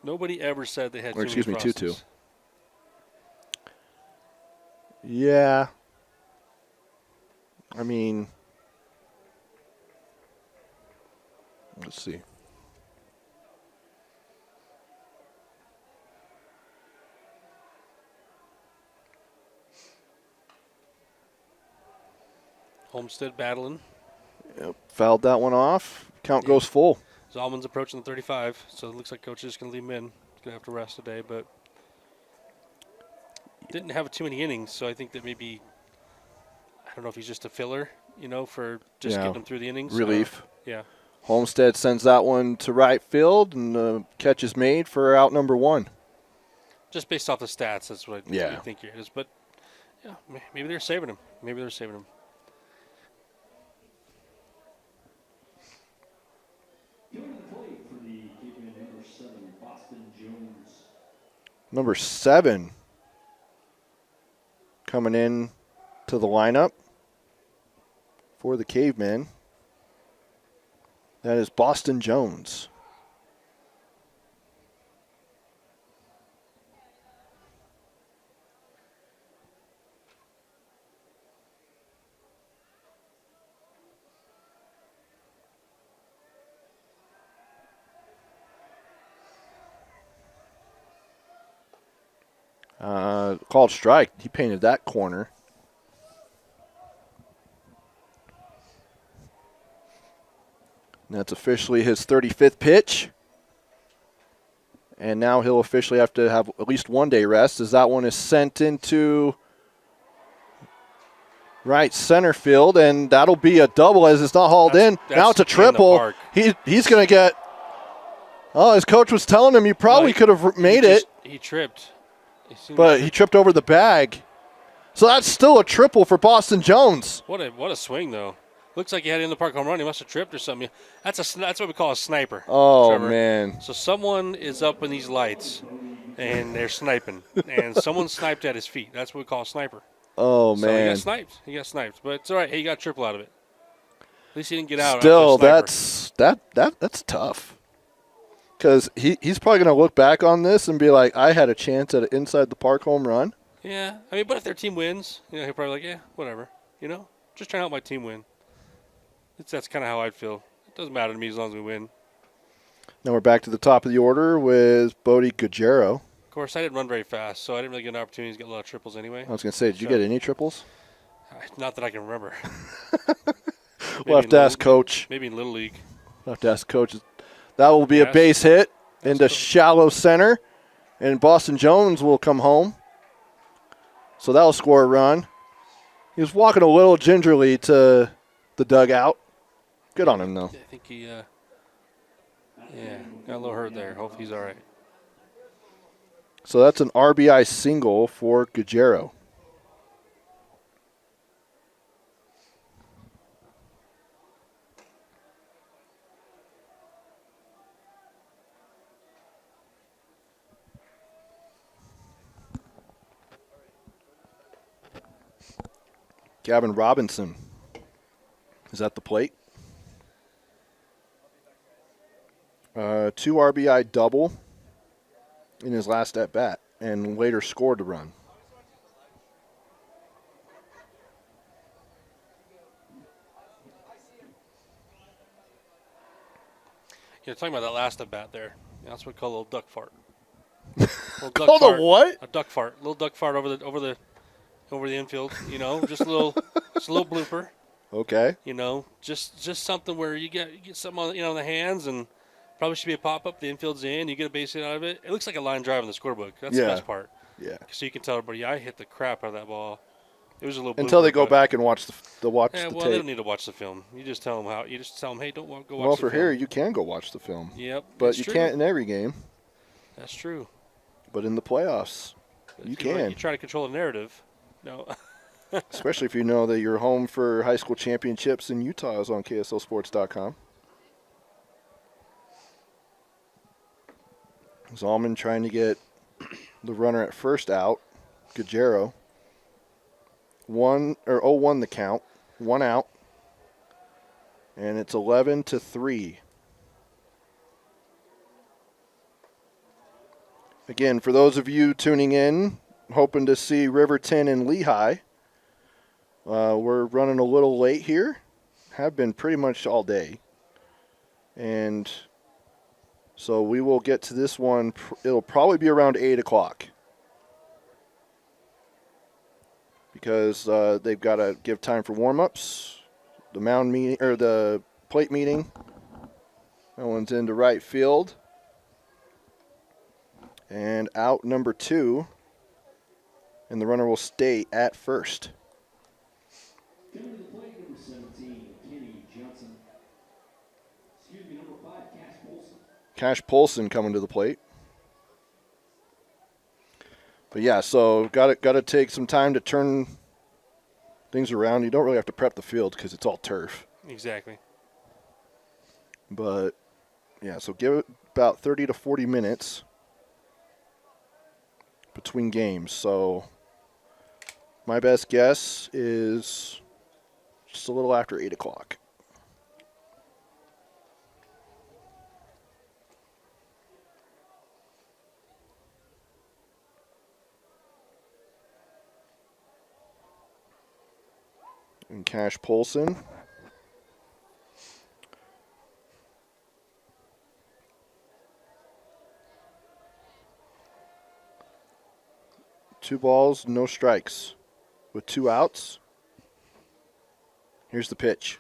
[SPEAKER 2] Nobody ever said they had.
[SPEAKER 1] Or
[SPEAKER 2] too
[SPEAKER 1] excuse
[SPEAKER 2] many
[SPEAKER 1] me, 2-2.
[SPEAKER 2] Frosties.
[SPEAKER 1] Yeah. I mean, let's see.
[SPEAKER 2] Homestead battling.
[SPEAKER 1] Yep, fouled that one off. Count goes full.
[SPEAKER 2] Zalman's approaching the 35, so it looks like coach is going to leave him in. He's going to have to rest today, but didn't have too many innings, so I think that maybe, I don't know if he's just a filler, you know, for just getting him through the innings.
[SPEAKER 1] Relief.
[SPEAKER 2] Yeah.
[SPEAKER 1] Homestead sends that one to right field, and the catch is made for out number 1.
[SPEAKER 2] Just based off the stats, that's what
[SPEAKER 1] Yeah.
[SPEAKER 2] I think it is. But, yeah, maybe they're saving him. Maybe they're saving him.
[SPEAKER 6] Coming to the plate for the Caveman number 7, Boston Jones.
[SPEAKER 1] Number 7 coming in to the lineup for the Cavemen. That is Boston Jones. Called strike. He painted that corner. And that's officially his 35th pitch. And now he'll officially have to have at least 1 day rest, as that one is sent into right center field, and that'll be a double as it's not hauled in. Now it's a triple. He's going to get. Oh, his coach was telling him you probably could have made it.
[SPEAKER 2] He tripped.
[SPEAKER 1] But he tripped over the bag. So that's still a triple for Boston Jones.
[SPEAKER 2] What a swing, though. Looks like he had it in the park home run. He must have tripped or something. That's what we call a sniper.
[SPEAKER 1] Oh,
[SPEAKER 2] Trevor.
[SPEAKER 1] man.
[SPEAKER 2] So someone is up in these lights, and they're sniping. And someone sniped at his feet. That's what we call a sniper.
[SPEAKER 1] Oh,
[SPEAKER 2] so
[SPEAKER 1] man.
[SPEAKER 2] He got sniped. But it's all right. He got a triple out of it. At least he didn't get out.
[SPEAKER 1] Still,
[SPEAKER 2] after a sniper.
[SPEAKER 1] that's tough. Because he's probably going to look back on this and be like, I had a chance at an inside the park home run.
[SPEAKER 2] Yeah. I mean, but if their team wins, you know, he'll probably like, yeah, whatever. You know, just trying to help my team win. That's kind of how I'd feel. It doesn't matter to me as long as we win.
[SPEAKER 1] Now we're back to the top of the order with Bodie Guerrero.
[SPEAKER 2] Of course, I didn't run very fast, so I didn't really get an opportunity to get a lot of triples anyway.
[SPEAKER 1] I was going to say, did you get any triples?
[SPEAKER 2] Not that I can remember.
[SPEAKER 1] We'll have to ask Coach.
[SPEAKER 2] Maybe in Little League.
[SPEAKER 1] We'll have to ask Coach. That will be a base hit into shallow center, and Boston Jones will come home. So that'll score a run. He was walking a little gingerly to the dugout. Good on him, though.
[SPEAKER 2] I think he, got a little hurt there. Hope he's all right.
[SPEAKER 1] So that's an RBI single for Guerrero. Gavin Robinson is at the plate. 2 RBI double in his last at bat, and later scored a run.
[SPEAKER 2] You're talking about that last at bat there. That's what we call a little duck fart.
[SPEAKER 1] Called a what?
[SPEAKER 2] A duck fart. A little duck fart over the infield. You know, just a little blooper.
[SPEAKER 1] Okay.
[SPEAKER 2] You know, just something where you get something on the hands and Probably should be a pop-up. The infield's in. You get a base hit out of it. It looks like a line drive on the scorebook. That's the best part.
[SPEAKER 1] Yeah.
[SPEAKER 2] So you can tell everybody, I hit the crap out of that ball. It was a little
[SPEAKER 1] Until they
[SPEAKER 2] blooper,
[SPEAKER 1] go
[SPEAKER 2] but-
[SPEAKER 1] back and watch the
[SPEAKER 2] Well,
[SPEAKER 1] tape.
[SPEAKER 2] they don't need to watch the film. You just tell them hey, don't go watch
[SPEAKER 1] Well,
[SPEAKER 2] the
[SPEAKER 1] for
[SPEAKER 2] film.
[SPEAKER 1] here, you can go watch the film.
[SPEAKER 2] Yep.
[SPEAKER 1] But
[SPEAKER 2] that's
[SPEAKER 1] you
[SPEAKER 2] true.
[SPEAKER 1] can't in every game.
[SPEAKER 2] That's true.
[SPEAKER 1] But in the playoffs, you
[SPEAKER 2] If you
[SPEAKER 1] can.
[SPEAKER 2] You try to control the narrative. No.
[SPEAKER 1] Especially if you know that your home for high school championships in Utah is on KSLSports.com. Zalman trying to get the runner at first out. Gajero. 0-1 the count. 1 out. And it's 11-3. Again, for those of you tuning in, hoping to see Riverton and Lehigh, we're running a little late here. Have been pretty much all day. And so we will get to this one. It'll probably be around 8 o'clock. Because they've got to give time for warm-ups. The mound meeting, or the plate meeting. That one's into right field. And out number 2. And the runner will stay at first.
[SPEAKER 6] Coming to the plate, number 17, Kenny Johnson. Number 5, Cash Polson.
[SPEAKER 1] Cash Polson coming to the plate. But yeah, so got to take some time to turn things around. You don't really have to prep the field because it's all turf.
[SPEAKER 2] Exactly.
[SPEAKER 1] But yeah, so give it about 30 to 40 minutes between games. So my best guess is just a little after 8 o'clock. And Cash Polson. Two balls, no strikes. With 2 outs. Here's the pitch.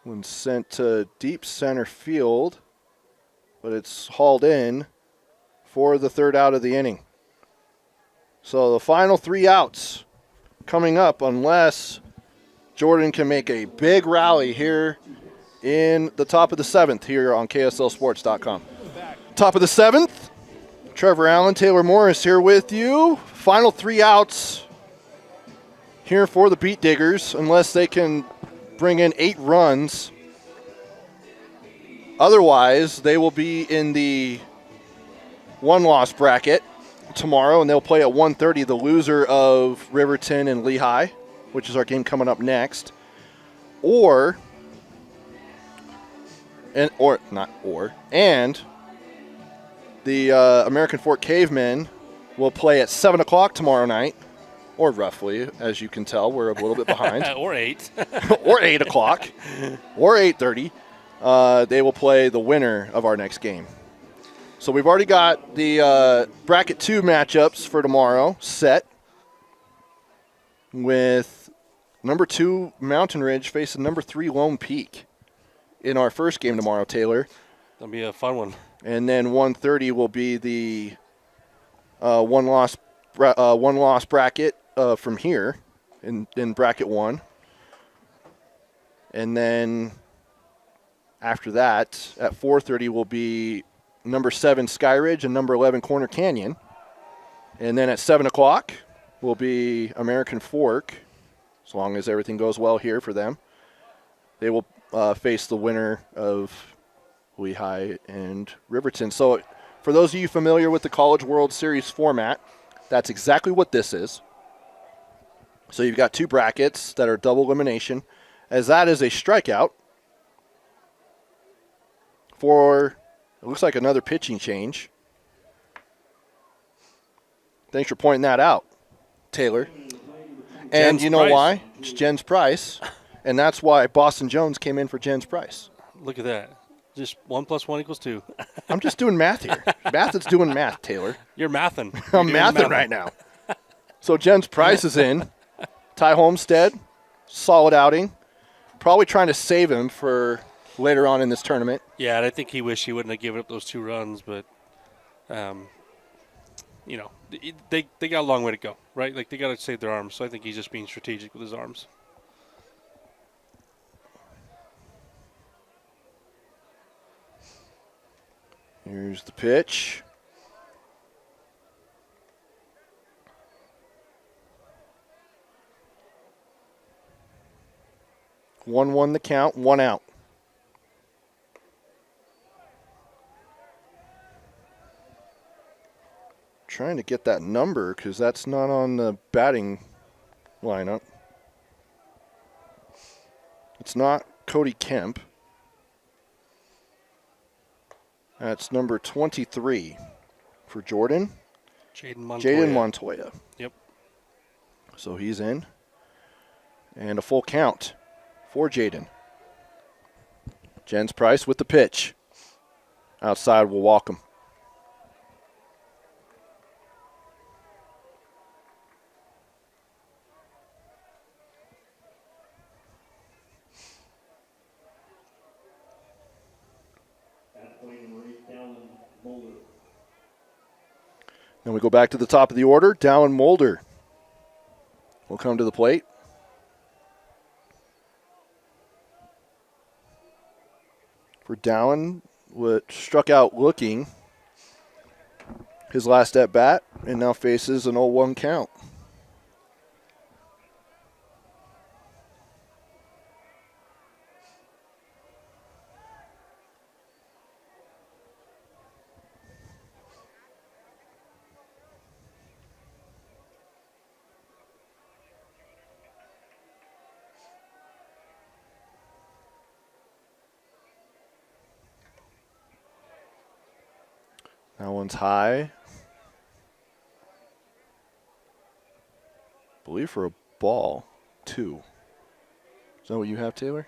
[SPEAKER 1] When sent to deep center field, but it's hauled in for the 3rd out of the inning. So the final 3 outs coming up, unless Jordan can make a big rally here in the top of the 7th here on KSLSports.com. Top of the 7th, Trevor Allen, Taylor Morris here with you. Final 3 outs here for the Beetdiggers, unless they can bring in 8 runs. Otherwise, they will be in the 1-loss bracket tomorrow, and they'll play at 1:30, the loser of Riverton and Lehigh, which is our game coming up next. And the American Fork Cavemen will play at 7 o'clock tomorrow night, or roughly, as you can tell, we're a little bit behind.
[SPEAKER 2] Or 8.
[SPEAKER 1] Or 8 o'clock, or 8:30. They will play the winner of our next game. So we've already got the bracket 2 matchups for tomorrow set, with number 2 Mountain Ridge facing number 3 Lone Peak in our first game tomorrow, Taylor.
[SPEAKER 2] That'll be a fun one.
[SPEAKER 1] And then 1:30 will be the one-loss bracket from here in bracket 1. And then after that, at 4:30 will be number 7 Sky Ridge and number 11 Corner Canyon. And then at 7 o'clock will be American Fork, as long as everything goes well here for them. They will face the winner of Lehigh and Riverton. So for those of you familiar with the College World Series format, that's exactly what this is. So you've got 2 brackets that are double elimination, as that is a strikeout for, it looks like, another pitching change. Thanks for pointing that out, Taylor. And
[SPEAKER 2] Jen's
[SPEAKER 1] you know
[SPEAKER 2] Price.
[SPEAKER 1] why? It's Jen's Price. And that's why Boston Jones came in for Jen's Price.
[SPEAKER 2] Look at that. Just 1 + 1 = 2.
[SPEAKER 1] I'm just doing math here. Math is doing math, Taylor.
[SPEAKER 2] You're mathing.
[SPEAKER 1] I'm
[SPEAKER 2] You're doing
[SPEAKER 1] mathing right now. So Jen's Price is in. Ty Homestead, solid outing. Probably trying to save him for later on in this tournament.
[SPEAKER 2] Yeah, and I think he wished he wouldn't have given up those 2 runs, but, you know, they got a long way to go, right? Like, they got to save their arms, so I think he's just being strategic with his arms.
[SPEAKER 1] Here's the pitch. One the count, 1 out. Trying to get that number because that's not on the batting lineup. It's not Cody Kemp. That's number 23 for Jordan.
[SPEAKER 2] Jaden Montoya.
[SPEAKER 1] Jaden Montoya.
[SPEAKER 2] Yep.
[SPEAKER 1] So he's in. And a full count for Jaden. Jens Price with the pitch. Outside will walk him. Then we go back to the top of the order. Dallin Mulder will come to the plate. For Dallin, what struck out looking his last at bat and now faces an 0-1 count. That one's high. I believe for a ball, 2. Is that what you have, Taylor?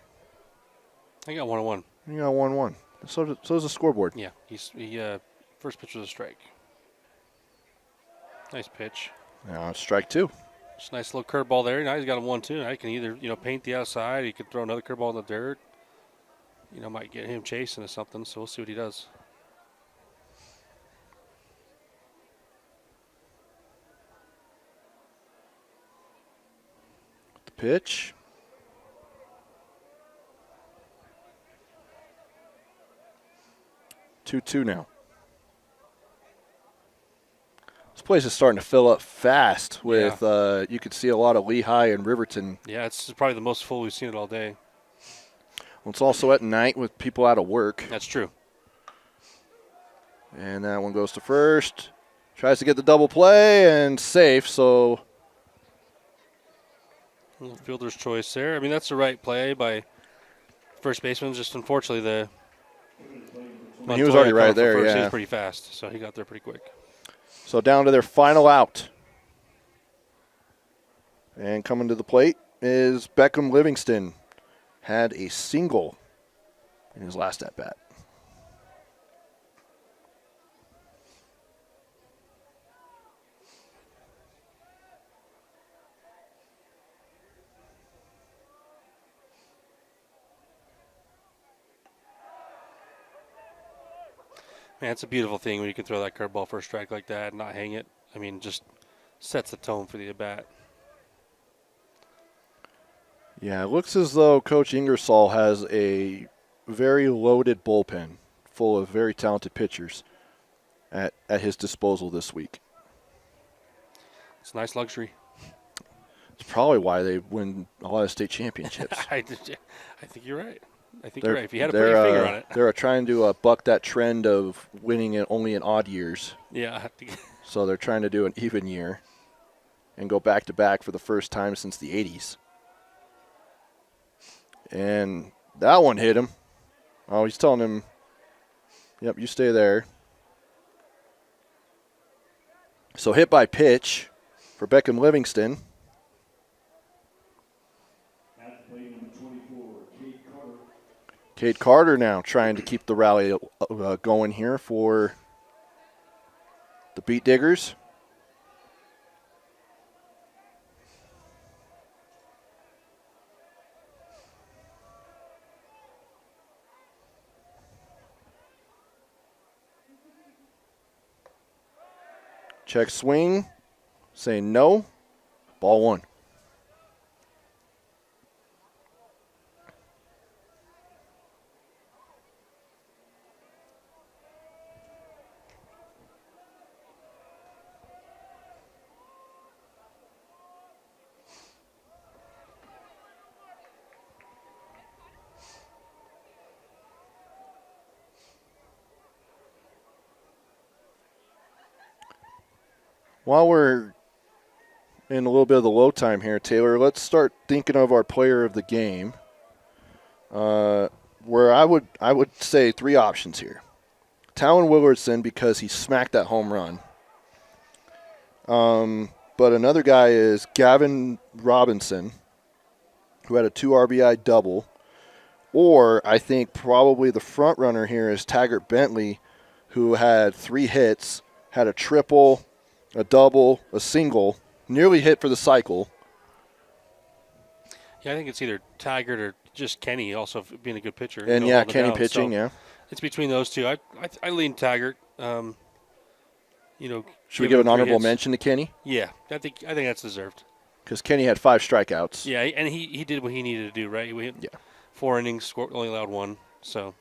[SPEAKER 2] I got 1-1.
[SPEAKER 1] You got 1-1. So does the scoreboard.
[SPEAKER 2] Yeah, he first pitch was a strike. Nice pitch.
[SPEAKER 1] Now it's strike 2.
[SPEAKER 2] Just a nice little curveball there. Now he's got a 1-2. Now he can either, paint the outside. He could throw another curveball in the dirt. Might get him chasing or something. So we'll see what he does.
[SPEAKER 1] The pitch. Two now. This place is starting to fill up fast with, you could see a lot of Lehigh and Riverton.
[SPEAKER 2] Yeah, it's probably the most full we've seen it all day.
[SPEAKER 1] Well, it's also at night with people out of work.
[SPEAKER 2] That's true.
[SPEAKER 1] And that one goes to first. Tries to get the double play and safe, so.
[SPEAKER 2] Fielder's choice there. I mean, that's the right play by first baseman. Just unfortunately,
[SPEAKER 1] he was already right there,
[SPEAKER 2] first.
[SPEAKER 1] yeah.
[SPEAKER 2] He was pretty fast, so he got there pretty quick.
[SPEAKER 1] So down to their final out. And coming to the plate is Beckham Livingston. Had a single in his last at-bat.
[SPEAKER 2] Man, it's a beautiful thing when you can throw that curveball for a strike like that and not hang it. I mean, just sets the tone for the at-bat.
[SPEAKER 1] Yeah, it looks as though Coach Ingersoll has a very loaded bullpen full of very talented pitchers at his disposal this week.
[SPEAKER 2] It's a nice luxury.
[SPEAKER 1] It's probably why they win a lot of state championships.
[SPEAKER 2] I think you're right. I think you're right. If you had to put your finger on it.
[SPEAKER 1] They're trying to buck that trend of winning it only in odd years.
[SPEAKER 2] Yeah.
[SPEAKER 1] So they're trying to do an even year and go back-to-back for the first time since the 80s. And that one hit him. Oh, he's telling him, yep, you stay there. So hit by pitch for Beckham Livingston. Cade Carter now trying to keep the rally going here for the Beetdiggers. Check swing. Saying no. Ball 1. While we're in a little bit of the low time here, Taylor, let's start thinking of our player of the game. Where I would say 3 options here. Talon Willardson, because he smacked that home run. But another guy is Gavin Robinson, who had a 2 RBI double. Or I think probably the front runner here is Taggart Bentley, who had 3 hits, had a triple, a double, a single, nearly hit for the cycle.
[SPEAKER 2] Yeah, I think it's either Taggart or just Kenny, also being a good pitcher.
[SPEAKER 1] And Kenny pitching,
[SPEAKER 2] so it's between those two. I lean Taggart.
[SPEAKER 1] Should we give an honorable mention to Kenny?
[SPEAKER 2] Yeah, I think that's deserved.
[SPEAKER 1] Because Kenny had 5 strikeouts.
[SPEAKER 2] Yeah, and he did what he needed to do, right? 4 innings, scored, only allowed 1. So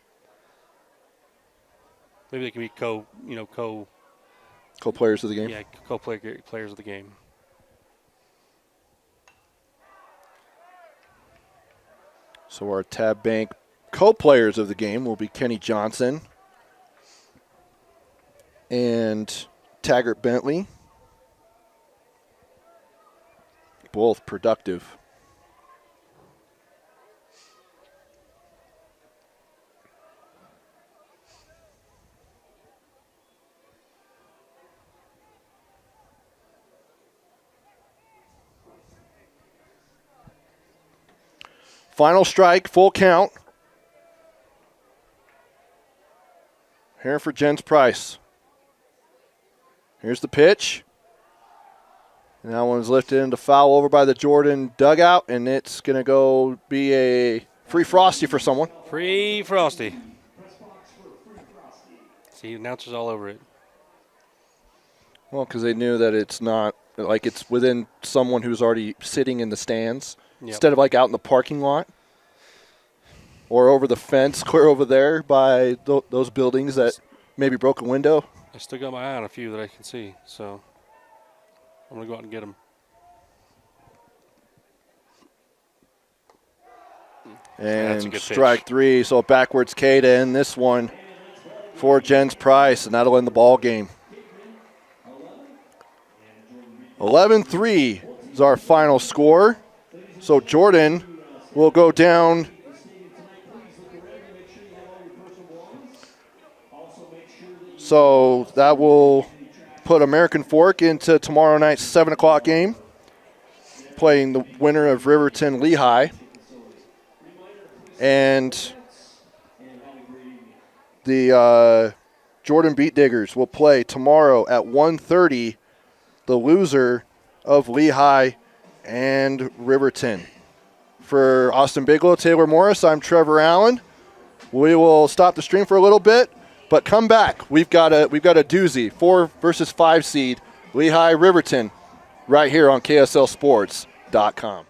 [SPEAKER 2] maybe they can be
[SPEAKER 1] co-players of the game.
[SPEAKER 2] Yeah, co-players of the game.
[SPEAKER 1] So our Tab Bank co-players of the game will be Kenny Johnson and Taggart Bentley. Both productive. Final strike, full count. Here for Jens Price. Here's the pitch. And that one's lifted into foul over by the Jordan dugout, and it's going to go be a free Frosty for someone.
[SPEAKER 2] Free Frosty. See, announcers all over it.
[SPEAKER 1] Well, because they knew that it's not, like it's within someone who's already sitting in the stands. Yep. Instead of like out in the parking lot or over the fence, clear over there by those buildings that maybe broke a window.
[SPEAKER 2] I still got my eye on a few that I can see, so I'm going to go out and get them.
[SPEAKER 1] And strike pitch. 3, so backwards K to end this one for Jens Price, and that'll end the ball game. 11-3 is our final score. So Jordan will go down so that will put American Fork into tomorrow night's 7 o'clock game, playing the winner of Riverton Lehigh. And the Jordan Beetdiggers will play tomorrow at 1:30, the loser of Lehigh and Riverton. For Austin Bigelow, Taylor Morris, I'm Trevor Allen. We will stop the stream for a little bit, but come back. We've got a doozy, 4 versus 5 seed, Lehigh Riverton, right here on KSLSports.com.